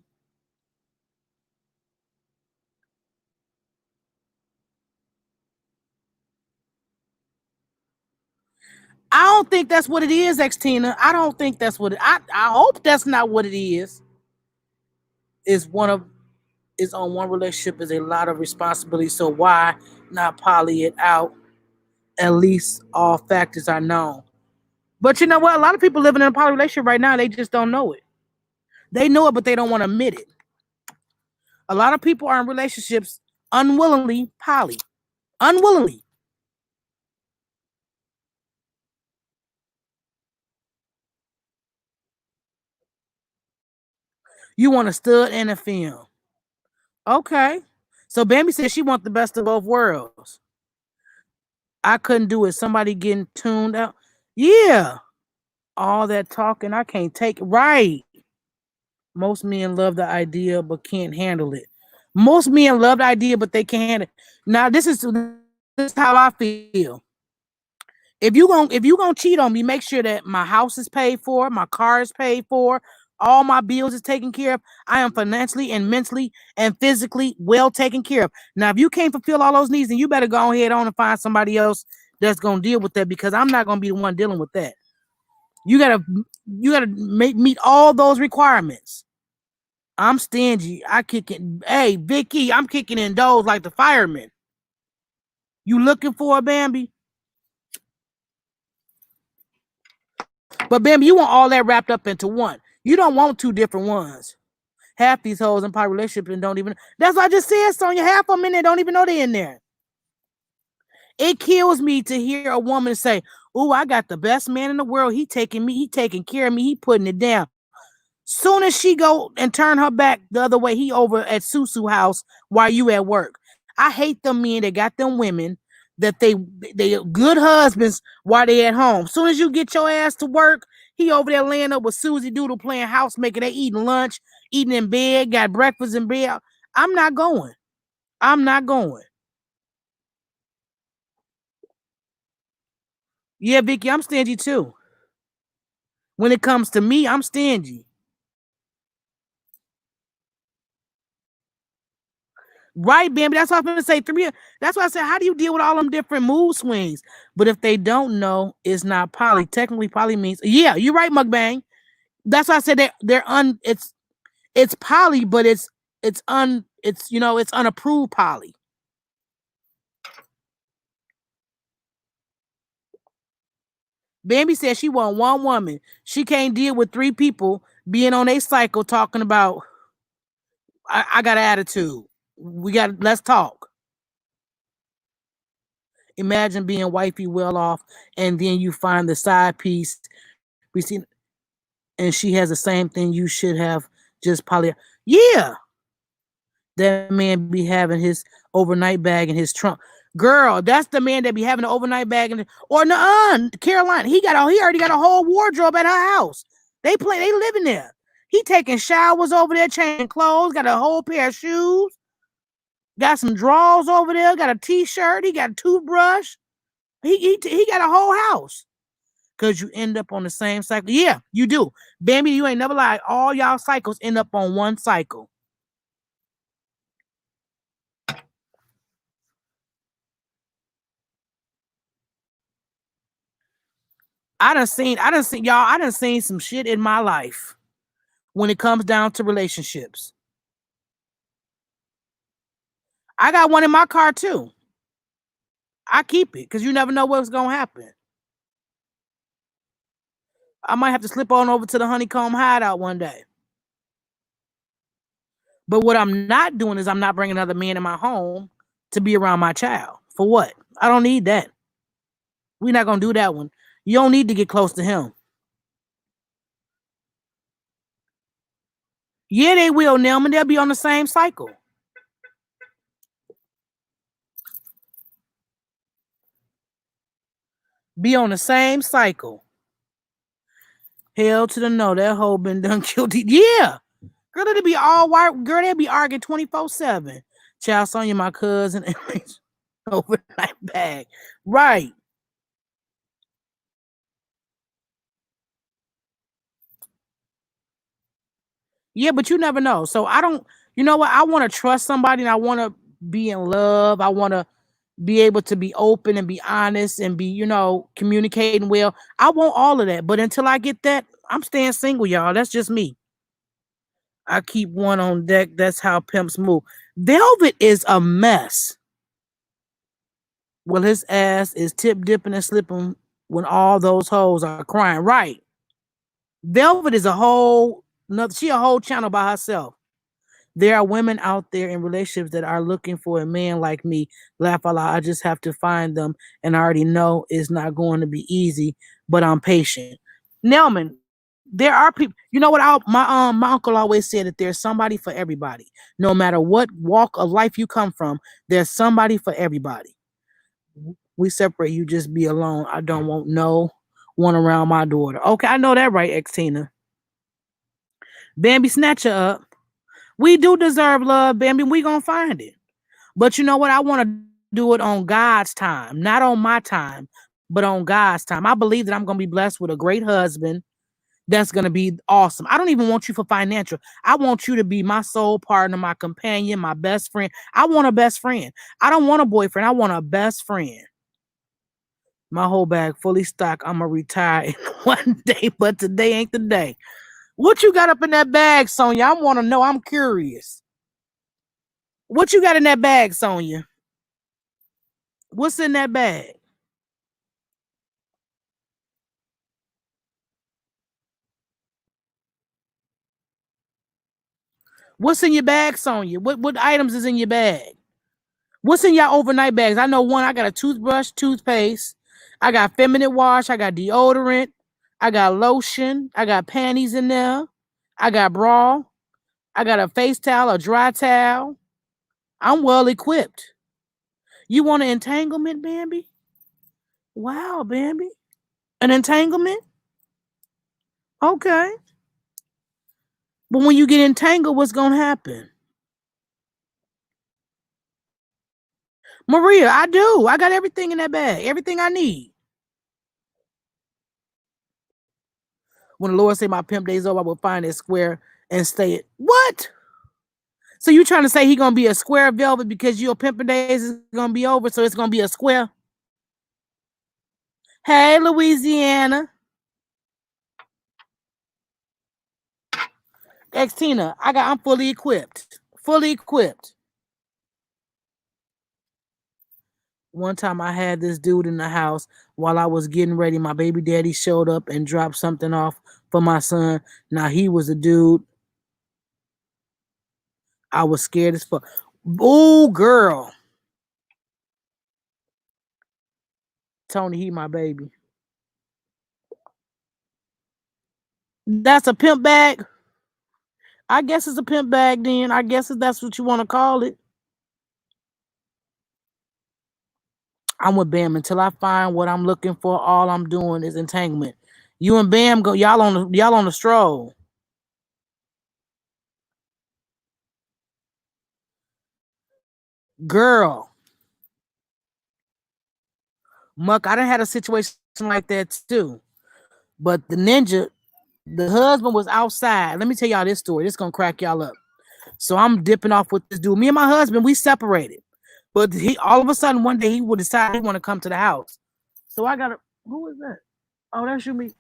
B: I don't think that's what it is, X-Tina. I don't think that's what I hope that's not what it is. Is on one relationship is a lot of responsibility. So why not poly it out? At least all factors are known. But you know what? A lot of people living in a poly relationship right now, they just don't know it. They know it, but they don't want to admit it. A lot of people are in relationships unwillingly poly. Unwillingly. You want a stud and a film. Okay. So Bambi said she wants the best of both worlds. I couldn't do it. Somebody getting tuned out. Yeah. All that talking, I can't take it. Right. Most men love the idea but can't handle it. Most men love the idea but they can't handle it. Now this is how I feel. If you gonna cheat on me, make sure that my house is paid for, my car is paid for, all my bills is taken care of. I am financially and mentally and physically well taken care of. Now, if you can't fulfill all those needs, then you better go ahead on and find somebody else that's gonna deal with that because I'm not gonna be the one dealing with that. You gotta meet all those requirements. I'm stingy. I kick it. Hey, Vicky, I'm kicking in doors like the fireman. You looking for a Bambi? But Bambi, you want all that wrapped up into one. You don't want 2 different ones. Half these hoes in poly relationships and don't even. That's what I just said, Sonya. Half of them in there don't even know they're in there. It kills me to hear a woman say, Ooh, I got the best man in the world. He taking me, he taking care of me, he putting it down. Soon as she go and turn her back the other way, he over at Susu house while you at work. I hate them men that got them women that they good husbands while they at home. Soon as you get your ass to work, he over there laying up with Susie Doodle playing housemaker. They eating lunch, eating in bed, got breakfast in bed. I'm not going. I'm not going. Yeah, Vicky, I'm stingy too. When it comes to me, I'm stingy. Right, Bambi. That's what I was gonna say. That's why I said, how do you deal with all them different mood swings? But if they don't know, it's not poly. Technically, poly means yeah. You're right, Mukbang. That's why I said they're un. It's poly, but it's it's unapproved poly. Bambi said she want one woman. She can't deal with three people being on a cycle talking about I got an attitude. Let's talk. Imagine being wifey well off and then you find the side piece we seen and she has the same thing you should have just poly. Yeah, that man be having his overnight bag in his trunk. Girl, that's the man that be having the overnight bag in or no, Carolina. He already got a whole wardrobe at her house. They living there. He taking showers over there, changing clothes, got a whole pair of shoes, got some drawers over there, got a t-shirt, he got a toothbrush. He got a whole house. Cause you end up on the same cycle. Yeah, you do. Bambi, you ain't never lied. All y'all cycles end up on one cycle. I done seen some shit in my life when it comes down to relationships. I got one in my car too. I keep it because you never know what's gonna happen. I might have to slip on over to the honeycomb hideout one day. But what I'm not doing is I'm not bringing another man in my home to be around my child. For what? I don't need that. We're not gonna do that one. You don't need to get close to him. Yeah, they will, Nelman. They'll be on the same cycle. Be on the same cycle. Hell to the no. That hoe been done killed. Yeah. Girl, it'll be all white. Girl, they'll be arguing 24/7. Child Sonya, my cousin, overnight bag. Right. Yeah, but you never know. So I don't, you know what? I want to trust somebody and I want to be in love. I want to be able to be open and be honest and be, communicating well. I want all of that. But until I get that, I'm staying single, y'all. That's just me. I keep one on deck. That's how pimps move. Velvet is a mess. Well, his ass is tip dipping and slipping when all those hoes are crying. Right. Velvet is she a whole channel by herself. There are women out there in relationships that are looking for a man like me. Laugh out loud. I just have to find them, and I already know it's not going to be easy, but I'm patient. Nelman, there are people. You know what? My uncle always said that there's somebody for everybody. No matter what walk of life you come from, there's somebody for everybody. We separate. You just be alone. I don't want no one around my daughter. Okay, I know that right, Xtina. Bambi, snatch her up. We do deserve love, Bambi. We gonna find it. But you know what? I want to do it on God's time, not on my time, but on God's time. I believe that I'm gonna be blessed with a great husband that's gonna be awesome. I don't even want you for financial. I want you to be my soul partner, my companion, my best friend. I want a best friend. I don't want a boyfriend. I want a best friend. My whole bag fully stocked. I'm gonna retire in one day, but today ain't the day. What you got up in that bag, Sonya? I want to know. I'm curious. What you got in that bag, Sonya? What's in that bag? What's in your bag, Sonya? What items is in your bag? What's in your overnight bags? I know one. I got a toothbrush, toothpaste. I got feminine wash. I got deodorant. I got lotion. I got panties in there. I got bra. I got a face towel, a dry towel. I'm well equipped. You want an entanglement, Bambi? Wow, Bambi. An entanglement? Okay. But when you get entangled, what's going to happen? Maria, I do. I got everything in that bag. Everything I need. When the Lord say my pimp days over, I will find that square and stay it. What? So you trying to say he gonna be a square velvet because your pimping days is gonna be over, so it's gonna be a square? Hey, Louisiana. Tina, I'm fully equipped. Fully equipped. One time I had this dude in the house while I was getting ready. My baby daddy showed up and dropped something off for my son. Now he was a dude. I was scared as fuck. Oh, girl. Tony, he my baby. That's a pimp bag. I guess it's a pimp bag then. I guess that's what you want to call it. I'm with Bam until I find what I'm looking for. All I'm doing is entanglement. You and Bam go y'all on the stroll. Girl. Muck, I done had a situation like that too. But the ninja, the husband was outside. Let me tell y'all this story. This gonna crack y'all up. So I'm dipping off with this dude. Me and my husband, we separated. But he all of a sudden one day he would decide he want to come to the house. So I gotta who is that? Oh, that's you me.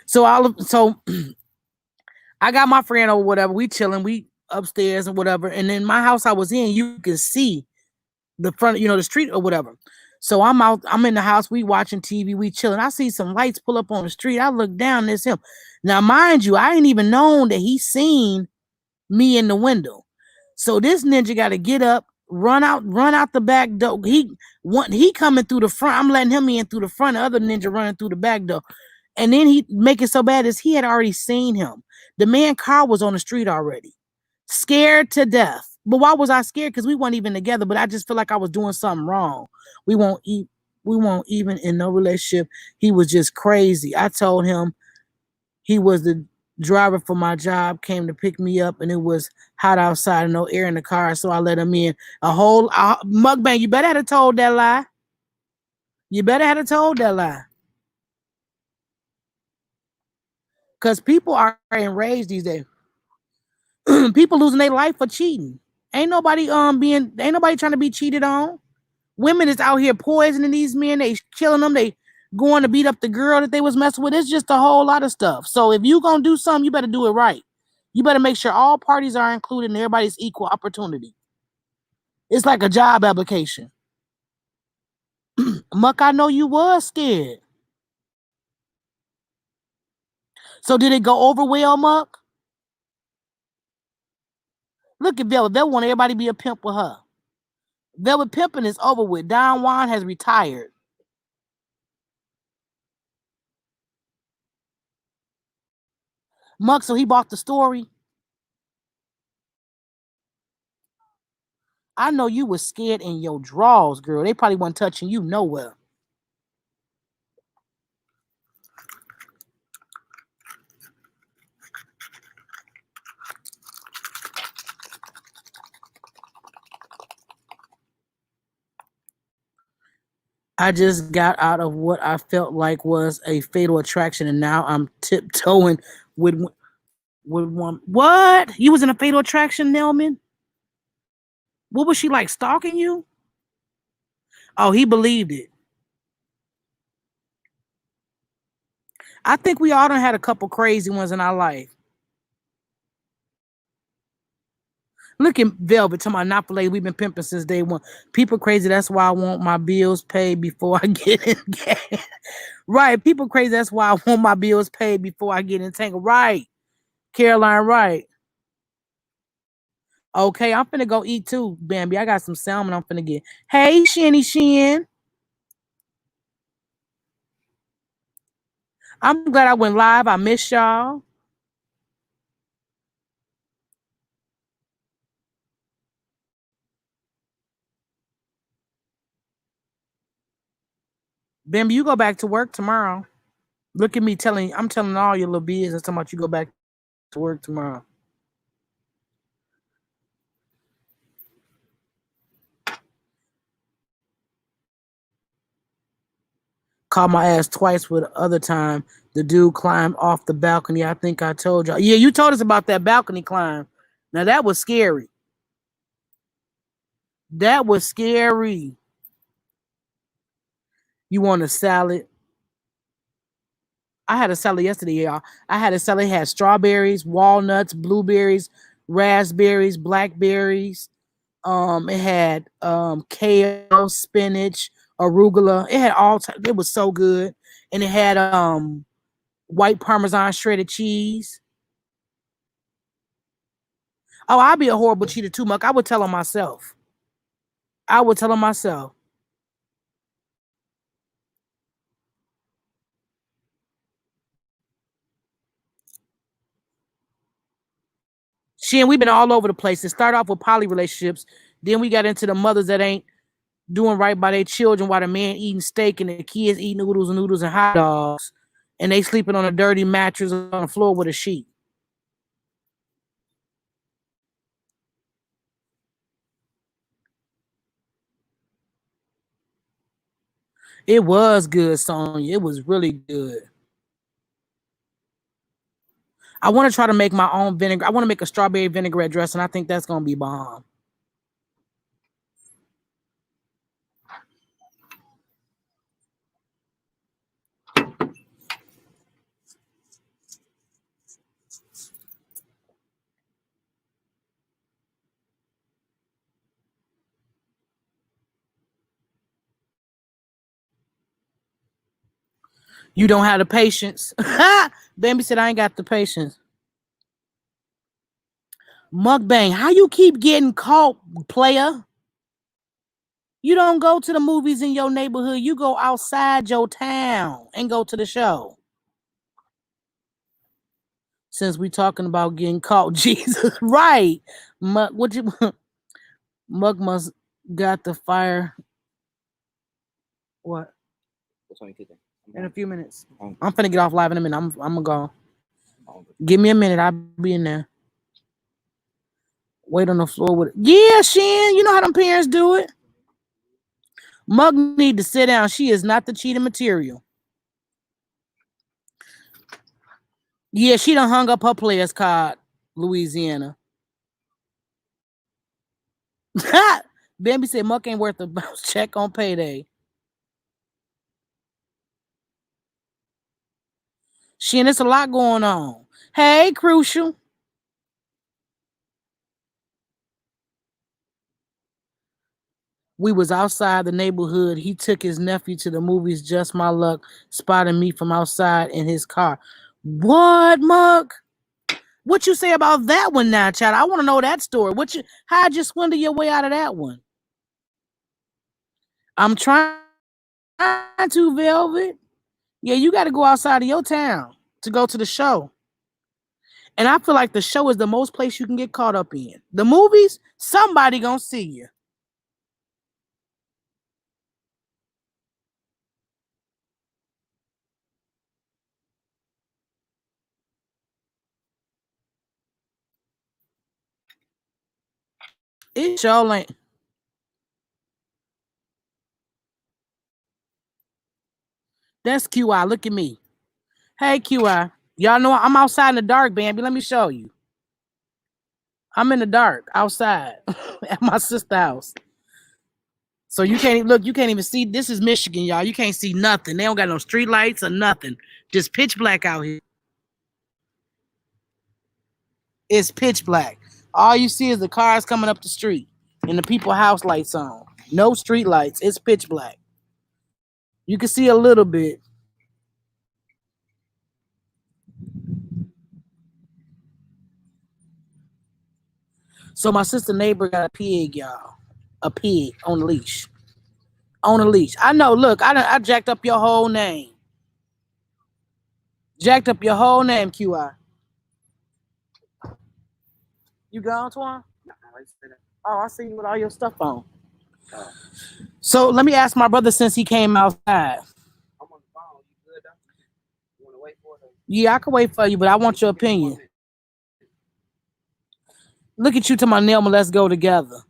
B: so I got my friend or whatever. We chilling, we upstairs and whatever. And in my house I was in, you can see the front, the street or whatever. So I'm in the house, we watching TV, we chilling. I see some lights pull up on the street. I look down, there's him. Now, mind you, I ain't even known that he seen me in the window. So this ninja got to get up, run out the back door. He coming through the front. I'm letting him in through the front. The other ninja running through the back door. And then he make it so bad as he had already seen him. The man car was on the street already. Scared to death. But why was I scared? Because we weren't even together, but I just feel like I was doing something wrong. We won't even in no relationship. He was just crazy. I told him he was the driver for my job, came to pick me up, and it was hot outside and no air in the car, so I let him in. Mukbang, you better have told that lie. You better have told that lie. Because people are enraged these days. People losing their life for cheating. Ain't nobody trying to be cheated on. Women is out here poisoning these men. They killing them. They going to beat up the girl that they was messing with. It's just a whole lot of stuff. So if you gonna do something, you better do it right. You better make sure all parties are included and everybody's equal opportunity. It's like a job application. Muck, I know you was scared. So did it go over well, Muck? Look at Velvet. They want everybody to be a pimp with her. Velvet pimping is over with. Don Juan has retired. Muck, so he bought the story. I know you was scared in your drawers, girl. They probably weren't touching you nowhere. I just got out of what I felt like was a fatal attraction, and now I'm tiptoeing with one. What? You was in a fatal attraction, Nelman? What was she like, stalking you? Oh, he believed it. I think we all done had a couple crazy ones in our life. Look at Velvet talking about Napoli. We've been pimping since day one. People crazy. That's why I want my bills paid before I get engaged. Right. People crazy. That's why I want my bills paid before I get entangled. Right. Caroline, right. Okay, I'm finna go eat too, Bambi. I got some salmon I'm finna get. Hey, Shinny Shin. I'm glad I went live. I miss y'all. Bambi, you go back to work tomorrow. Look at me I'm telling all your little business about you go back to work tomorrow. Called my ass twice with the other time. The dude climbed off the balcony. I think I told y'all. Yeah, you told us about that balcony climb. Now that was scary. That was scary. You want a salad? I had a salad yesterday, y'all. I had a salad. It had strawberries, walnuts, blueberries, raspberries, blackberries. It had kale, spinach, arugula. It had it was so good. And it had white Parmesan shredded cheese. Oh, I'd be a horrible cheater too, Muck. I would tell on myself. I would tell on myself. She and we've been all over the place. It started off with poly relationships. Then we got into the mothers that ain't doing right by their children while the man eating steak and the kids eating noodles and hot dogs. And they sleeping on a dirty mattress on the floor with a sheet. It was good, Sonya. It was really good. I want to try to make my own vinegar. I want to make a strawberry vinaigrette dressing. I think that's going to be bomb. You don't have the patience. Bambi said, I ain't got the patience. Mukbang, how you keep getting caught, player? You don't go to the movies in your neighborhood. You go outside your town and go to the show. Since we talking about getting caught, Jesus, right? Mug must got the fire. What?
C: What's on your cooking?
B: In a few minutes. I'm finna get off live in a minute. I'm gonna go. Give me a minute. I'll be in there. Wait on the floor with it. Yeah, Shan. You know how them parents do it. Mug need to sit down. She is not the cheating material. Yeah, she done hung up her player's card, Louisiana. Bambi said Muck ain't worth a bounce check on payday. Shan, there's a lot going on. Hey, Crucial. We was outside the neighborhood. He took his nephew to the movies. Just my luck, spotted me from outside in his car. What, Muck? What you say about that one now, Chad? I want to know that story. How'd you swindle your way out of that one? I'm trying to, Velvet. Yeah, you got to go outside of your town to go to the show. And I feel like the show is the most place you can get caught up in. The movies, somebody gonna see you. It sure ain't. That's QI. Look at me. Hey, QI. Y'all know I'm outside in the dark, Bambi. Let me show you. I'm in the dark outside at my sister's house. So you can't look, you can't even see. This is Michigan, y'all. You can't see nothing. They don't got no street lights or nothing. Just pitch black out here. It's pitch black. All you see is the cars coming up the street and the people house lights on. No street lights. It's pitch black. You can see a little bit. So my sister neighbor got a pig, y'all. A pig on a leash. On a leash. I know. Look, I jacked up your whole name. Jacked up your whole name, QI. You gone, Twan? Oh, I see you with all your stuff on. So let me ask my brother since he came outside.
C: I'm on the phone. You good though? You want to wait for it?
B: Yeah, I can wait for you, but I want your opinion. Look at you to my nail, let's go together.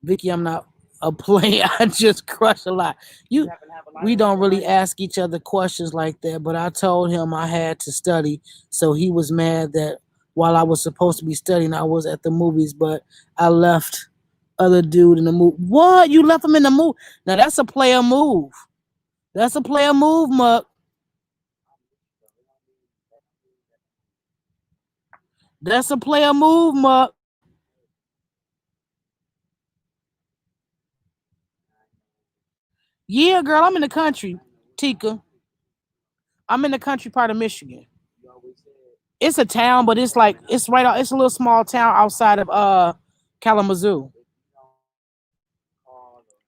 B: Vicky, I'm not a player. I just crush a lot. We don't really ask each other questions like that, but I told him I had to study, so he was mad that while I was supposed to be studying, I was at the movies, but I left other dude in the movie. What? You left him in the movie? Now that's a player move. That's a player move, Muck. That's a player move, Muck. Yeah, girl, I'm in the country, Tika. I'm in the country part of Michigan. It's a town, but it's like it's right out. It's a little small town outside of Kalamazoo.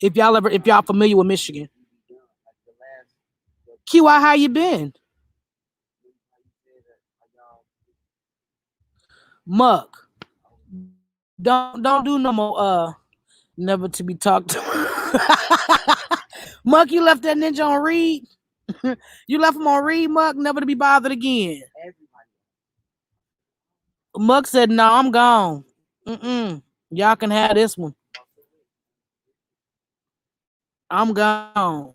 B: If y'all familiar with Michigan, QI, how you been? Muck, don't do no more never to be talked to. Muck, you left that ninja on read. You left him on read, Muck, never to be bothered again. Muck said, "No, I'm gone. Y'all can have this one. I'm gone."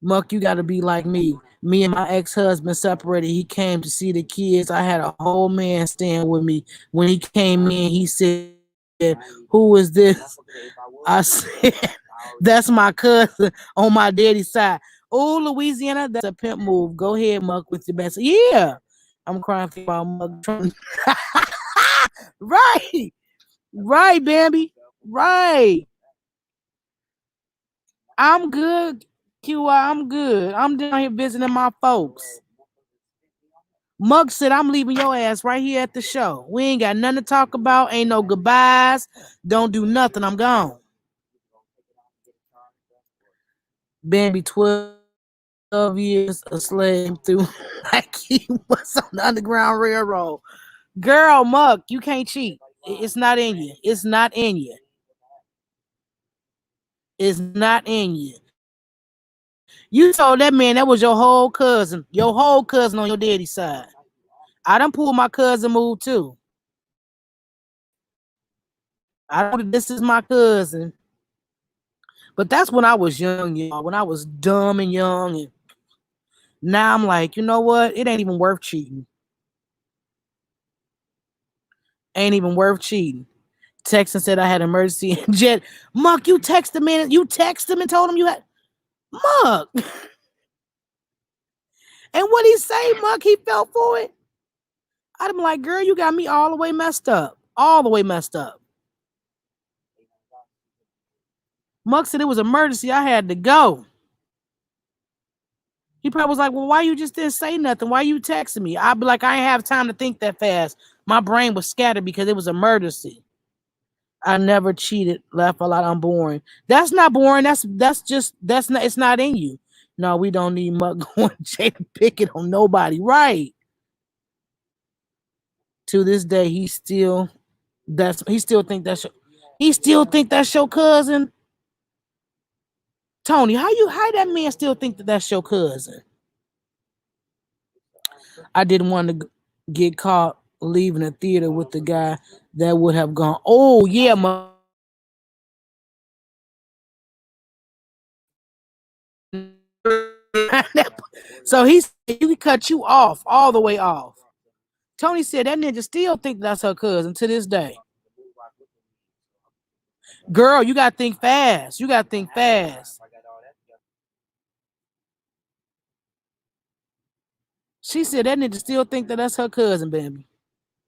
B: Muck, you gotta be like me. Me and my ex-husband separated. He came to see the kids. I had a whole man staying with me. When he came in, he said, "Who is this?" I said, "That's my cousin on my daddy's side." Oh, Louisiana, that's a pimp move. Go ahead, Muck, with your best. Yeah. I'm crying for my Muck. Right. Right, Bambi. Right. I'm good, QI. I'm good. I'm down here visiting my folks. Mug said, "I'm leaving your ass right here at the show. We ain't got nothing to talk about. Ain't no goodbyes. Don't do nothing. I'm gone." Bambi, 12 years a slave through like he was on the Underground Railroad. Girl, Mug, you can't cheat. It's not in you. It's not in you. It's not in you. You told that man that was your whole cousin on your daddy's side. I done pulled my cousin move too. I know that this is my cousin, but that's when I was young, y'all. When I was dumb and young, and now I'm like, you know what? It ain't even worth cheating. Ain't even worth cheating. Texted and said I had an emergency. Jet, Muck, you text the man. You text him and told him you had Muck. And what he say, Muck? He fell for it. I'm like, girl, you got me all the way messed up. All the way messed up. Muck said it was an emergency. I had to go. He probably was like, well, why you just didn't say nothing? Why you texting me? I'd be like, I ain't have time to think that fast. My brain was scattered because it was an emergency. I never cheated, laugh a lot. I'm boring. That's not boring. That's not. It's not in you. No, we don't need Muck going Jada Pickett on nobody. Right. To this day, he still think that's your cousin. Tony, how that man still think that that's your cousin? I didn't want to get caught leaving the theater with the guy that would have gone, oh yeah, so he said you can cut you off all the way off. Tony said that ninja still think that's her cousin to this day. Girl, you gotta think fast. You gotta think fast. She said that ninja still think that that's her cousin, baby.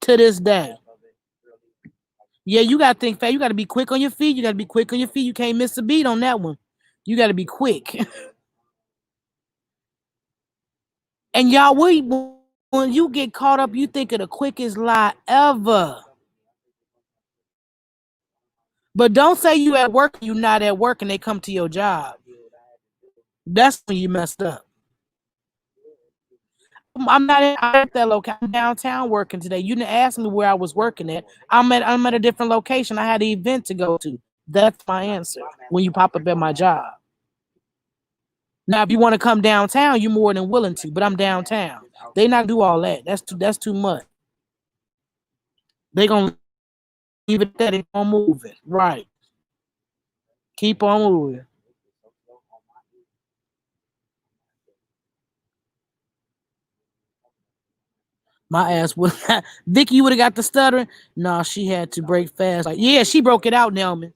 B: To this day. Yeah, you gotta think fast. You gotta be quick on your feet. You can't miss a beat on that one. You gotta be quick. And y'all, when you get caught up, you think of the quickest lie ever. But don't say you at work, you not at work, and they come to your job. That's when you messed up. I'm not at that location. I'm downtown working today. You didn't ask me where I was working at. I'm at a different location. I had an event to go to. That's my answer when you pop up at my job. Now, if you want to come downtown, you're more than willing to. But I'm downtown. They not do all that. That's too much. They gonna leave it there. They gonna move it. Right. Keep on moving. My ass would. Vicky would have got the stuttering. No, she had to break fast. Like, yeah, she broke it out, Nelman.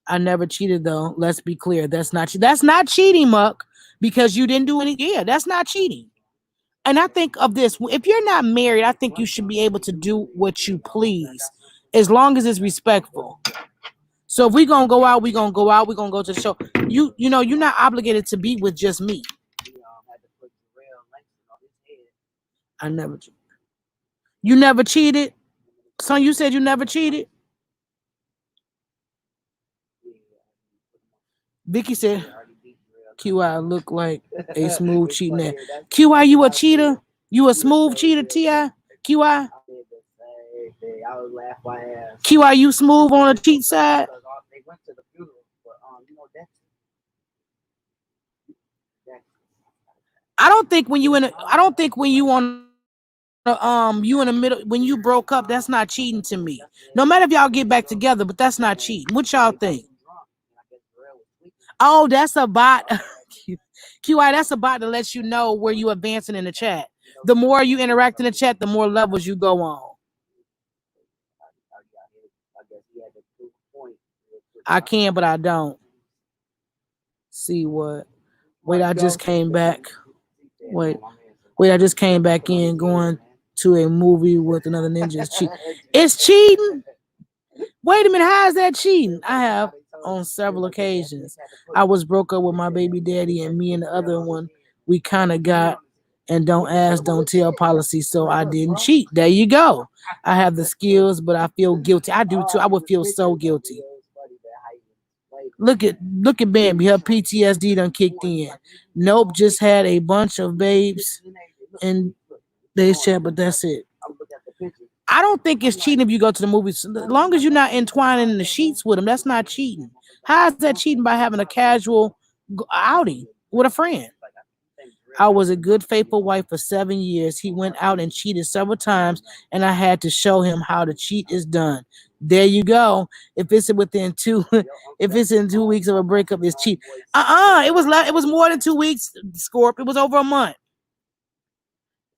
B: I never cheated though. Let's be clear. That's not cheating, Muck, because you didn't do any. Yeah, that's not cheating. And I think of this: if you're not married, I think you should be able to do what you please, as long as it's respectful. So if we gonna go out, we gonna go out. We gonna go to the show. You know, you're not obligated to be with just me. I never. You never cheated, son. You said you never cheated. Vicky said, "QI look like a smooth cheating man. QI, you a cheater? You a smooth cheater? Ti? QI? QI, you smooth on the cheat side? I don't think when you in a, I don't think when you on you in the middle when you broke up, that's not cheating to me. No matter if y'all get back together, but that's not cheating. What y'all think? Oh, that's a bot. QI, that's a bot that lets you know where you advancing in the chat. The more you interact in the chat, the more levels you go on. I can, but I don't. See what? Wait, I just came back. Wait, I just came back in going to a movie with another ninja. It's cheating. Wait a minute, how is that cheating? I have on several occasions. I was broke up with my baby daddy, and me and the other one, we kind of got and don't ask, don't tell policy, so I didn't cheat. There you go. I have the skills, but I feel guilty. I do too. I would feel so guilty. Look at Bambi. Her PTSD done kicked in. Nope, just had a bunch of babes in they chat, but that's it. I don't think it's cheating if you go to the movies. As long as you're not entwining in the sheets with them, that's not cheating. How is that cheating by having a casual outing with a friend? I was a good, faithful wife for 7 years. He went out and cheated several times, and I had to show him how to cheat is done. There you go. If it's within two, if it's in 2 weeks of a breakup, it's cheat. It was more than 2 weeks, Scorp. It was over a month.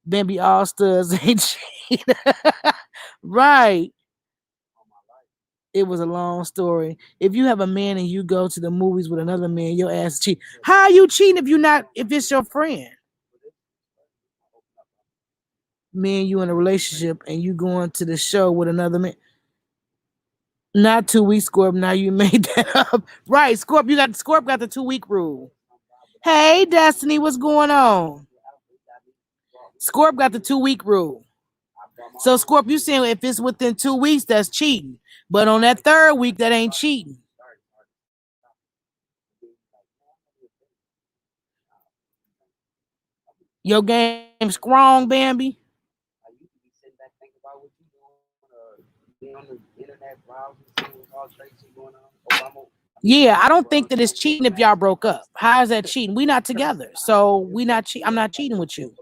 B: Bambi all studs ain't cheat. Right. It was a long story. If you have a man and you go to the movies with another man, your ass cheat. How are you cheating if it's your friend? Me and you in a relationship and you going to the show with another man. Not 2 weeks, Scorp. Now you made that up. Right, Scorp, Scorp got the 2 week rule. Hey Destiny, what's going on? Scorp got the 2 week rule. So Scorp, you saying if it's within 2 weeks, that's cheating. But on that third week, that ain't cheating. Your game strong, Bambi. Yeah, I don't think that it's cheating if y'all broke up. How is that cheating? We not together, so I'm not cheating with you.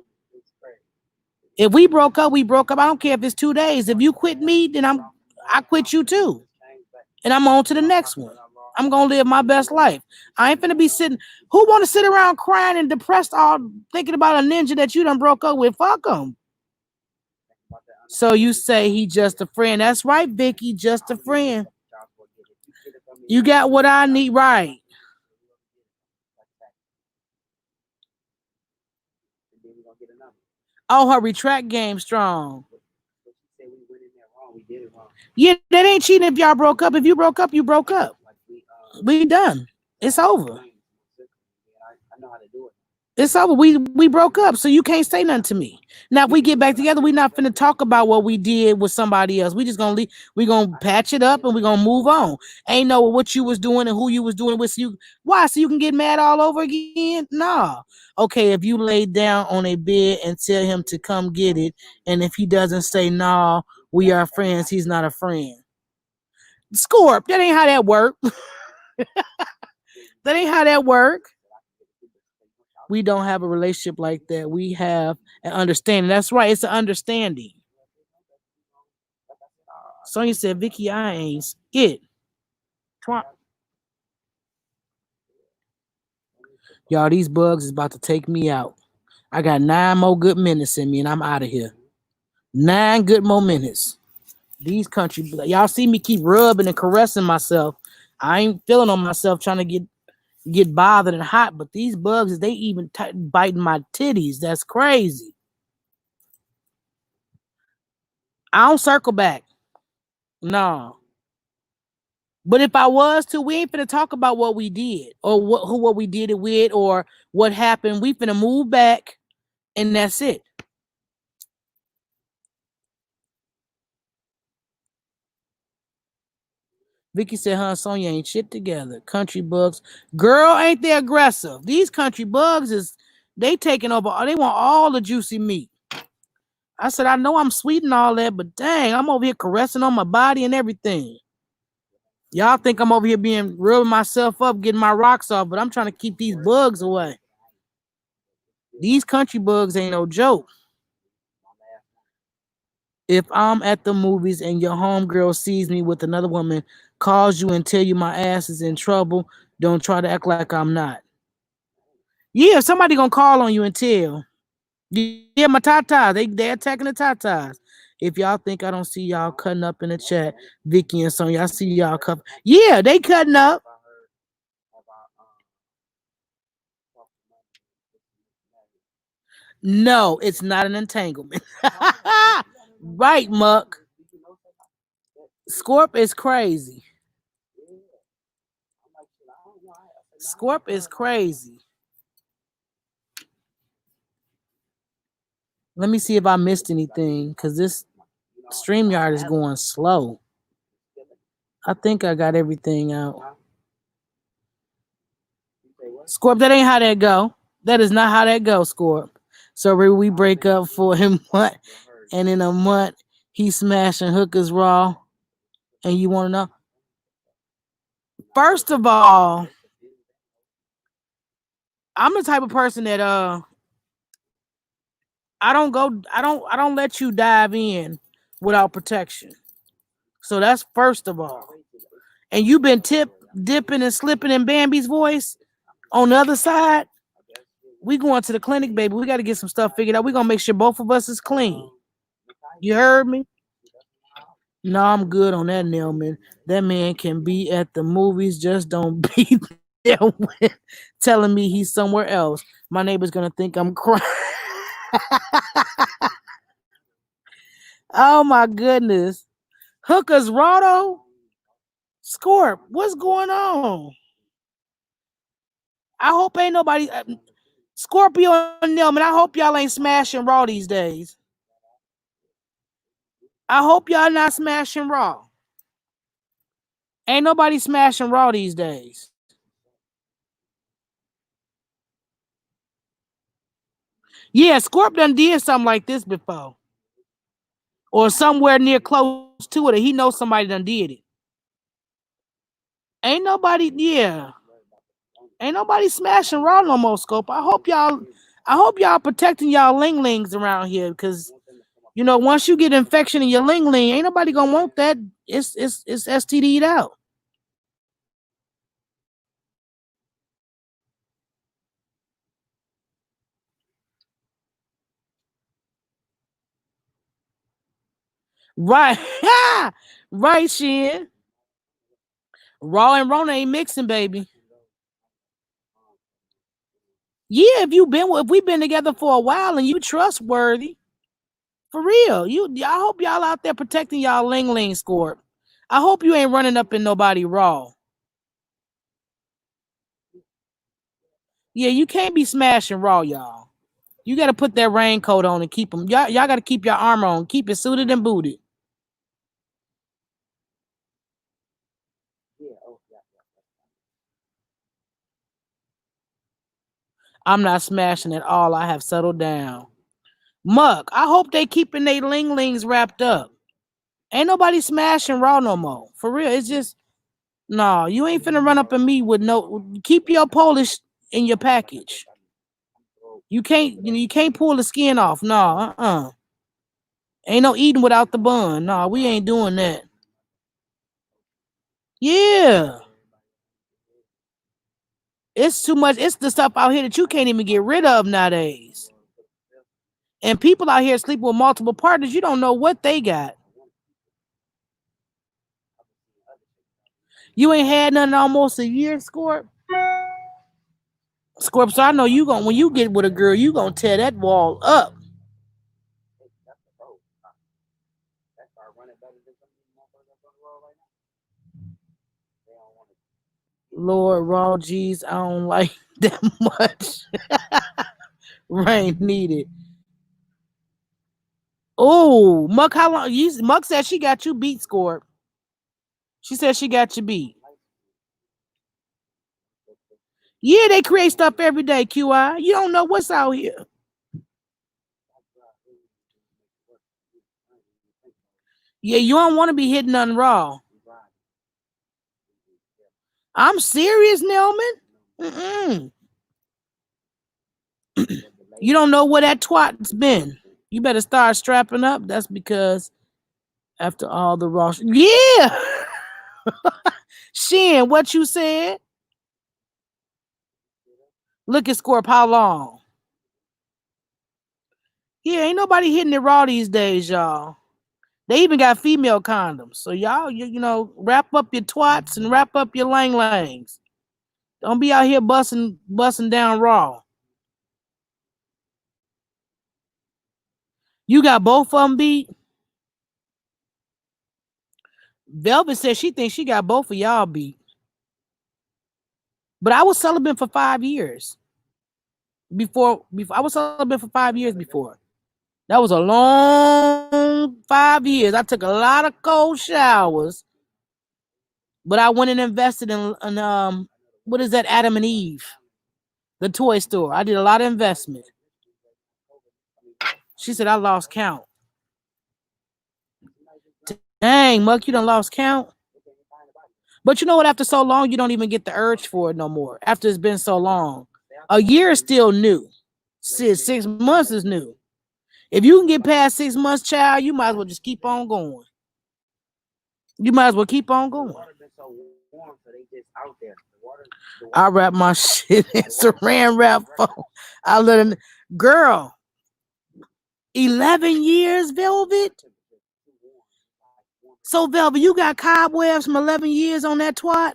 B: If we broke up, we broke up. I don't care if it's 2 days. If you quit me, then I quit you too, and I'm on to the next one. I'm gonna live my best life. I ain't finna be sitting. Who want to sit around crying and depressed, all thinking about a ninja that you done broke up with? Fuck them. So you say he just a friend? That's right, Vicky, just a friend. You got what I need, right? Oh, her retract game strong. Yeah, that ain't cheating if y'all broke up. If you broke up, you broke up. We done. It's over. It's over. We broke up, so you can't say nothing to me. Now, if we get back together, we not finna talk about what we did with somebody else. We just gonna leave. We gonna patch it up and we gonna move on. Ain't know what you was doing and who you was doing with. So you why? So you can get mad all over again? Nah. Okay, if you lay down on a bed and tell him to come get it, and if he doesn't say nah, we are friends. He's not a friend. Scorp, that ain't how that work. That ain't how that work. We don't have a relationship like that. We have an understanding. That's right. It's an understanding. Sonya said, Vicky, I ain't skit. Y'all, these bugs is about to take me out. I got 9 more good minutes in me and I'm out of here. 9 good more minutes. These country, y'all see me keep rubbing and caressing myself. I ain't feeling on myself trying to get bothered and hot, but these bugs, they even biting my titties. That's crazy. I don't circle back. No. But if I was to, we ain't finna talk about what we did or what we did it with or what happened. We finna move back and that's it. Vicky said, huh, Sonya ain't shit together. Country bugs. Girl, ain't they aggressive? These country bugs they taking over. They want all the juicy meat. I said, I know I'm sweet and all that, but dang, I'm over here caressing on my body and everything. Y'all think I'm over here being rubbing myself up, getting my rocks off, but I'm trying to keep these bugs away. These country bugs ain't no joke. If I'm at the movies and your homegirl sees me with another woman, calls you and tell you my ass is in trouble, don't try to act like I'm not. Yeah, somebody gonna call on you and tell. Yeah, my tatas, they attacking the tatas. If y'all think I don't see y'all cutting up in the chat, Vicky and Sonya, I see y'all cut. Yeah, they cutting up. No, it's not an entanglement. Right, Muck. Scorp is crazy. Scorp is crazy. Let me see if I missed anything because this StreamYard is going slow. I think I got everything out. Scorp, that ain't how that go. That is not how that go, Scorp. So we break up for him what? And in a month, he smashing hookers raw. And you want to know? First of all, I'm the type of person that I don't let you dive in without protection. So that's first of all. And you've been dipping and slipping in Bambi's voice on the other side. We going to the clinic, baby. We got to get some stuff figured out. We gonna make sure both of us is clean. You heard me? No, I'm good on that, Nelman. That man can be at the movies, just don't be there with, telling me he's somewhere else. My neighbor's gonna think I'm crying. Oh my goodness. Hookers Rotto? Scorp, what's going on? I hope ain't nobody Scorpio and Nelman, I hope y'all ain't smashing Raw these days. I hope y'all not smashing Raw. Ain't nobody smashing Raw these days. Yeah, Scorp done did something like this before. Or somewhere near close to it. Or he knows somebody done did it. Ain't nobody, yeah. Ain't nobody smashing Raw no more, Scope. I hope y'all protecting y'all linglings around here. Because, you know, once you get infection in your lingling, ain't nobody gonna want that. It's STD'd out. Right. Right, Shin. Raw and Rona ain't mixing, baby. Yeah, if we've been together for a while and you trustworthy, for real. I hope y'all out there protecting y'all ling score. I hope you ain't running up in nobody raw. Yeah, you can't be smashing raw, y'all. You got to put that raincoat on and keep them. Y'all got to keep your armor on. Keep it suited and booted.
C: Yeah. Oh, yeah.
B: I'm not smashing at all. I have settled down. Muck, I hope they keeping they linglings wrapped up. Ain't nobody smashing raw no more. For real. It's just, no, you ain't finna run up on me with no, keep your Polish in your package. You can't pull the skin off. No, Ain't no eating without the bun. No, we ain't doing that. Yeah. It's too much. It's the stuff out here that you can't even get rid of nowadays. And people out here sleeping with multiple partners, you don't know what they got. You ain't had nothing almost a year, Scorp. Scorp, so I know you gonna when you get with a girl, you gonna tear that wall up. Lord, raw G's, I don't like that much. Rain needed. Oh, Muck, how long? Muck said she got you beat, Scorp. She said she got you beat. Yeah, they create stuff every day, QI. You don't know what's out here. Yeah, you don't want to be hitting nothing raw. I'm serious, Nelman. Mm-mm. You don't know where that twat's been. You better start strapping up. That's because after all the raw, yeah. Shin, what you said? Look at Scorp, how long? Yeah, ain't nobody hitting it raw these days, y'all. They even got female condoms. So y'all, you know, wrap up your twats and wrap up your lang langs. Don't be out here busting down raw. You got both of them beat. Velvet says she thinks she got both of y'all beat. But I was celibate for 5 years. Before I was celibate for 5 years before. That was a long 5 years. I took a lot of cold showers. But I went and invested in what is that, Adam and Eve? The toy store. I did a lot of investment. She said I lost count. Dang, Muck, you done lost count. But you know what? After so long, you don't even get the urge for it no more. After it's been so long. A year is still new. 6 months is new. If you can get past 6 months, child, you might as well just keep on going. You might as well keep on going. I wrap my shit in saran wrap phone. I let him, girl, 11 years, Velvet. So, Velvet, you got cobwebs from 11 years on that twat?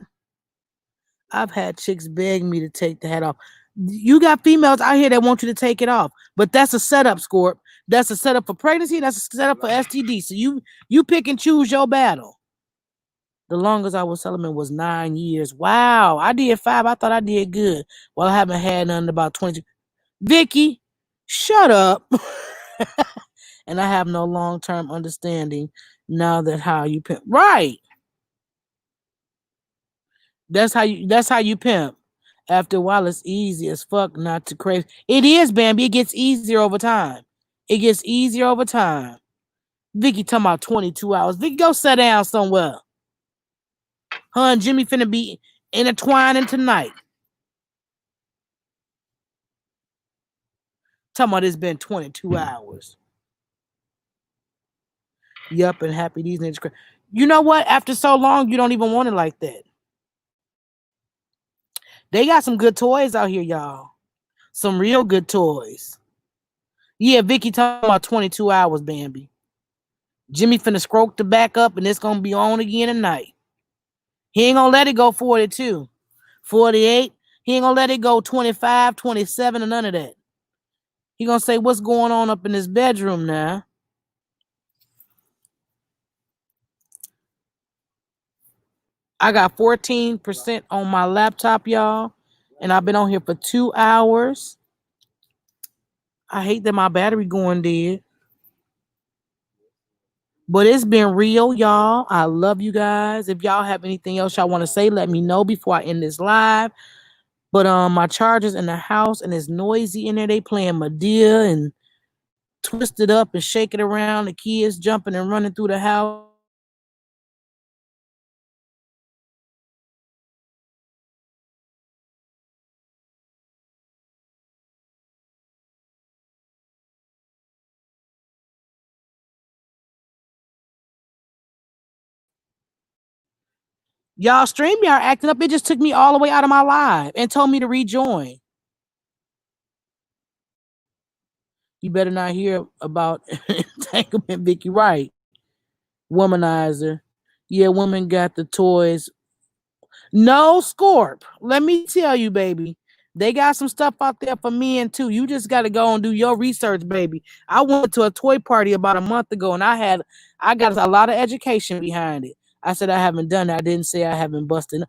B: I've had chicks beg me to take the hat off. You got females out here that want you to take it off, but that's a setup, Scorp. That's a setup for pregnancy. That's a setup for STD. So you pick and choose your battle. The longest I was celibate was 9 years. Wow, I did 5. I thought I did good. Well, I haven't had none about 20. Vicky, shut up. And I have no long-term understanding now that how you pimp. Right. That's how you pimp. After a while, it's easy as fuck not to crave. It is, Bambi. It gets easier over time. It gets easier over time. Vicky talking about 22 hours. Vicky, go sit down somewhere. Her and Jimmy finna be intertwining tonight. Talking about it's been 22 hours. Yup, and happy these niggas. You know what? After so long, you don't even want it like that. They got some good toys out here, y'all. Some real good toys. Yeah, Vicky talking about 22 hours, Bambi. Jimmy finna scroke the back up and it's gonna be on again tonight. He ain't gonna let it go 42, 48. He ain't gonna let it go 25, 27, and none of that. He gonna say, what's going on up in his bedroom now? I got 14% on my laptop, y'all. And I've been on here for 2 hours. I hate that my battery going dead. But it's been real, y'all. I love you guys. If y'all have anything else y'all want to say, let me know before I end this live. But my charger's in the house and it's noisy in there. They playing Medea and twist it up and shake it around. The kids jumping and running through the house. Y'all, StreamYard acting up. It just took me all the way out of my live and told me to rejoin. You better not hear about entanglement, Vicky. Right. Womanizer. Yeah, women got the toys. No, Scorp. Let me tell you, baby. They got some stuff out there for men too. You just got to go and do your research, baby. I went to a toy party about a month ago and I got a lot of education behind it. I said I haven't done that. I didn't say I haven't busted.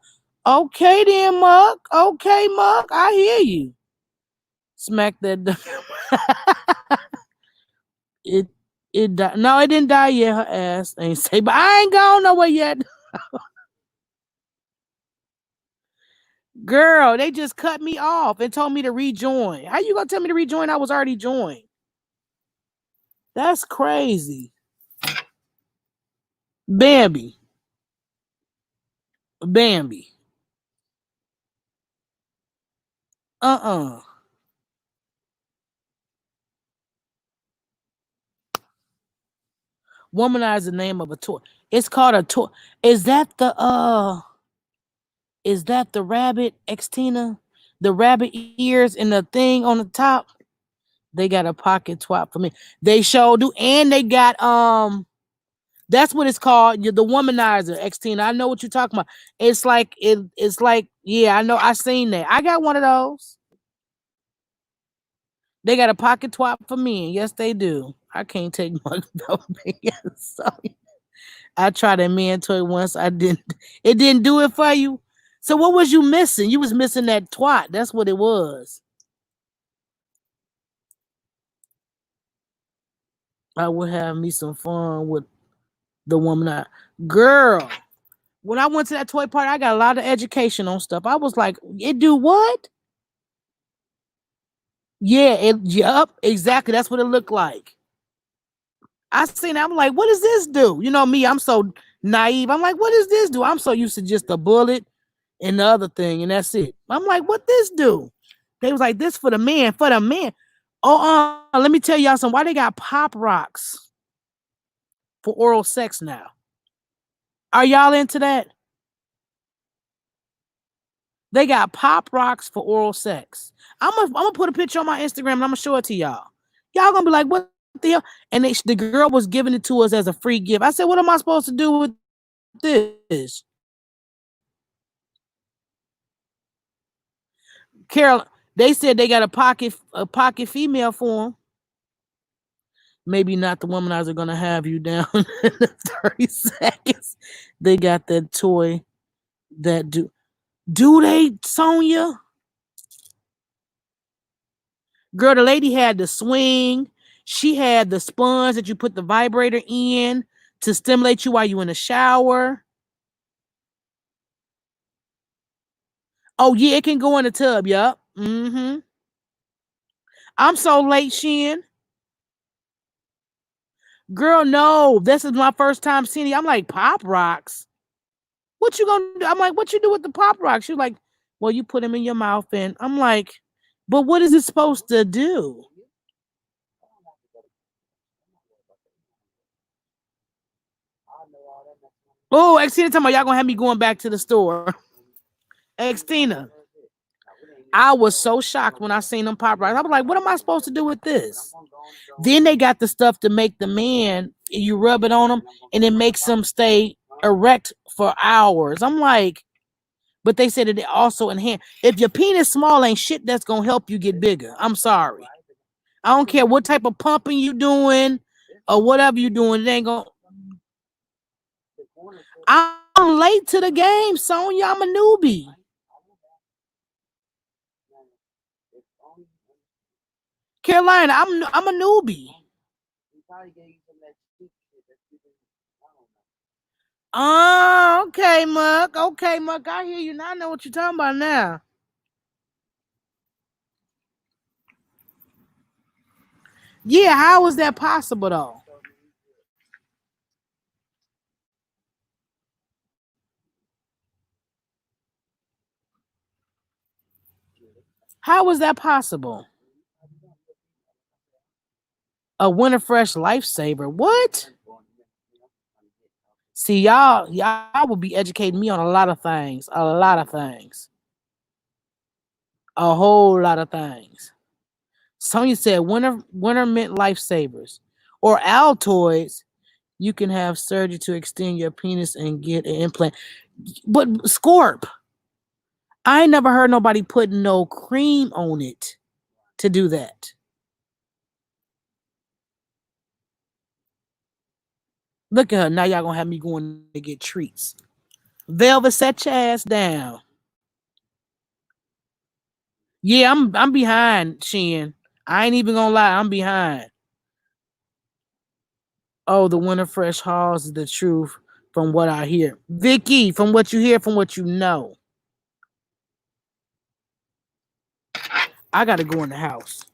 B: Okay then, Muck. Okay, Muck. I hear you. Smack that. it it died. No, it didn't die yet. Her ass ain't say, but I ain't gone nowhere yet. Girl, they just cut me off and told me to rejoin. How you gonna tell me to rejoin? I was already joined. That's crazy. Bambi. Bambi. Uh-uh. Womanize the name of a toy. It's called a toy. Is that the rabbit, Xtina? The rabbit ears and the thing on the top? They got a pocket twat for me. They sure do. And they got that's what it's called. The womanizer, Xtina. I know what you're talking about. It's like it's like, yeah, I know. I seen that. I got one of those. They got a pocket twat for men. Yes, they do. I can't take much though. So I tried a man toy once. I didn't. It didn't do it for you. So what was you missing? You was missing that twat. That's what it was. I would have me some fun with the woman. Girl, when I went to that toy party, I got a lot of education on stuff. I was like, it do what? Yeah, yup, exactly. That's what it looked like. I seen it, I'm like, what does this do? You know me, I'm so naive. I'm like, what does this do? I'm so used to just a bullet and the other thing, and that's it. I'm like, what this do? They was like, this for the man, for the man. Oh, let me tell y'all something. Why they got pop rocks for oral sex now? Are y'all into that? They got pop rocks for oral sex. I'm gonna put a picture on my Instagram and I'm gonna show it to y'all. Y'all gonna be like, what the hell? And the girl was giving it to us as a free gift. I said, what am I supposed to do with this? Carol, they said they got a pocket female for them. Maybe not the womanizer gonna have you down in 30 seconds. They got that toy that do they, Sonia? Girl, the lady had the swing. She had the sponge that you put the vibrator in to stimulate you while you in the shower. Oh, yeah, it can go in the tub. Yup. Mm-hmm. I'm so late, Shin. Girl, no. This is my first time seeing it. I'm like, Pop Rocks? What you gonna do? I'm like, what you do with the Pop Rocks? She's like, well, you put them in your mouth. And I'm like, but what is it supposed to do? Oh, Xtina, talking about y'all gonna have me going back to the store. Xtina. I was so shocked when I seen them pop rocks. I was like, what am I supposed to do with this? Then they got the stuff to make the man, you rub it on them, and it makes them stay erect for hours. I'm like, but they said that it also enhance. If your penis small, ain't shit that's gonna help you get bigger. I'm sorry. I don't care what type of pumping you doing or whatever you doing. It ain't gonna. I'm late to the game, Sonya. I'm a newbie. Carolina, I'm a newbie.
C: He probably gave you some of that cheap shit that you didn't. I don't know.
B: Oh, okay, Muck. Okay, Muck. I hear you now. I know what you're talking about now. Yeah, how is that possible though? How was that possible? A winter fresh lifesaver. What? See, y'all will be educating me on a lot of things. A lot of things. A whole lot of things. Sonya said winter mint lifesavers. Or Altoids, you can have surgery to extend your penis and get an implant. But Scorp, I ain't never heard nobody putting no cream on it to do that. Look at her. Now y'all gonna have me going to get treats. Velvet, set your ass down. Yeah, I'm behind, Shin. I ain't even gonna lie, I'm behind. Oh, the winter fresh halls is the truth from what I hear. Vicky, from what you hear, from what you know. I gotta go in the house.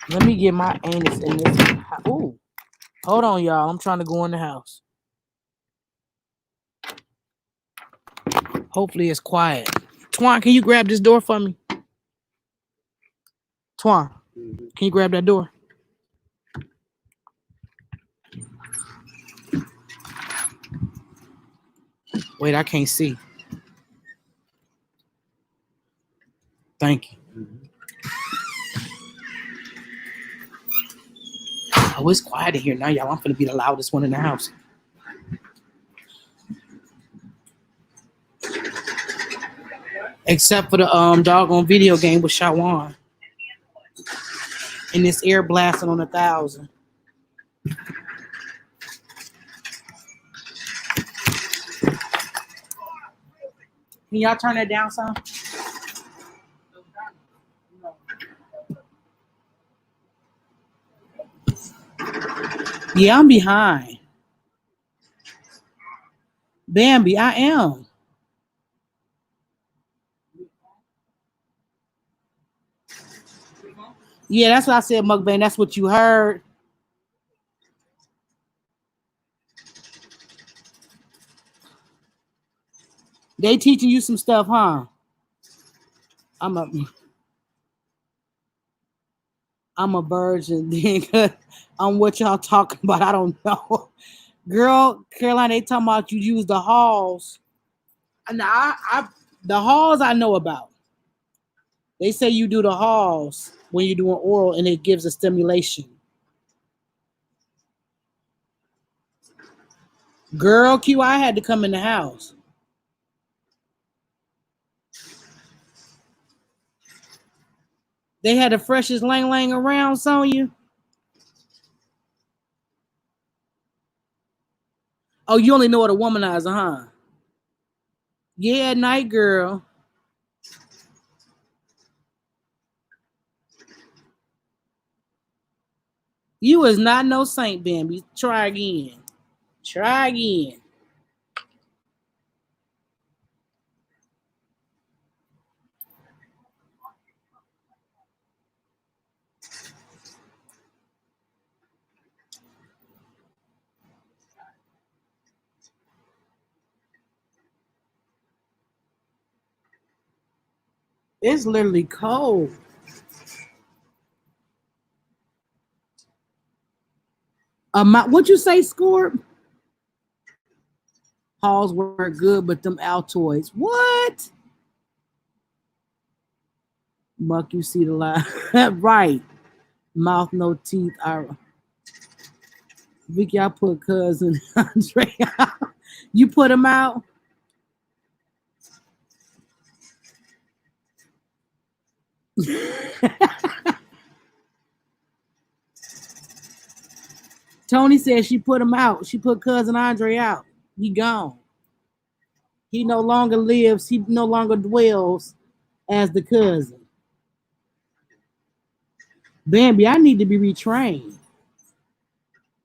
B: Let me get my anus in this. Ooh, hold on, y'all. I'm trying to go in the house. Hopefully it's quiet. Twan, can you grab this door for me? Twan, can you grab that door? Wait, I can't see. Thank you. Oh, it's quiet in here now, y'all. I'm gonna be the loudest one in the house. Except for the doggone video game with Shawan. And this air blasting on 1,000. Can y'all turn that down some? Yeah, I'm behind. Bambi, I am. Yeah, that's what I said, Mukbang. That's what you heard. They teaching you some stuff, huh? I'm a virgin. On what y'all talking about, I don't know. Girl, Carolina, they talking about you use the halls. And the halls I know about. They say you do the halls when you're doing oral and it gives a stimulation. Girl, QI had to come in the house. They had the freshest lang lang around, Sonya. Oh, you only know what a womanizer, huh? Yeah, night girl. You is not no saint, Bambi. Try again. Try again. It's literally cold. What'd you say, Scorp? Halls were good, but them Altoids. What? Muck, you see the lie. Right. Mouth, no teeth. Vicky, I put cousin Andre out. You put him out? Tony said she put him out. She put cousin Andre out. He gone. He no longer lives. He no longer dwells as the cousin. Bambi, I need to be retrained.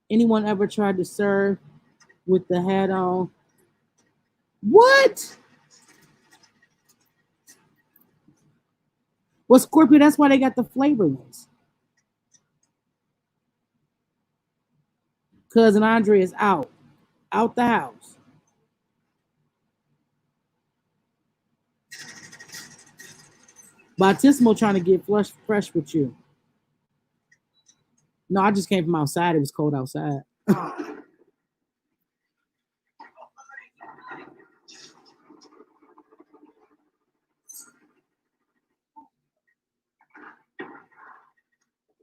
B: Anyone ever tried to serve with the hat on? What? Well, Scorpio, that's why they got the flavor ones. Cousin Andre is out the house. Bautismo trying to get fresh with you. No, I just came from outside. It was cold outside.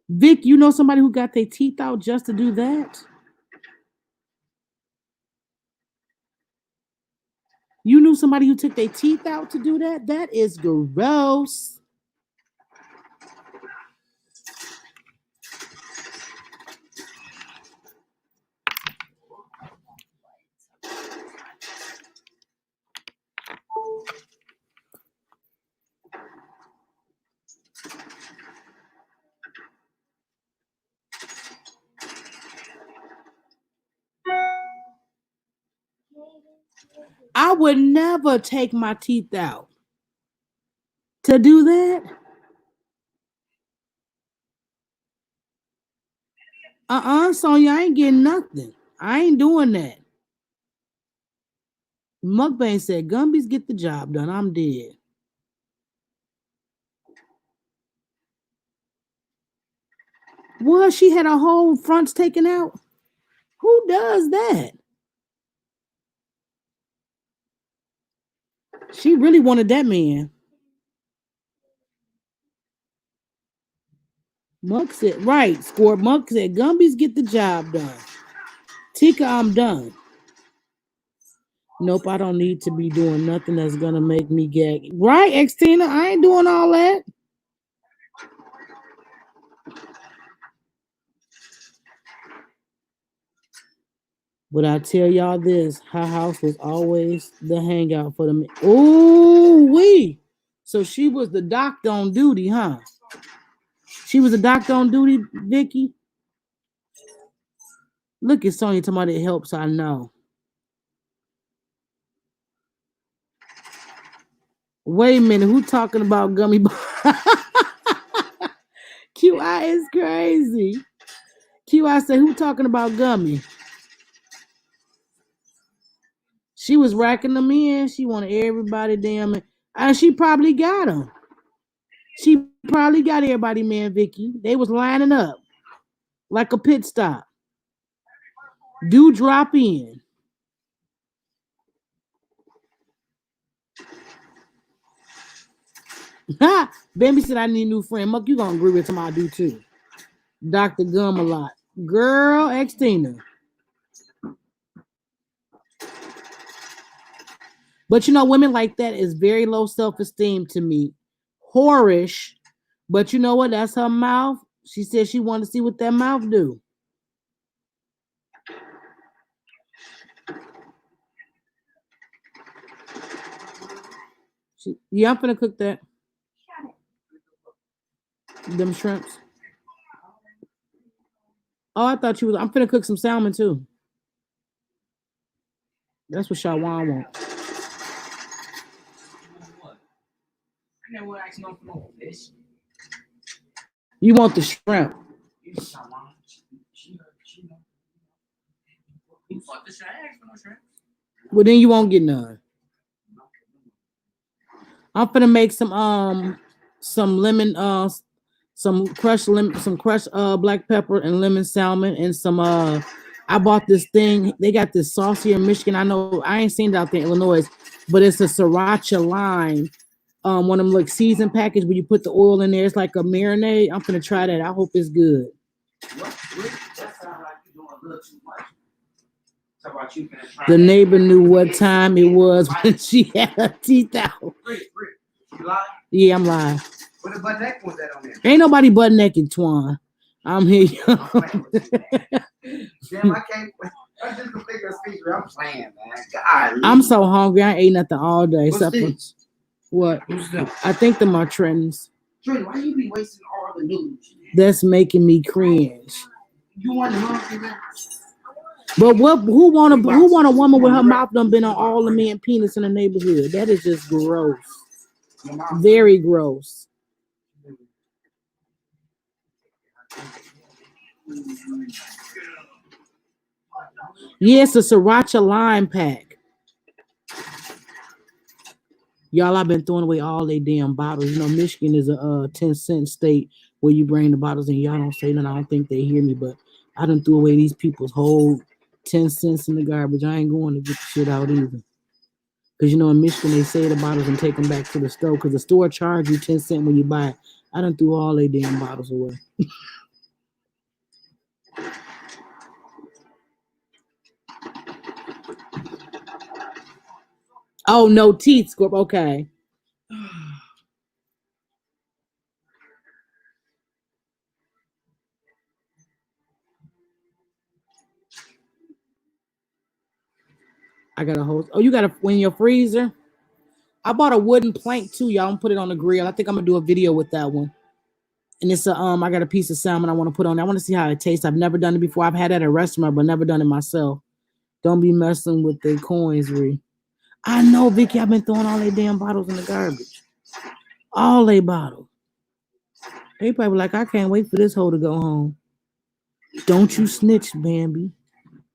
B: Vic, you know somebody who got their teeth out just to do that? You knew somebody who took their teeth out to do that? That is gross. I would never take my teeth out to do that. Sonya, I ain't getting nothing. I ain't doing that. Mukbang said, Gumbies get the job done. I'm dead. Well, she had her whole fronts taken out. Who does that? She really wanted that man. Muck said, right, Score. Muck said, Gumbies get the job done. Tika, I'm done. Nope, I don't need to be doing nothing that's gonna make me gag. Right, Xtina, I ain't doing all that. But I tell y'all this, her house was always the hangout for them. Ooh, wee. So she was the doctor on duty, huh? She was a doctor on duty, Vicky. Look at Sonya talking about it helps, I know. Wait a minute, who talking about gummy bears? QI is crazy. QI said, who talking about gummy? She was racking them in. She wanted everybody damn it. And she probably got them. She probably got everybody, man, Vicky. They was lining up like a pit stop. Do drop in. Bambi said, I need a new friend. Muck, you gonna agree with him, I do too. Dr. Gum a lot. Girl, Xtina. But you know, women like that is very low self-esteem to me. Whorish. But you know what? That's her mouth. She said she wanted to see what that mouth do. Yeah, I'm finna cook that. Them shrimps. Oh, I thought you was. I'm finna cook some salmon too. That's what Shawan wants. You want the shrimp. Well, then you won't get none. I'm finna make some lemon some crushed black pepper and lemon salmon and some I bought this thing. They got this sauce here in Michigan. I know I ain't seen it out there in Illinois, but it's a sriracha lime. One of them like seasoned package where you put the oil in there. It's like a marinade. I'm gonna try that. I hope it's good. The neighbor knew what time it was when she had her teeth out. Yeah, I'm lying.
C: What butt naked was that on there?
B: Ain't nobody butt naked, Twan. I'm here.
C: Damn, I can't. I just figure a speaker. I'm playing, man. God,
B: I'm so hungry. I ain't ate nothing all day. What?
C: Who's that?
B: I think them are trends.
C: Trey, why you be wasting all the news?
B: That's making me cringe.
C: You want to know that?
B: But who want a woman with her mouth done been on all the men penis in the neighborhood? That is just gross. Very gross. Yes, a sriracha lime pack. Y'all, I've been throwing away all they damn bottles. You know, Michigan is a 10-cent state where you bring the bottles and y'all don't say nothing. I don't think they hear me, but I done threw away these people's whole 10 cents in the garbage. I ain't going to get the shit out either. Because, you know, in Michigan, they say the bottles and take them back to the store because the store charge you 10 cents when you buy it. I done threw all they damn bottles away. Oh, no teeth, Scorp. Okay. I got a whole. Oh, you got a in your freezer? I bought a wooden plank too, y'all. I'm gonna put it on the grill. I think I'm gonna do a video with that one. And it's a I got a piece of salmon I want to put on there. I want to see how it tastes. I've never done it before. I've had it at a restaurant, but never done it myself. Don't be messing with the coins, Ree. I know, Vicky. I've been throwing all they damn bottles in the garbage. All they bottles. They probably like, I can't wait for this hoe to go home. Don't you snitch, Bambi.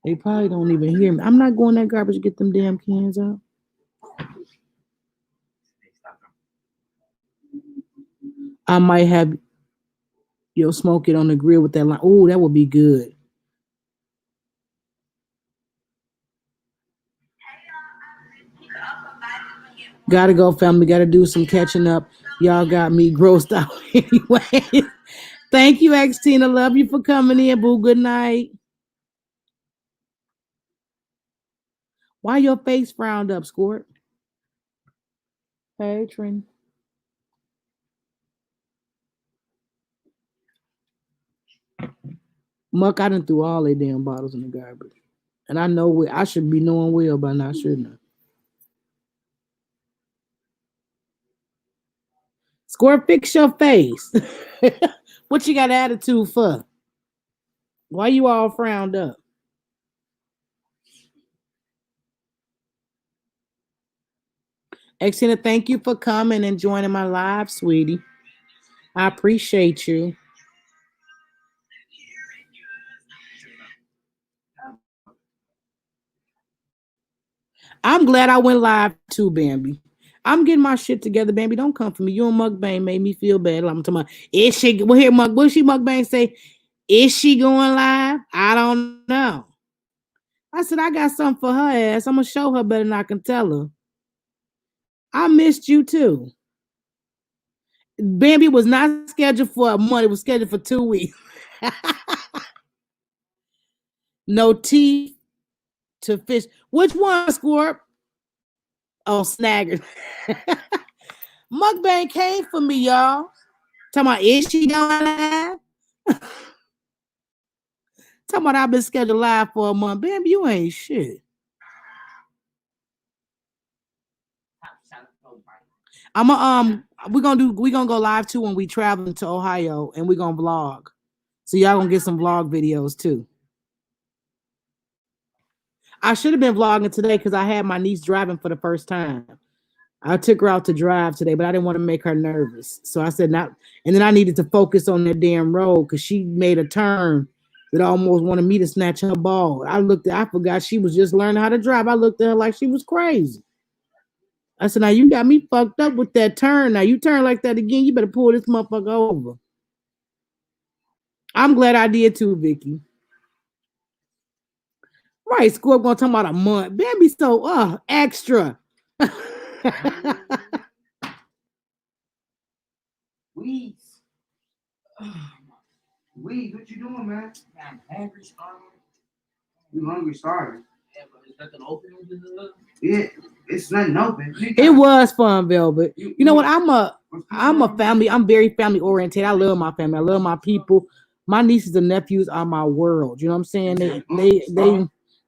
B: They probably don't even hear me. I'm not going that garbage to get them damn cans out. I might have smoke it on the grill with that line. Oh, that would be good. Gotta go, family. Gotta do some catching up. Y'all got me grossed out anyway. Thank you, X Tina. Love you for coming in, boo. Good night. Why your face frowned up, Squirt? Hey, Trin. Muck, I done threw all they damn bottles in the garbage. And I know I should be knowing well by now, shouldn't I? Squirt, fix your face. What you got attitude for? Why you all frowned up? Xena, thank you for coming and joining my live, sweetie. I appreciate you. I'm glad I went live too, Bambi. I'm getting my shit together, Bambi. Don't come for me. You and Mukbang made me feel bad. I'm talking about, is she, well, here, what she Mukbang say? Is she going live? I don't know. I said, I got something for her ass. I'm going to show her better than I can tell her. I missed you too. Bambi was not scheduled for a month. It was scheduled for 2 weeks. No teeth to fish. Which one, Squirt? Oh, Snagger. Mukbang came for me, y'all. Talking about, is she going live? Talking about I've been scheduled live for a month. Bambi, you ain't shit. We're gonna go live too when we travel to Ohio, and we're gonna vlog. So y'all gonna get some vlog videos too. I should have been vlogging today because I had my niece driving for the first time. I took her out to drive today, but I didn't want to make her nervous. So I said not, and then I needed to focus on that damn road because she made a turn that almost wanted me to snatch her ball. I forgot she was just learning how to drive. I looked at her like she was crazy. I said, now you got me fucked up with that turn. Now you turn like that again, you better pull this motherfucker over. I'm glad I did too, Vicky. Right, Scorp gonna talk about a month. Bambi so extra.
C: Weeds. Weeds, what you doing, man? I'm hungry, starving. You hungry, starving? Yeah, but is nothing open? Yeah, it's nothing open.
B: It was fun, Velvet. You know what? I'm a family. I'm very family oriented. I love my family. I love my people. My nieces and nephews are my world. You know what I'm saying?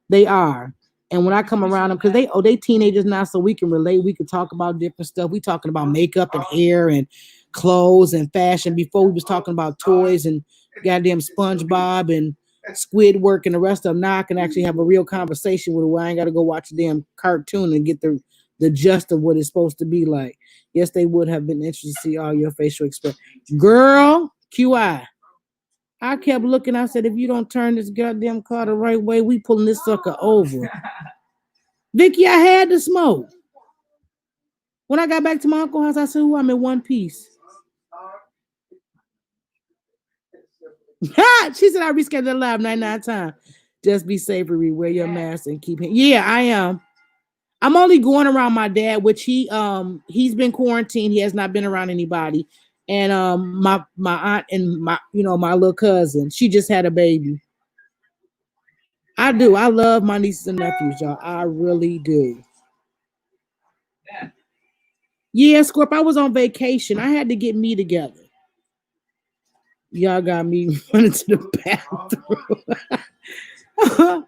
B: They are. And when I come around them, because they teenagers now, so we can relate. We can talk about different stuff. We talking about makeup and hair and clothes and fashion. Before we was talking about toys and goddamn SpongeBob and Squidward and the rest of them. Now I can actually have a real conversation with her where I ain't got to go watch a damn cartoon and get the gist of what it's supposed to be like. Yes, they would have been interested to see all your facial expression. Girl, QI. I kept looking. I said, if you don't turn this goddamn car the right way, we pulling this sucker over. Vicky, I had to smoke. When I got back to my uncle's house, I said, I'm in one piece. She said, I rescheduled the live 99 times. Just be safe, wear your mask and keep him. Yeah, I am. I'm only going around my dad, which he's been quarantined. He has not been around anybody. And my aunt and my little cousin, she just had a baby. I do. I love my nieces and nephews, y'all. I really do. Yeah, Scorp, I was on vacation. I had to get me together. Y'all got me running to the bathroom.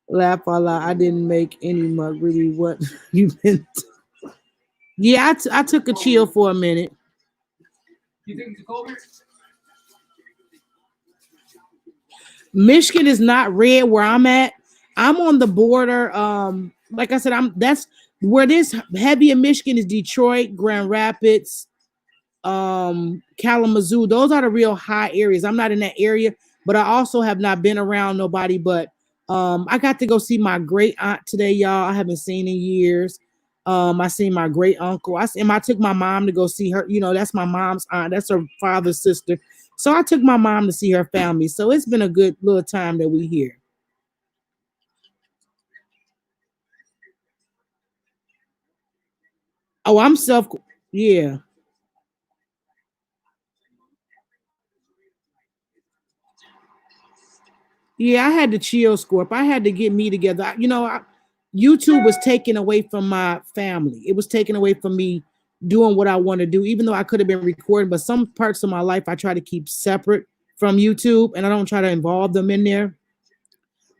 B: Laugh a lot. I didn't make any mug. Really, what you been? Yeah, I took a chill for a minute. You think it's colder? Michigan is not red where I'm at. I'm on the border. Like I said, that's where this heavy in Michigan is Detroit, Grand Rapids, Kalamazoo. Those are the real high areas. I'm not in that area, but I also have not been around nobody. But I got to go see my great aunt today, y'all. I haven't seen in years. I seen my great uncle. I took my mom to go see her. That's my mom's aunt. That's her father's sister. So I took my mom to see her family. So it's been a good little time that we here. Oh, yeah. Yeah, I had to chill, Scorp. I had to get me together. YouTube was taken away from my family. It was taken away from me doing what I want to do, even though I could have been recording. But some parts of my life I try to keep separate from YouTube, and I don't try to involve them in there.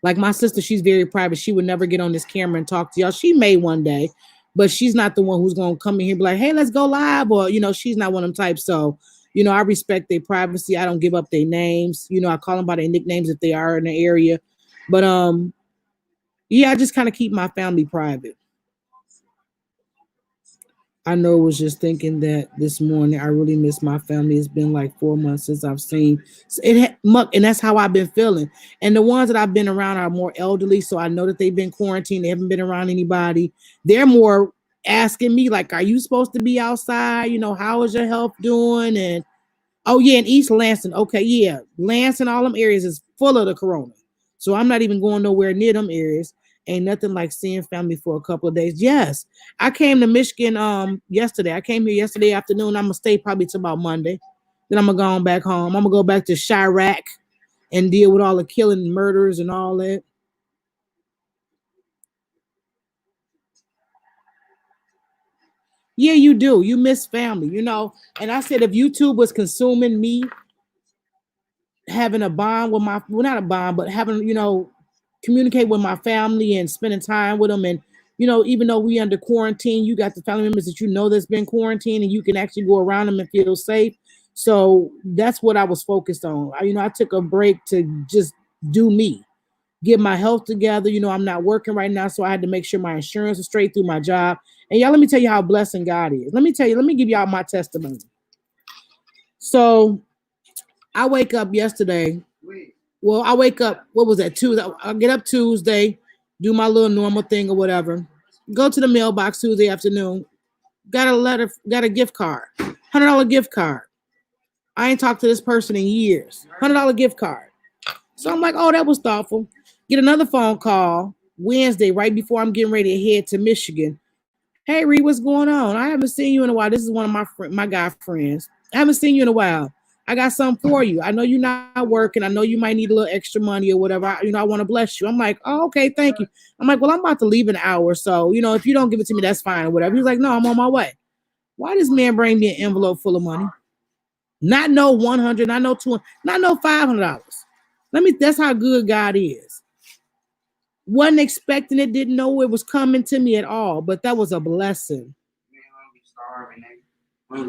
B: Like my sister, she's very private. She would never get on this camera and talk to y'all. She may one day, but she's not the one who's going to come in here and be like, hey, let's go live. Or, she's not one of them types. So, I respect their privacy. I don't give up their names. I call them by their nicknames if they are in the area. But, yeah, I just kind of keep my family private. I know it was just thinking that this morning I really miss my family. It's been like 4 months since I've seen and that's how I've been feeling. And the ones that I've been around are more elderly, so I know that they've been quarantined. They haven't been around anybody. They're more asking me like, "Are you supposed to be outside? How is your health doing?" And oh yeah, in East Lansing. Okay, yeah, Lansing, all them areas is full of the corona. So I'm not even going nowhere near them areas. Ain't nothing like seeing family for a couple of days. Yes, I came to Michigan yesterday. I came here yesterday afternoon. I'm gonna stay probably till about Monday. Then I'm gonna go on back home. I'm gonna go back to Chirac and deal with all the killing and murders and all that. Yeah, you do. You miss family, And I said if YouTube was consuming me, having a bond with not a bond, but having, communicate with my family and spending time with them. And, even though we under quarantine, you got the family members that that's been quarantined and you can actually go around them and feel safe. So that's what I was focused on. I took a break to just do me, get my health together. I'm not working right now, so I had to make sure my insurance is straight through my job. And y'all, let me tell you how blessing God is. Let me give y'all my testimony. So I wake up yesterday. Well, I wake up, what was that, Tuesday? I get up Tuesday, do my little normal thing or whatever. Go to the mailbox Tuesday afternoon. Got a gift card, $100 gift card. I ain't talked to this person in years. $100 gift card. So I'm like, oh, that was thoughtful. Get another phone call Wednesday, right before I'm getting ready to head to Michigan. Hey, Reed, what's going on? I haven't seen you in a while. This is one of my guy friends. I haven't seen you in a while. I got something for you. I know you're not working. I know you might need a little extra money or whatever. I want to bless you. I'm like, oh, okay, thank you. I'm like, well, I'm about to leave in an hour. So, if you don't give it to me, that's fine or whatever. He's like, no, I'm on my way. Why does man bring me an envelope full of money? Not no 100, not no 200, not no $500. That's how good God is. Wasn't expecting it, didn't know it was coming to me at all, but that was a blessing.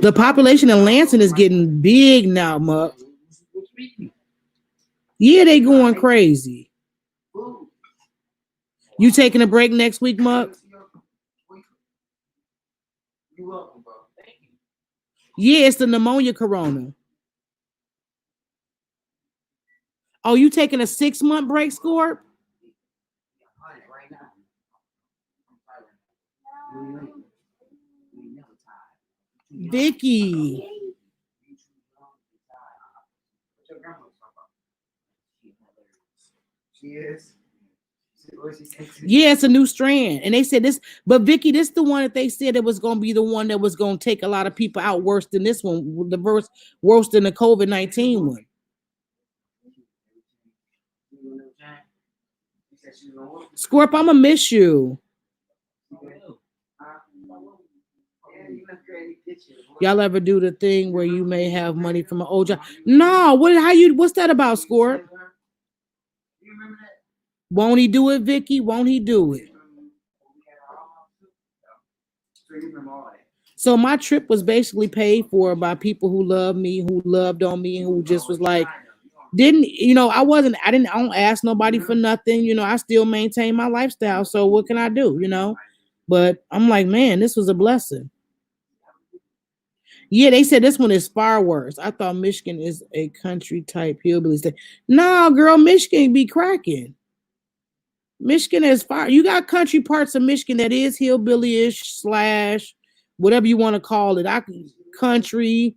B: The population in Lansing is getting big now, Muck. Yeah, they going crazy. You taking a break next week, Muck? Yeah, it's the pneumonia corona. Oh, you taking a 6-month break, Scorp? Vicky. Yeah, it's a new strand. And they said this, but Vicky, this is the one that they said it was going to be the one that was going to take a lot of people out worse than this one, worse than the COVID-19 one. Scorp, I'm going to miss you. Y'all ever do the thing where you may have money from an old job? No, what's that about, Scorp? Won't he do it, Vicky? Won't he do it? So my trip was basically paid for by people who love me, who loved on me, and who just was like, I don't ask nobody for nothing. I still maintain my lifestyle. So what can I do, But I'm like, man, this was a blessing. Yeah, they said this one is far worse. I thought Michigan is a country type hillbilly state. No, girl, Michigan be cracking. Michigan is far. You got country parts of Michigan that is hillbilly-ish / whatever you want to call it. Country.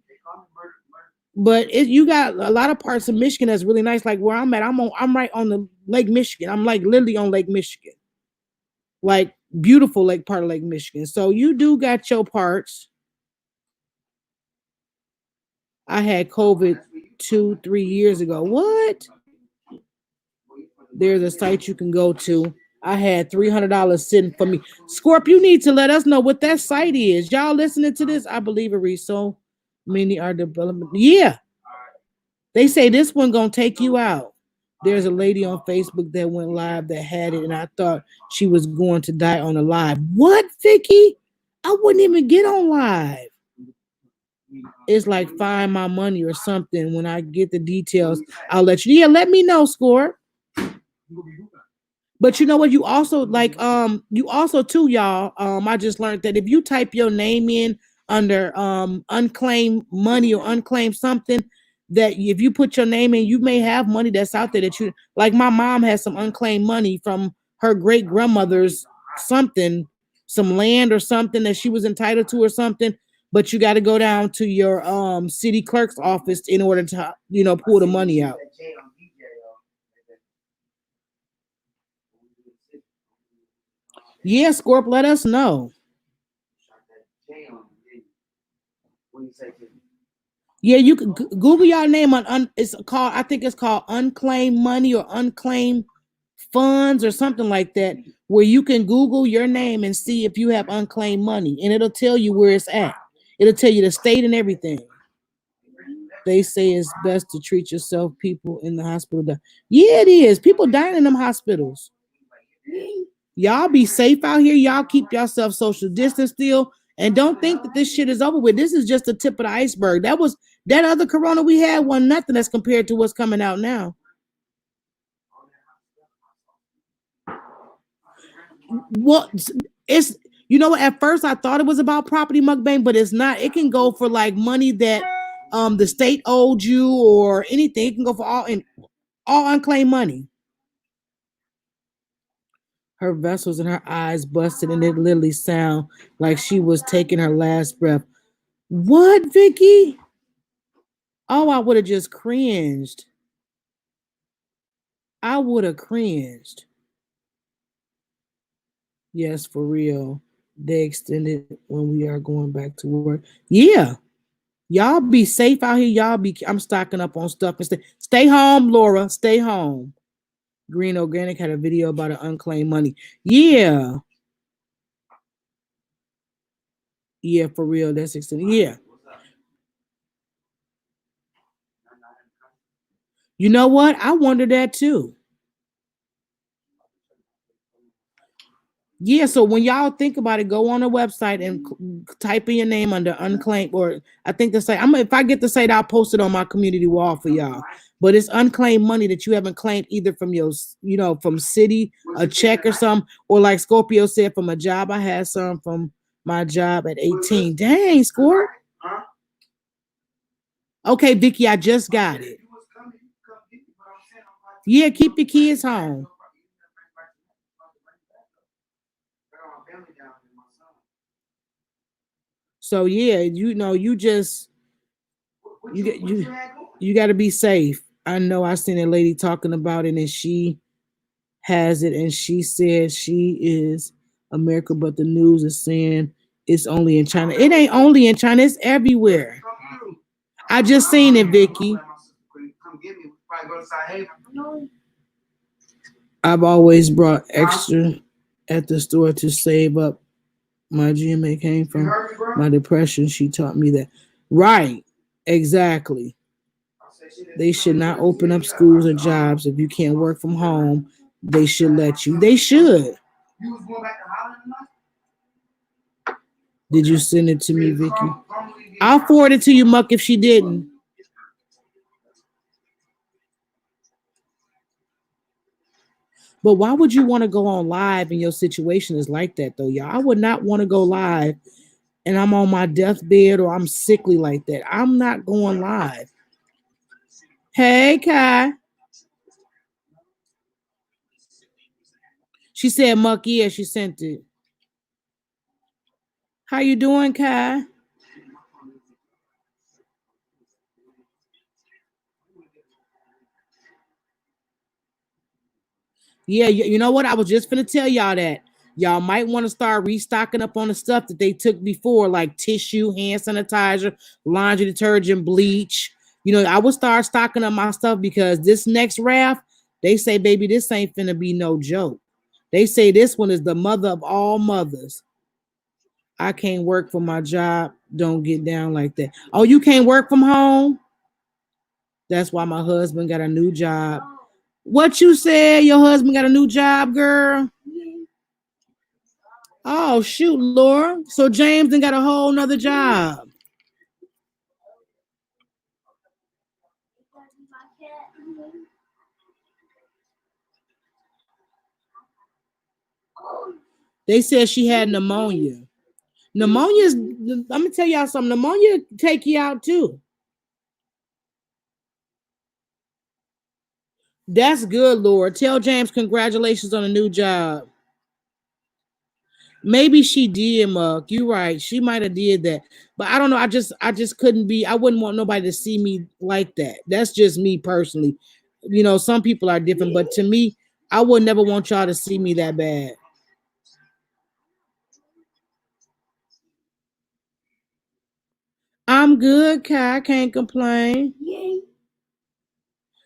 B: But you got a lot of parts of Michigan that's really nice. Like where I'm at, I'm right on the Lake Michigan. I'm like literally on Lake Michigan. Like beautiful part of Lake Michigan. So you do got your parts. I had COVID 2-3 years ago. What? There's a site you can go to. I had $300 sitting for me. Scorp, you need to let us know what that site is. Y'all listening to this? I believe it reads so many are development. Yeah. They say this one gonna take you out. There's a lady on Facebook that went live that had it, and I thought she was going to die on the live. What, Vicky? I wouldn't even get on live. It's like find my money or something. When I get the details, I'll let you. Yeah, let me know, Score. But you know what? You also too, y'all. I just learned that if you type your name in under unclaimed money or unclaimed something, that if you put your name in, you may have money that's out there that you like. My mom has some unclaimed money from her great grandmother's something, some land or something that she was entitled to or something. But you got to go down to your city clerk's office in order to pull the money out. Yeah, Scorp, let us know. Yeah, you can Google your name on I think it's called unclaimed money or unclaimed funds or something like that, where you can Google your name and see if you have unclaimed money, and it'll tell you where it's at. It'll tell you the state and everything. They say it's best to treat yourself. People in the hospital die. Yeah, it is. People dying in them hospitals. Y'all be safe out here. Y'all keep yourself social distance still. And don't think that this shit is over with. This is just the tip of the iceberg. That other corona we had wasn't nothing as compared to what's coming out now. What it's at first I thought it was about property mukbang, but it's not. It can go for like money that the state owed you or anything. It can go for all unclaimed money. Her vessels and her eyes busted, and it literally sound like she was taking her last breath. What, Vicky? Oh, I would have just cringed. I would have cringed. Yes, for real. They extended when we are going back to work. Yeah. Y'all be safe out here. I'm stocking up on stuff and stay home, Laura. Stay home. Green Organic had a video about an unclaimed money. Yeah. Yeah, for real. That's extended. Yeah. You know what? I wonder that too. Yeah, so when y'all think about it, go on the website and type in your name under unclaimed, or I think the site. If I get the site, I'll post it on my community wall for y'all. But it's unclaimed money that you haven't claimed either from your, from city, a check or something, or like Scorpio said, from a job. I had some from my job at 18. Dang, Scorp. Okay, Vicky, I just got it. Yeah, keep the kids home. So yeah, you just you got to be safe. I know I seen a lady talking about it, and she has it, and she said she is America, but the news is saying it's only in China. It ain't only in China; it's everywhere. I just seen it, Vicky. I've always brought extra at the store to save up. My GMA came from my depression. She taught me that. Right. Exactly. They should not open up schools or jobs if you can't work from home. They should let you. They should. Did you send it to me, Vicky? I'll forward it to you, Muck, if she didn't. But why would you want to go on live and your situation is like that, though, y'all? I would not want to go live and I'm on my deathbed or I'm sickly like that. I'm not going live. Hey, Kai. She said, Muck, yeah, she sent it. How you doing, Kai? Yeah, you know what? I was just gonna tell y'all that. Y'all might want to start restocking up on the stuff that they took before, like tissue, hand sanitizer, laundry detergent, bleach. I would start stocking up my stuff because this next raft, they say, baby, this ain't finna be no joke. They say this one is the mother of all mothers. I can't work for my job. Don't get down like that. Oh, you can't work from home? That's why my husband got a new job. What you said? Your husband got a new job, girl? Oh, shoot, Laura. So James then got a whole nother job. They said she had pneumonia. Pneumonia's, I'm going to tell y'all something. Pneumonia take you out too. That's good, Laura. Tell James congratulations on a new job. Maybe she did, Muck. You right. She might have did that. But I don't know. I just couldn't be. I wouldn't want nobody to see me like that. That's just me personally. Some people are different, but to me, I would never want y'all to see me that bad. I'm good, Kai. I can't complain.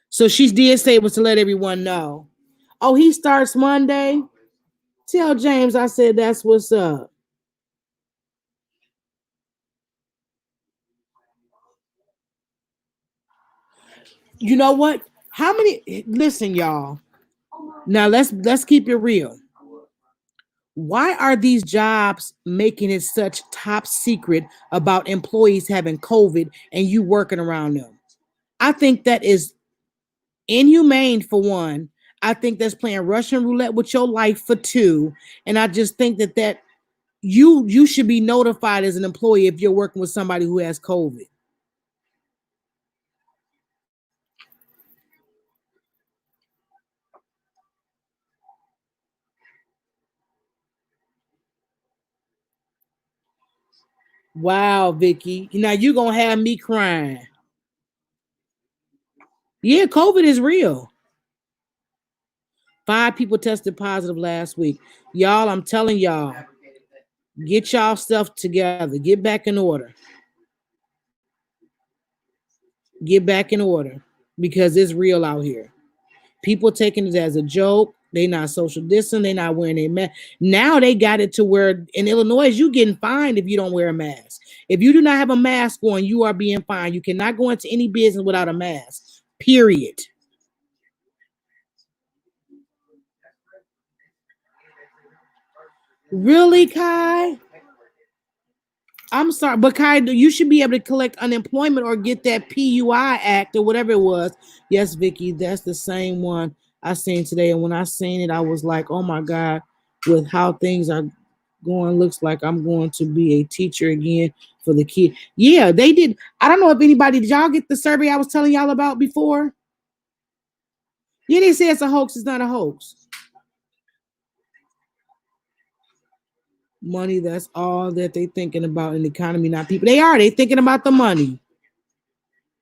B: So she did say it was to let everyone know. Oh, he starts Monday. Tell James I said that's what's up. You know what? How many? Listen, y'all. Now let's keep it real. Why are these jobs making it such top secret about employees having COVID and you working around them? I think that is inhumane for one. I think that's playing Russian roulette with your life for two. And I just think that you should be notified as an employee if you're working with somebody who has COVID. Wow, Vicky. Now you're gonna have me crying. Yeah, COVID is real. 5 people tested positive last week. Y'all, I'm telling y'all, get y'all stuff together. Get back in order. Get back in order because it's real out here. People taking it as a joke. They not social distancing. They not wearing a mask. Now they got it to where in Illinois, you getting fined if you don't wear a mask. If you do not have a mask on, you are being fined. You cannot go into any business without a mask. Period. Really, Kai? I'm sorry, but Kai, you should be able to collect unemployment or get that PUI Act or whatever it was. Yes, Vicky, that's the same one I seen today. And when I seen it, I was like, oh my God, with how things are going, looks like I'm going to be a teacher again for the kid. Yeah, they did. I don't know if anybody, did y'all get the survey I was telling y'all about before? You didn't say it's a hoax, it's not a hoax. Money, that's all that they thinking about in the economy, not people. They thinking about the money.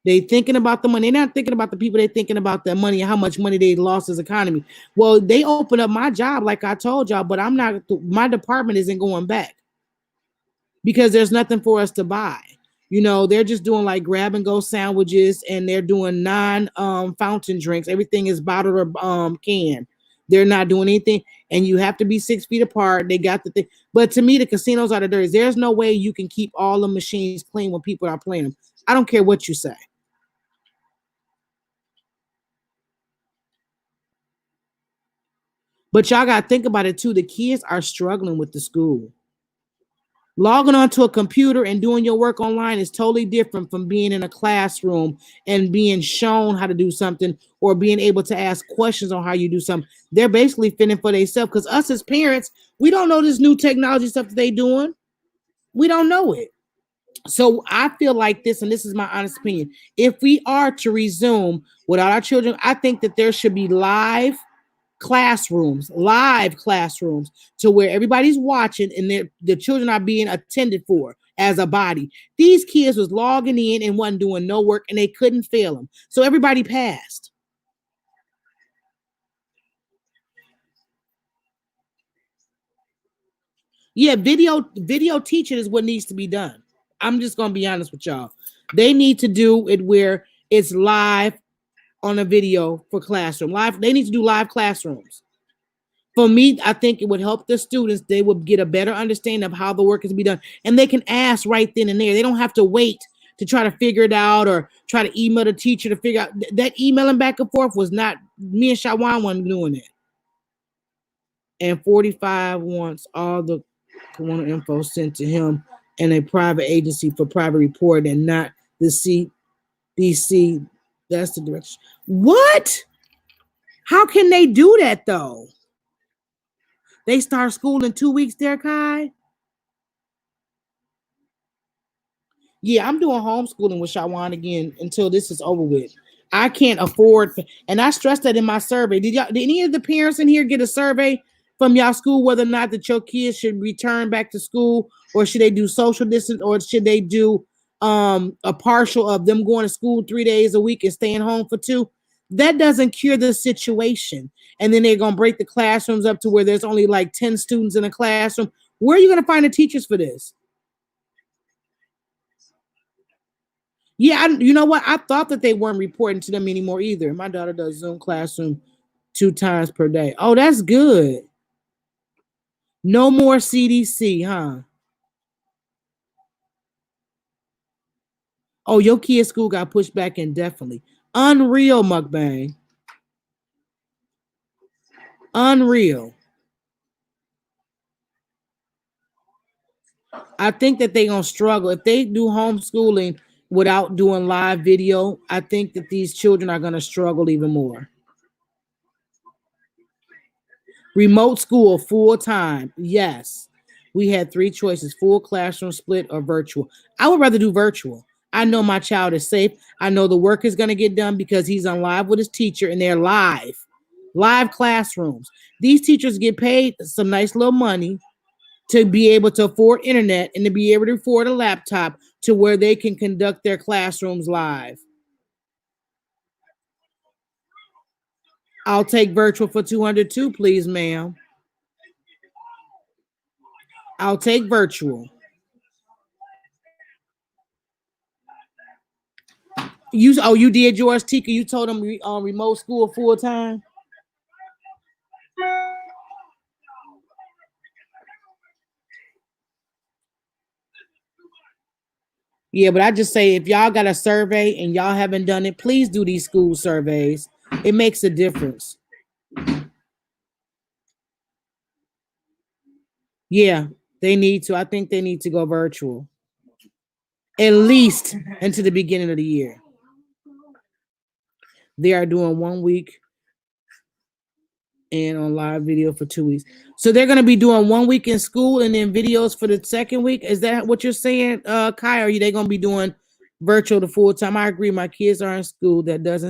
B: They thinking about the money. They're not thinking about the people. They're thinking about the money and how much money they lost as economy. Well, they opened up my job, like I told y'all, but I'm not, my department isn't going back because there's nothing for us to buy. You know, they're just doing like grab and go sandwiches, and they're doing fountain drinks. Everything is bottled or canned. They're not doing anything, and you have to be 6 feet apart. They got the thing, but to me, the casinos are the dirtiest. There's no way you can keep all the machines clean when people are playing them. I don't care what you say. But y'all got to think about it too. The kids are struggling with the school. Logging onto a computer and doing your work online is totally different from being in a classroom and being shown how to do something or being able to ask questions on how you do something. They're basically fending for themselves because us as parents, we don't know this new technology stuff that they doing. We don't know it. So I feel like this, and this is my honest opinion. If we are to resume without our children, I think that there should be live classrooms to where everybody's watching and the children are being attended for as a body. These kids was logging in and wasn't doing no work, and they couldn't fail them. So everybody passed. Yeah, video teaching is what needs to be done. I'm just gonna be honest with y'all. They need to do it where it's live on a video for classroom. Live, they need to do live classrooms. For me, I think it would help the students. They would get a better understanding of how the work is to be done. And they can ask right then and there. They don't have to wait to try to figure it out or try to email the teacher to figure out. That emailing back and forth was not, me and Shawan wasn't doing it. And 45 wants all the corona info sent to him and a private agency for private report and not the CDC. That's the direction. What? How can they do that though? They start school in 2 weeks there, Kai? Yeah, I'm doing homeschooling with Shawan again until this is over with. I can't afford, and I stressed that in my survey. Did any of the parents in here get a survey from y'all school whether or not that your kids should return back to school, or should they do social distance, or should they do a partial of them going to school 3 days a week and staying home for 2? That doesn't cure the situation. And then they're gonna break the classrooms up to where there's only like 10 students in a classroom. Where are you gonna find the teachers for this? Yeah, you know what? I thought that they weren't reporting to them anymore either. My daughter does Zoom classroom 2 times per day. Oh, that's good. No more CDC, huh? Oh, your kid's school got pushed back indefinitely. Unreal, mukbang. Unreal. I think that they're gonna struggle if they do homeschooling without doing live video. I think that these children are gonna struggle even more. Remote school full time. Yes. We had 3 choices: full classroom, split, or virtual. I would rather do virtual. I know my child is safe. I know the work is going to get done because he's on live with his teacher and they're live classrooms. These teachers get paid some nice little money to be able to afford internet and to be able to afford a laptop to where they can conduct their classrooms live. I'll take virtual for 202, please, ma'am. I'll take virtual. You did yours, Tika. You told them remote school full time. Yeah, but I just say if y'all got a survey and y'all haven't done it, please do these school surveys. It makes a difference. Yeah, they need to. I think they need to go virtual at least until the beginning of the year. They are doing 1 week and on live video for 2 weeks. So they're going to be doing 1 week in school and then videos for the second week. Is that what you're saying, Kai? Or are they going to be doing virtual the full time? I agree. My kids are in school that does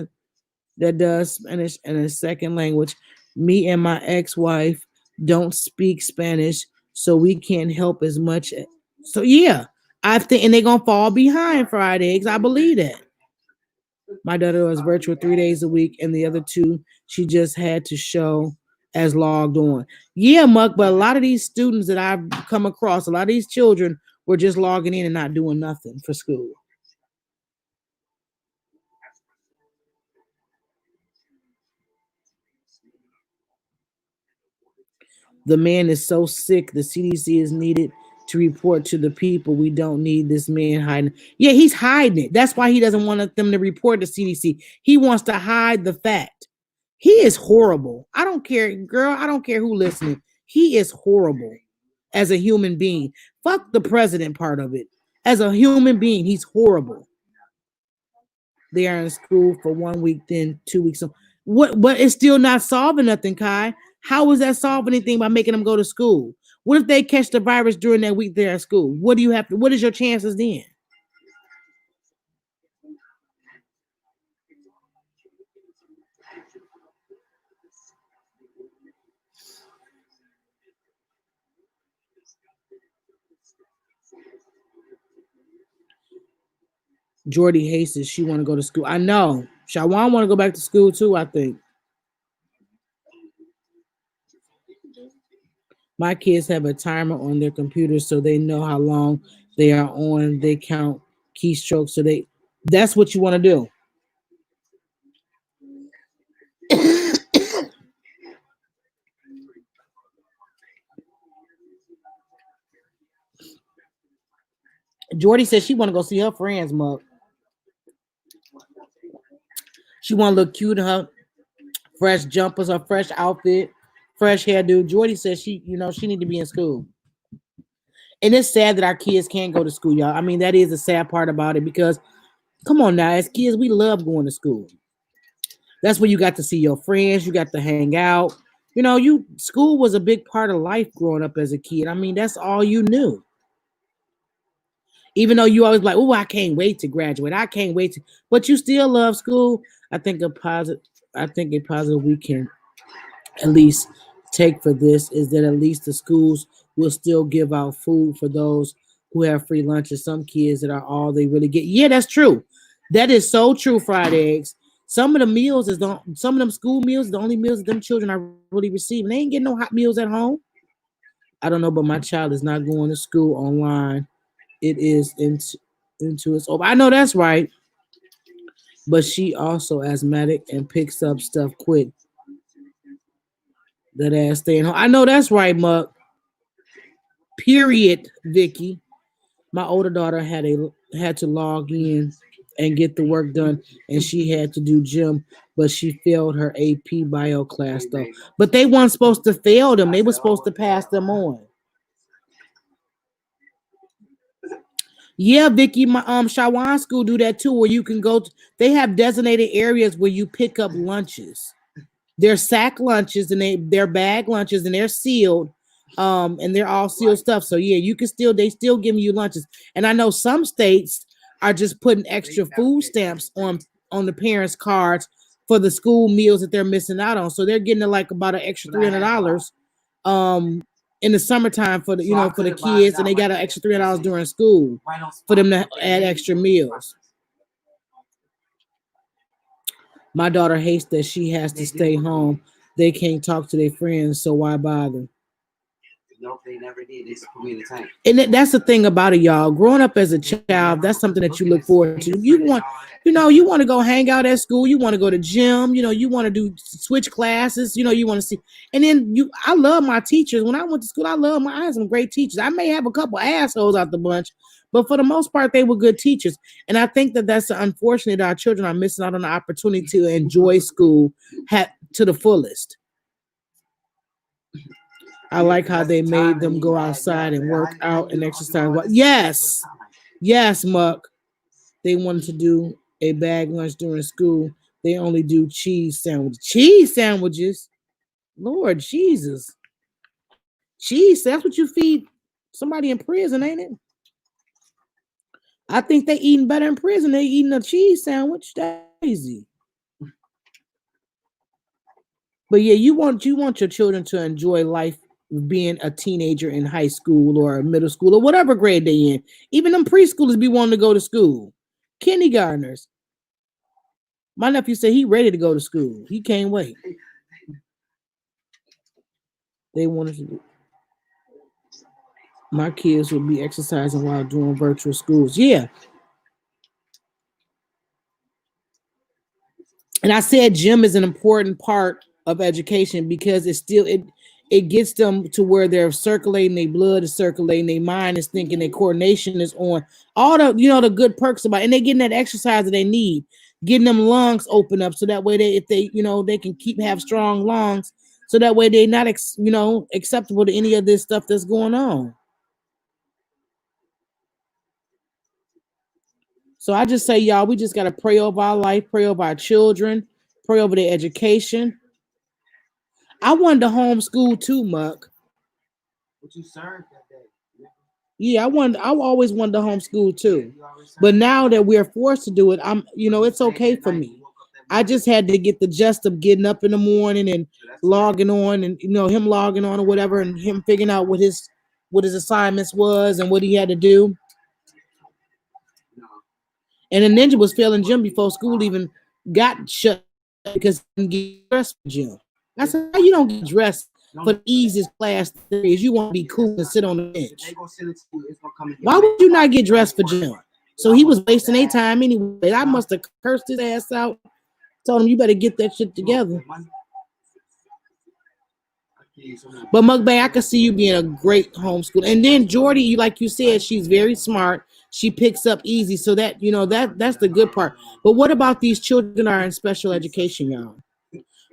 B: Spanish and a second language. Me and my ex-wife don't speak Spanish, so we can't help as much. So yeah, I think, and they're gonna fall behind Fridays. I believe that. My daughter was virtual 3 days a week, and the other two she just had to show as logged on. Yeah, Muck, but a lot of these students that I've come across, a lot of these children were just logging in and not doing nothing for school. The man is so sick. The CDC is needed to report to the people. We don't need this man hiding. Yeah, he's hiding it. That's why he doesn't want them to report to CDC. He wants to hide the fact. He is horrible. I don't care, girl. I don't care who listening. He is horrible as a human being. Fuck the president part of it. As a human being, he's horrible. They are in school for 1 week, then 2 weeks. What? But it's still not solving nothing, Kai. How is that solving anything by making them go to school? What if they catch the virus during that week they're at school? What do you have to? What is your chances then? Jordy hates it. She want to go to school. I know. Shawan want to go back to school too. I think my kids have a timer on their computer so they know how long they are on. They count keystrokes. So they. That's what you want to do. Jordy says she want to go see her friends, Mug. She want to look cute in her fresh jumpers, her fresh outfit, fresh hairdo. Jordy says she need to be in school. And it's sad that our kids can't go to school, y'all. I mean, that is the sad part about it because come on now, as kids, we love going to school. That's where you got to see your friends, you got to hang out. You school was a big part of life growing up as a kid. I mean, that's all you knew. Even though you always like, oh, I can't wait to graduate. I can't wait to, but you still love school. I think a positive, I think a positive we can at least take for this is that at least the schools will still give out food for those who have free lunches. Some kids that are all they really get. Yeah, that's true. That is so true. Fried eggs. Some of the meals is some of them school meals, the only meals that them children are really receiving. They ain't getting no hot meals at home. I don't know, but my child is not going to school online. It is into its over. I know that's right, but she also asthmatic and picks up stuff quick. That ass staying home. I know that's right, Muck. Period, Vicky. My older daughter had to log in and get the work done, and she had to do gym, but she failed her AP bio class though. But they weren't supposed to fail them; they were supposed to pass them on. Yeah, Vicky, my Shawan school do that too, where you can go. They have designated areas where you pick up lunches. They're sack lunches and they're bag lunches and they're sealed. And they're all sealed stuff. So yeah, you can they still giving you lunches. And I know some states are just putting extra food stamps on the parents' cards for the school meals that they're missing out on. So they're getting like about an extra $300 in the summertime for the kids, and they got an extra $300 during school for them to add extra meals. My daughter hates that she has to stay home. They can't talk to their friends, so why bother?
C: No, they never did. They put me in the tank.
B: And that's the thing about it, y'all. Growing up as a child, that's something that you look forward to. You want to go hang out at school. You want to go to gym. You want to do switch classes. You want to see. And then I love my teachers. When I went to school, I had some great teachers. I may have a couple assholes out the bunch, but for the most part, they were good teachers. And I think that that's unfortunate that our children are missing out on the opportunity to enjoy school to the fullest. I like how they made them go outside and work out and exercise. Yes, yes, Muck. They wanted to do a bag lunch during school. They only do cheese sandwiches. Cheese sandwiches? Lord Jesus. Cheese, that's what you feed somebody in prison, ain't it? I think they eating better in prison. They eating a cheese sandwich. That's crazy. But yeah, you want your children to enjoy life being a teenager in high school or middle school or whatever grade they in. Even them preschoolers be wanting to go to school. Kindergartners. My nephew said he ready to go to school. He can't wait. They wanted to do. My kids would be exercising while doing virtual schools. Yeah. And I said gym is an important part of education because it gets them to where they're circulating, their blood is circulating, their mind is thinking, their coordination is on. All the the good perks about it. And they're getting that exercise that they need, getting them lungs open up so that way they can have strong lungs so that way they're not acceptable to any of this stuff that's going on. So I just say, y'all, we just got to pray over our life, pray over our children, pray over their education. I wanted to homeschool too, Muck.
C: What you served that day?
B: Yeah, I always wanted to homeschool too. But now that we're forced to do it, it's okay for me. I just had to get the gist of getting up in the morning and logging on and him logging on or whatever and him figuring out what his assignments was and what he had to do. And the ninja was failing gym before school even got shut because he didn't get dressed for gym. I said, how you don't get dressed for the easiest class there is? You want to be cool and sit on the bench. Why would you not get dressed for gym? So he was wasting their time anyway. I must have cursed his ass out. Told him, you better get that shit together. But Mukbang, I could see you being a great homeschool. And then Jordy, like you said, she's very smart. She picks up easy. So that, that's the good part. But what about these children that are in special education, y'all?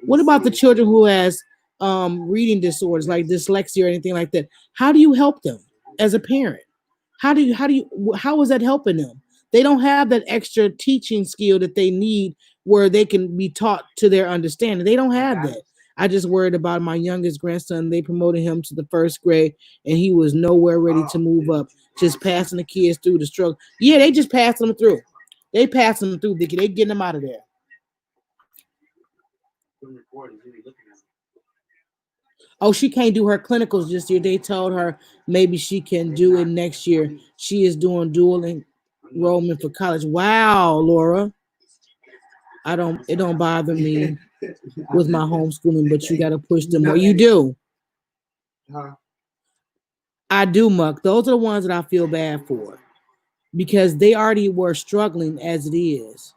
B: What about the children who has reading disorders like dyslexia or anything like that? How do you help them as a parent? How is that helping them? They don't have that extra teaching skill that they need where they can be taught to their understanding. They don't have that. I just worried about my youngest grandson. They promoted him to the first grade and he was nowhere ready to move up. Just passing the kids through the struggle. Yeah, they just passed them through. They passed them through, Vicky. They getting them out of there. Oh, she can't do her clinicals this year. They told her maybe she can do it next year. She is doing dual enrollment for college. Wow, Laura. It don't bother me with my homeschooling, but you got to push them more. You do. I do, Muck. Those are the ones that I feel bad for because they already were struggling as it is.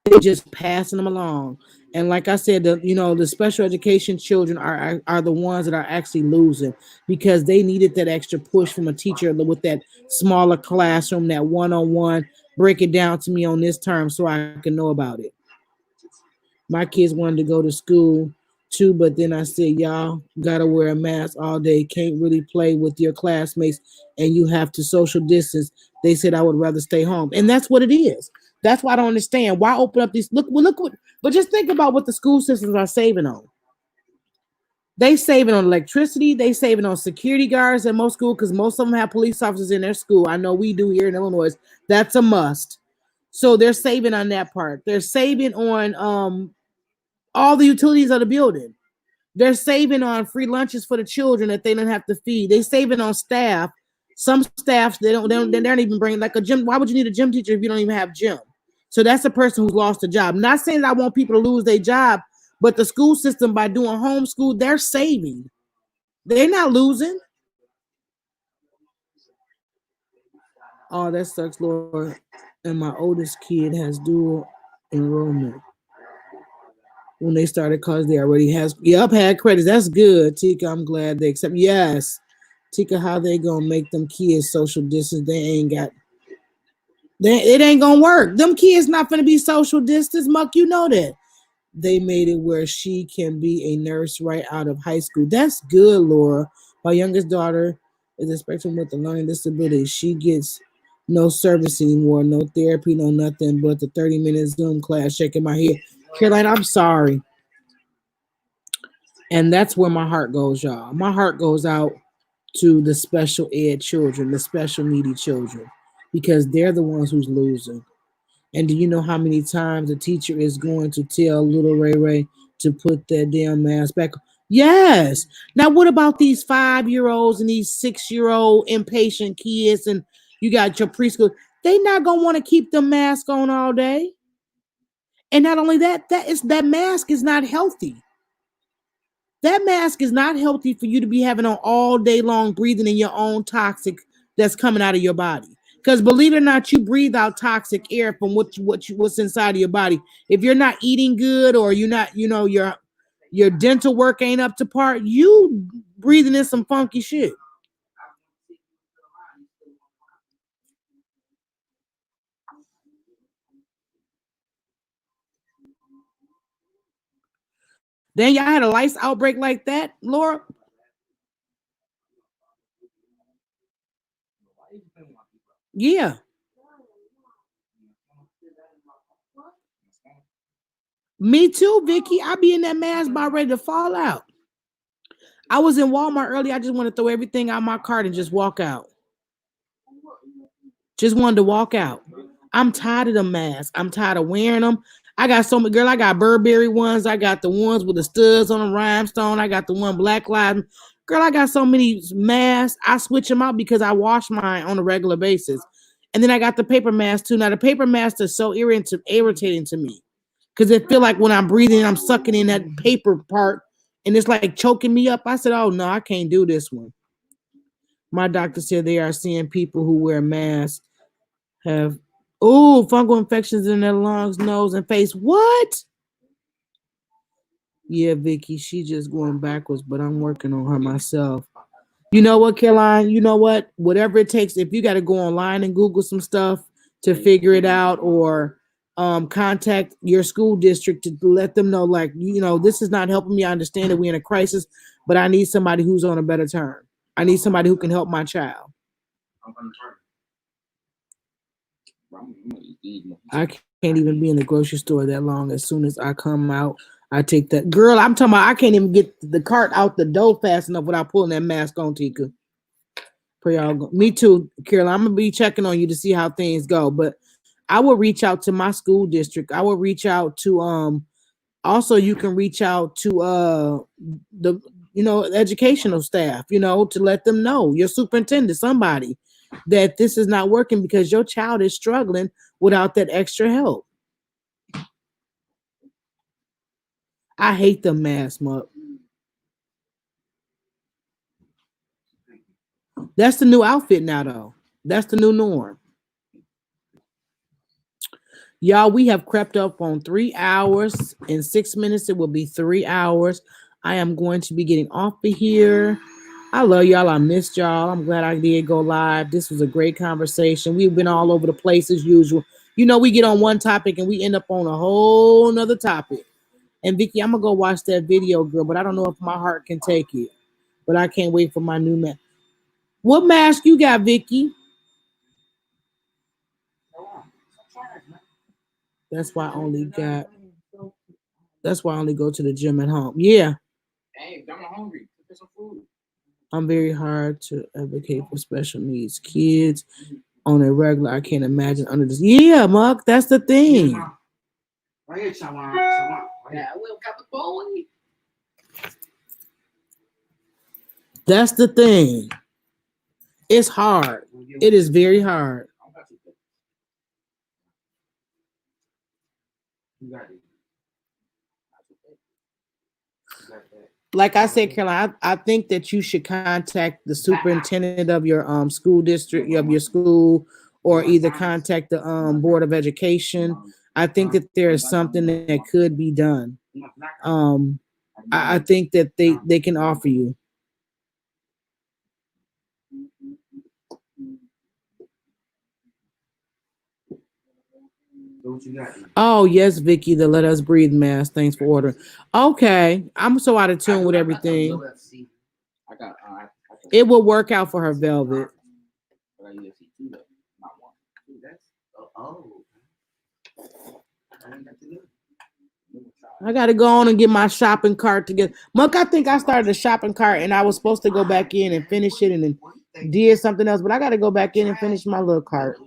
B: They're just passing them along. And like I said, the special education children are the ones that are actually losing because they needed that extra push from a teacher with that smaller classroom, that one-on-one, break it down to me on this term so I can know about it. My kids wanted to go to school too, but then I said, y'all gotta wear a mask all day. Can't really play with your classmates and you have to social distance. They said I would rather stay home. And that's what it is. That's why I don't understand. Why open up these but just think about what the school systems are saving on. They saving on electricity, they saving on security guards at most schools because most of them have police officers in their school. I know we do here in Illinois. That's a must. So they're saving on that part. They're saving on all the utilities of the building. They're saving on free lunches for the children that they don't have to feed. They saving on staff. Some staffs they don't even bring like a gym. Why would you need a gym teacher if you don't even have gym? So that's a person who's lost a job. Not saying that I want people to lose their job, but the school system by doing homeschool, they're saving. They're not losing. Oh, that sucks, Lord. And my oldest kid has dual enrollment. When they started college, they already had credits. That's good, Tika. I'm glad they accept. Yes, Tika, how they gonna make them kids social distance? They ain't got. It ain't gonna work. Them kids not gonna be social distance, Muck. You know that. They made it where she can be a nurse right out of high school. That's good, Laura. My youngest daughter is a spectrum with a learning disability. She gets no service anymore, no therapy, no nothing but the 30-minute Zoom class, shaking my head. Caroline, I'm sorry. And that's where my heart goes, y'all. My heart goes out to the special ed children, the special needy children, because they're the ones who's losing. And do you know how many times a teacher is going to tell little Ray Ray to put that damn mask back? Yes. Now, what about these 5-year-olds and these 6-year-old impatient kids? And you got your preschool. They not gonna want to keep the mask on all day. And not only that, that mask is not healthy. That mask is not healthy for you to be having on all day long, breathing in your own toxic that's coming out of your body. Because believe it or not, you breathe out toxic air from what's inside of your body. If you're not eating good, or you're not, your dental work ain't up to par, you breathing in some funky shit. Then y'all had a lice outbreak like that, Laura? Yeah. Me too, Vicky. I be in that mask about ready to fall out. I was in Walmart earlier. I just want to throw everything out my cart and just walk out. Just wanted to walk out. I'm tired of the masks. I'm tired of wearing them. I got so many, girl. I got Burberry ones. I got the ones with the studs on the rhinestone. I got the one Black Lives. Girl, I got so many masks. I switch them out because I wash mine on a regular basis. And then I got the paper mask too. Now the paper mask is so irritating to me because it feel like when I'm breathing, I'm sucking in that paper part, and it's like choking me up. I said, "Oh no, I can't do this one." My doctor said they are seeing people who wear masks have fungal infections in their lungs, nose, and face. What? Yeah, Vicky, she just going backwards, but I'm working on her myself. You know what, Caroline? You know what? Whatever it takes, if you got to go online and Google some stuff to figure it out, or contact your school district to let them know, like, this is not helping me. I understand that we're in a crisis, but I need somebody who's on a better term. I need somebody who can help my child. I can't even be in the grocery store that long. As soon as I come out, I take that. Girl, I'm talking about I can't even get the cart out the door fast enough without pulling that mask on, Tika. Pray y'all go. Me too, Carol. I'm gonna be checking on you to see how things go. But I will reach out to my school district. I will reach out to also you can reach out to the educational staff, to let them know, your superintendent, somebody, that this is not working because your child is struggling without that extra help. I hate the mask, Muck. That's the new outfit now, though. That's the new norm. Y'all, we have crept up on 3 hours. In 6 minutes, it will be 3 hours. I am going to be getting off of here. I love y'all. I missed y'all. I'm glad I did go live. This was a great conversation. We've been all over the place as usual. We get on one topic and we end up on a whole nother topic. And Vicky, I'm gonna go watch that video, girl, but I don't know if my heart can take it. But I can't wait for my new mask. What mask you got, Vicky? That's why I only got. That's why I only go to the gym at home. Yeah. Hey, I'm hungry. Get some food. I'm very hard to advocate for special needs kids on a regular. I can't imagine under this. Yeah, Muck, that's the thing. That's the thing. It's hard. It is very hard. Like I said, Caroline, I think that you should contact the superintendent of your school district, of your school, or either contact the Board of Education. I think that there is something that could be done. I think that they can offer you.
C: What you got?
B: Oh, yes, Vicky, the Let Us Breathe mask. Thanks for ordering. Okay. I'm so out of tune with everything. It will work out for her, Velvet. I gotta go on and get my shopping cart together. Monk, I think I started a shopping cart and I was supposed to go back in and finish it and then did something else, but I gotta go back in and finish my little cart.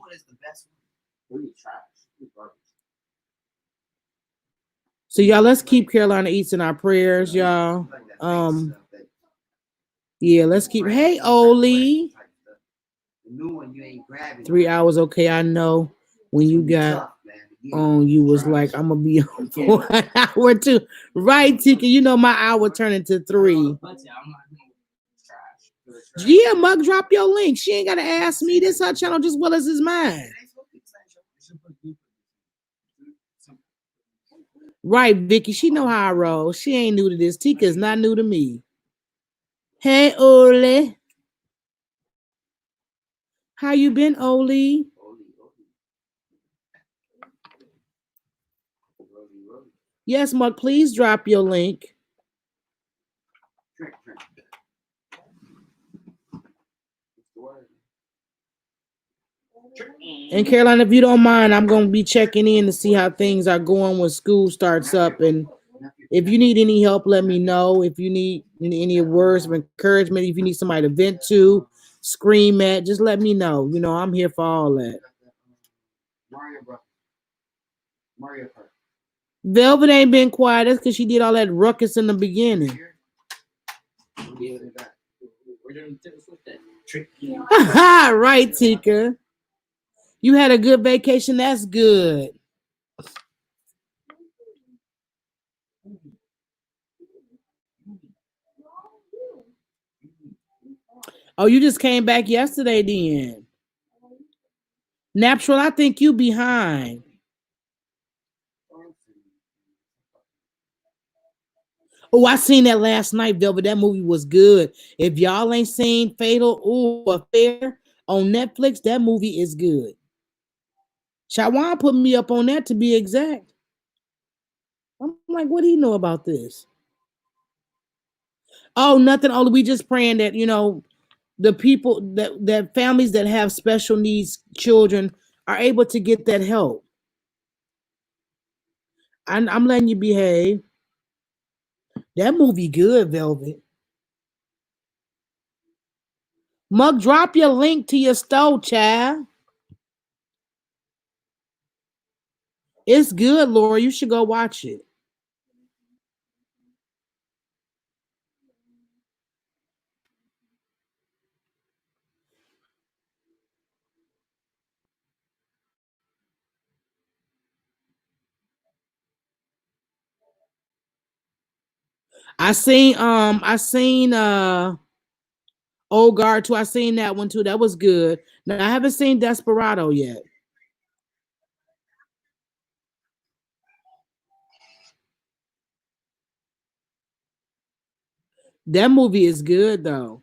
B: So y'all, let's keep Carolina Eats in our prayers, y'all. Yeah, let's keep. Hey, Oli. 3 hours, okay. I know when you got on, you was like, I'm gonna be on for an hour too, right, Tika? You know my hour turned into 3. Yeah, Mug, drop your link. She ain't gotta ask me. This her channel just well as is mine. Right, Vicky. She know how I roll. She ain't new to this. Tika's not new to me. Hey, Oli. How you been, Oli? Yes, Mug, please drop your link. And Caroline, if you don't mind, I'm going to be checking in to see how things are going when school starts up. And if you need any help, let me know. If you need any words of encouragement, if you need somebody to vent to, scream at, just let me know. You know, I'm here for all that. Velvet ain't been quiet. That's because she did all that ruckus in the beginning. Right, Tika. You had a good vacation. That's good. Oh, you just came back yesterday then. Natural, I think you behind. Oh, I seen that last night, Velvet. That movie was good. If y'all ain't seen Fatal or Affair on Netflix, that movie is good. Shawan put me up on that to be exact. I'm like, what do you know about this? Oh, nothing. Oh, we just praying that, you know, the people that families that have special needs children are able to get that help. I'm letting you behave. That movie good, Velvet. Mug, drop your link to your store, child. It's good, Laura. You should go watch it. I seen Old Guard too. I seen that one too. That was good. Now I haven't seen Desperado yet. That movie is good though.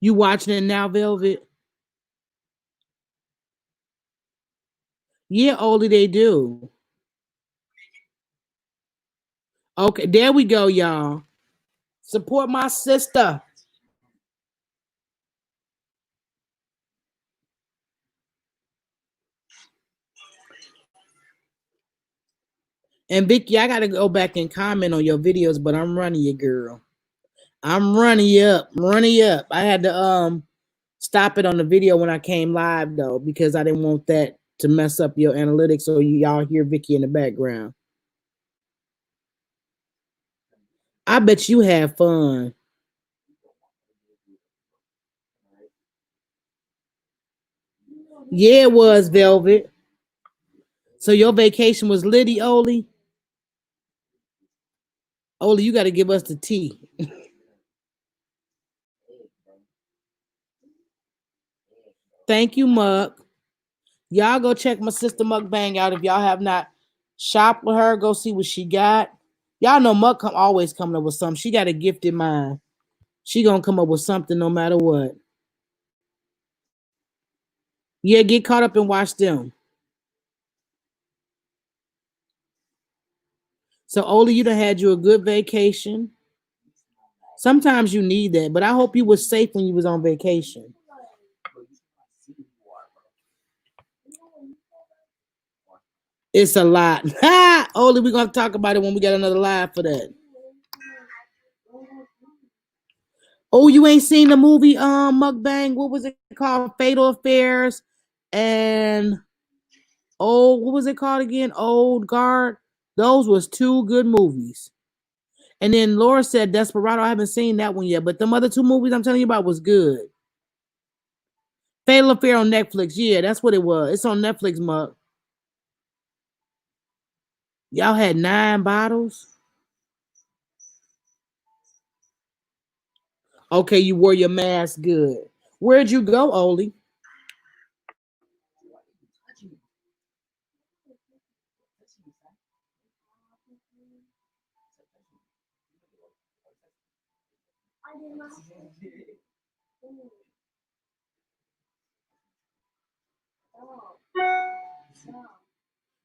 B: You watching it now, Velvet? Yeah, only they do. Okay, there we go, y'all. Support my sister. And Vicky, I gotta go back and comment on your videos, but I'm running you, girl. I'm running you up, running you up. I had to stop it on the video when I came live though, because I didn't want that to mess up your analytics so y'all hear Vicky in the background. I bet you had fun. Yeah, it was, Velvet. So your vacation was litty, Oli? Oli, you gotta give us the tea. Thank you, Muck. Y'all go check my sister Mukbang out if y'all have not. Shop with her, go see what she got. Y'all know Muck always coming up with something. She got a gifted mind. She gonna come up with something no matter what. Yeah, get caught up and watch them. So, Oli, you done had you a good vacation. Sometimes you need that, but I hope you was safe when you was on vacation. It's a lot. Oli, we're gonna talk about it when we got another live for that. Oh, you ain't seen the movie mukbang? What was it called? Fatal Affairs and what was it called again? Old Guard. Those was two good movies. And then Laura said Desperado. I haven't seen that one yet, but them other two movies I'm telling you about was good. Fatal Affair on Netflix. Yeah, that's what it was. It's on Netflix, Muck. Y'all had 9 bottles. Okay, you wore your mask. Good. Where'd you go, Oli?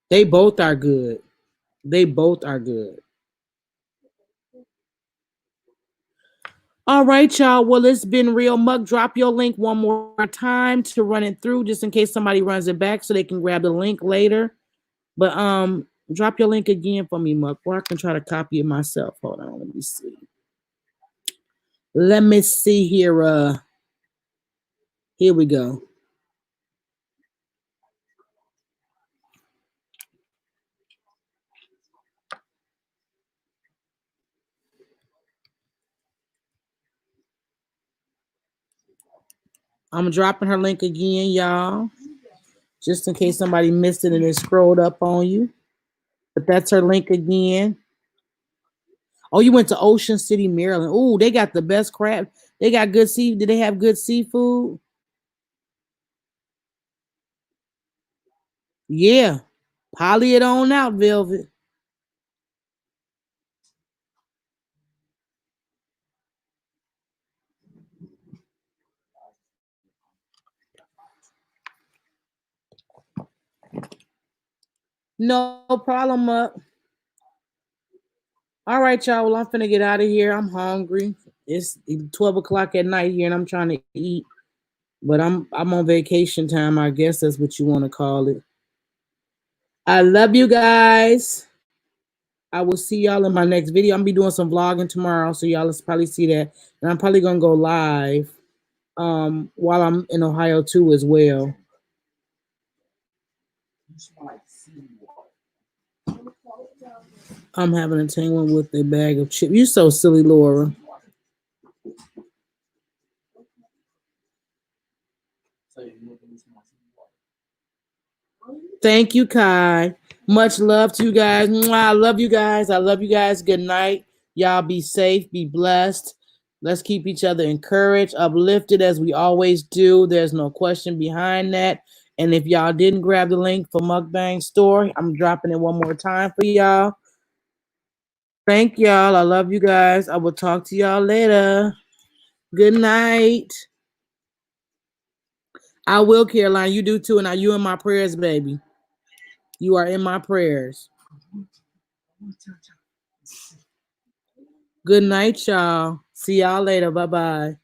B: They both are good. They both are good. All right, y'all. Well, it's been real. Muck, drop your link one more time to run it through, just in case somebody runs it back, so they can grab the link later. But drop your link again for me, Muck, or I can try to copy it myself. Hold on, let me see. Let me see here. Here we go. I'm dropping her link again, y'all, just in case somebody missed it and it scrolled up on you. But that's her link again. Oh, you went to Ocean City, Maryland. Oh, they got the best crab. They got good sea. Did they have good seafood? Yeah. Poly it on out, Velvet. No problem. All right, y'all. Well, I'm finna get out of here. I'm hungry. It's 12 o'clock at night here, and I'm trying to eat. But I'm on vacation time. I guess that's what you want to call it. I love you guys. I will see y'all in my next video. I'm gonna be doing some vlogging tomorrow, so y'all will probably see that. And I'm probably gonna go live while I'm in Ohio too as well. I'm having a entanglement with a bag of chips. You so silly, Laura. Thank you, Kai. Much love to you guys. Mwah, I love you guys. I love you guys. Good night. Y'all be safe, be blessed. Let's keep each other encouraged, uplifted as we always do. There's no question behind that. And if y'all didn't grab the link for Mukbang Store, I'm dropping it one more time for y'all. Thank y'all. I love you guys. I will talk to y'all later. Good night. I will, Caroline. You do too. And are you in my prayers, baby? You are in my prayers. Good night, y'all. See y'all later. Bye-bye.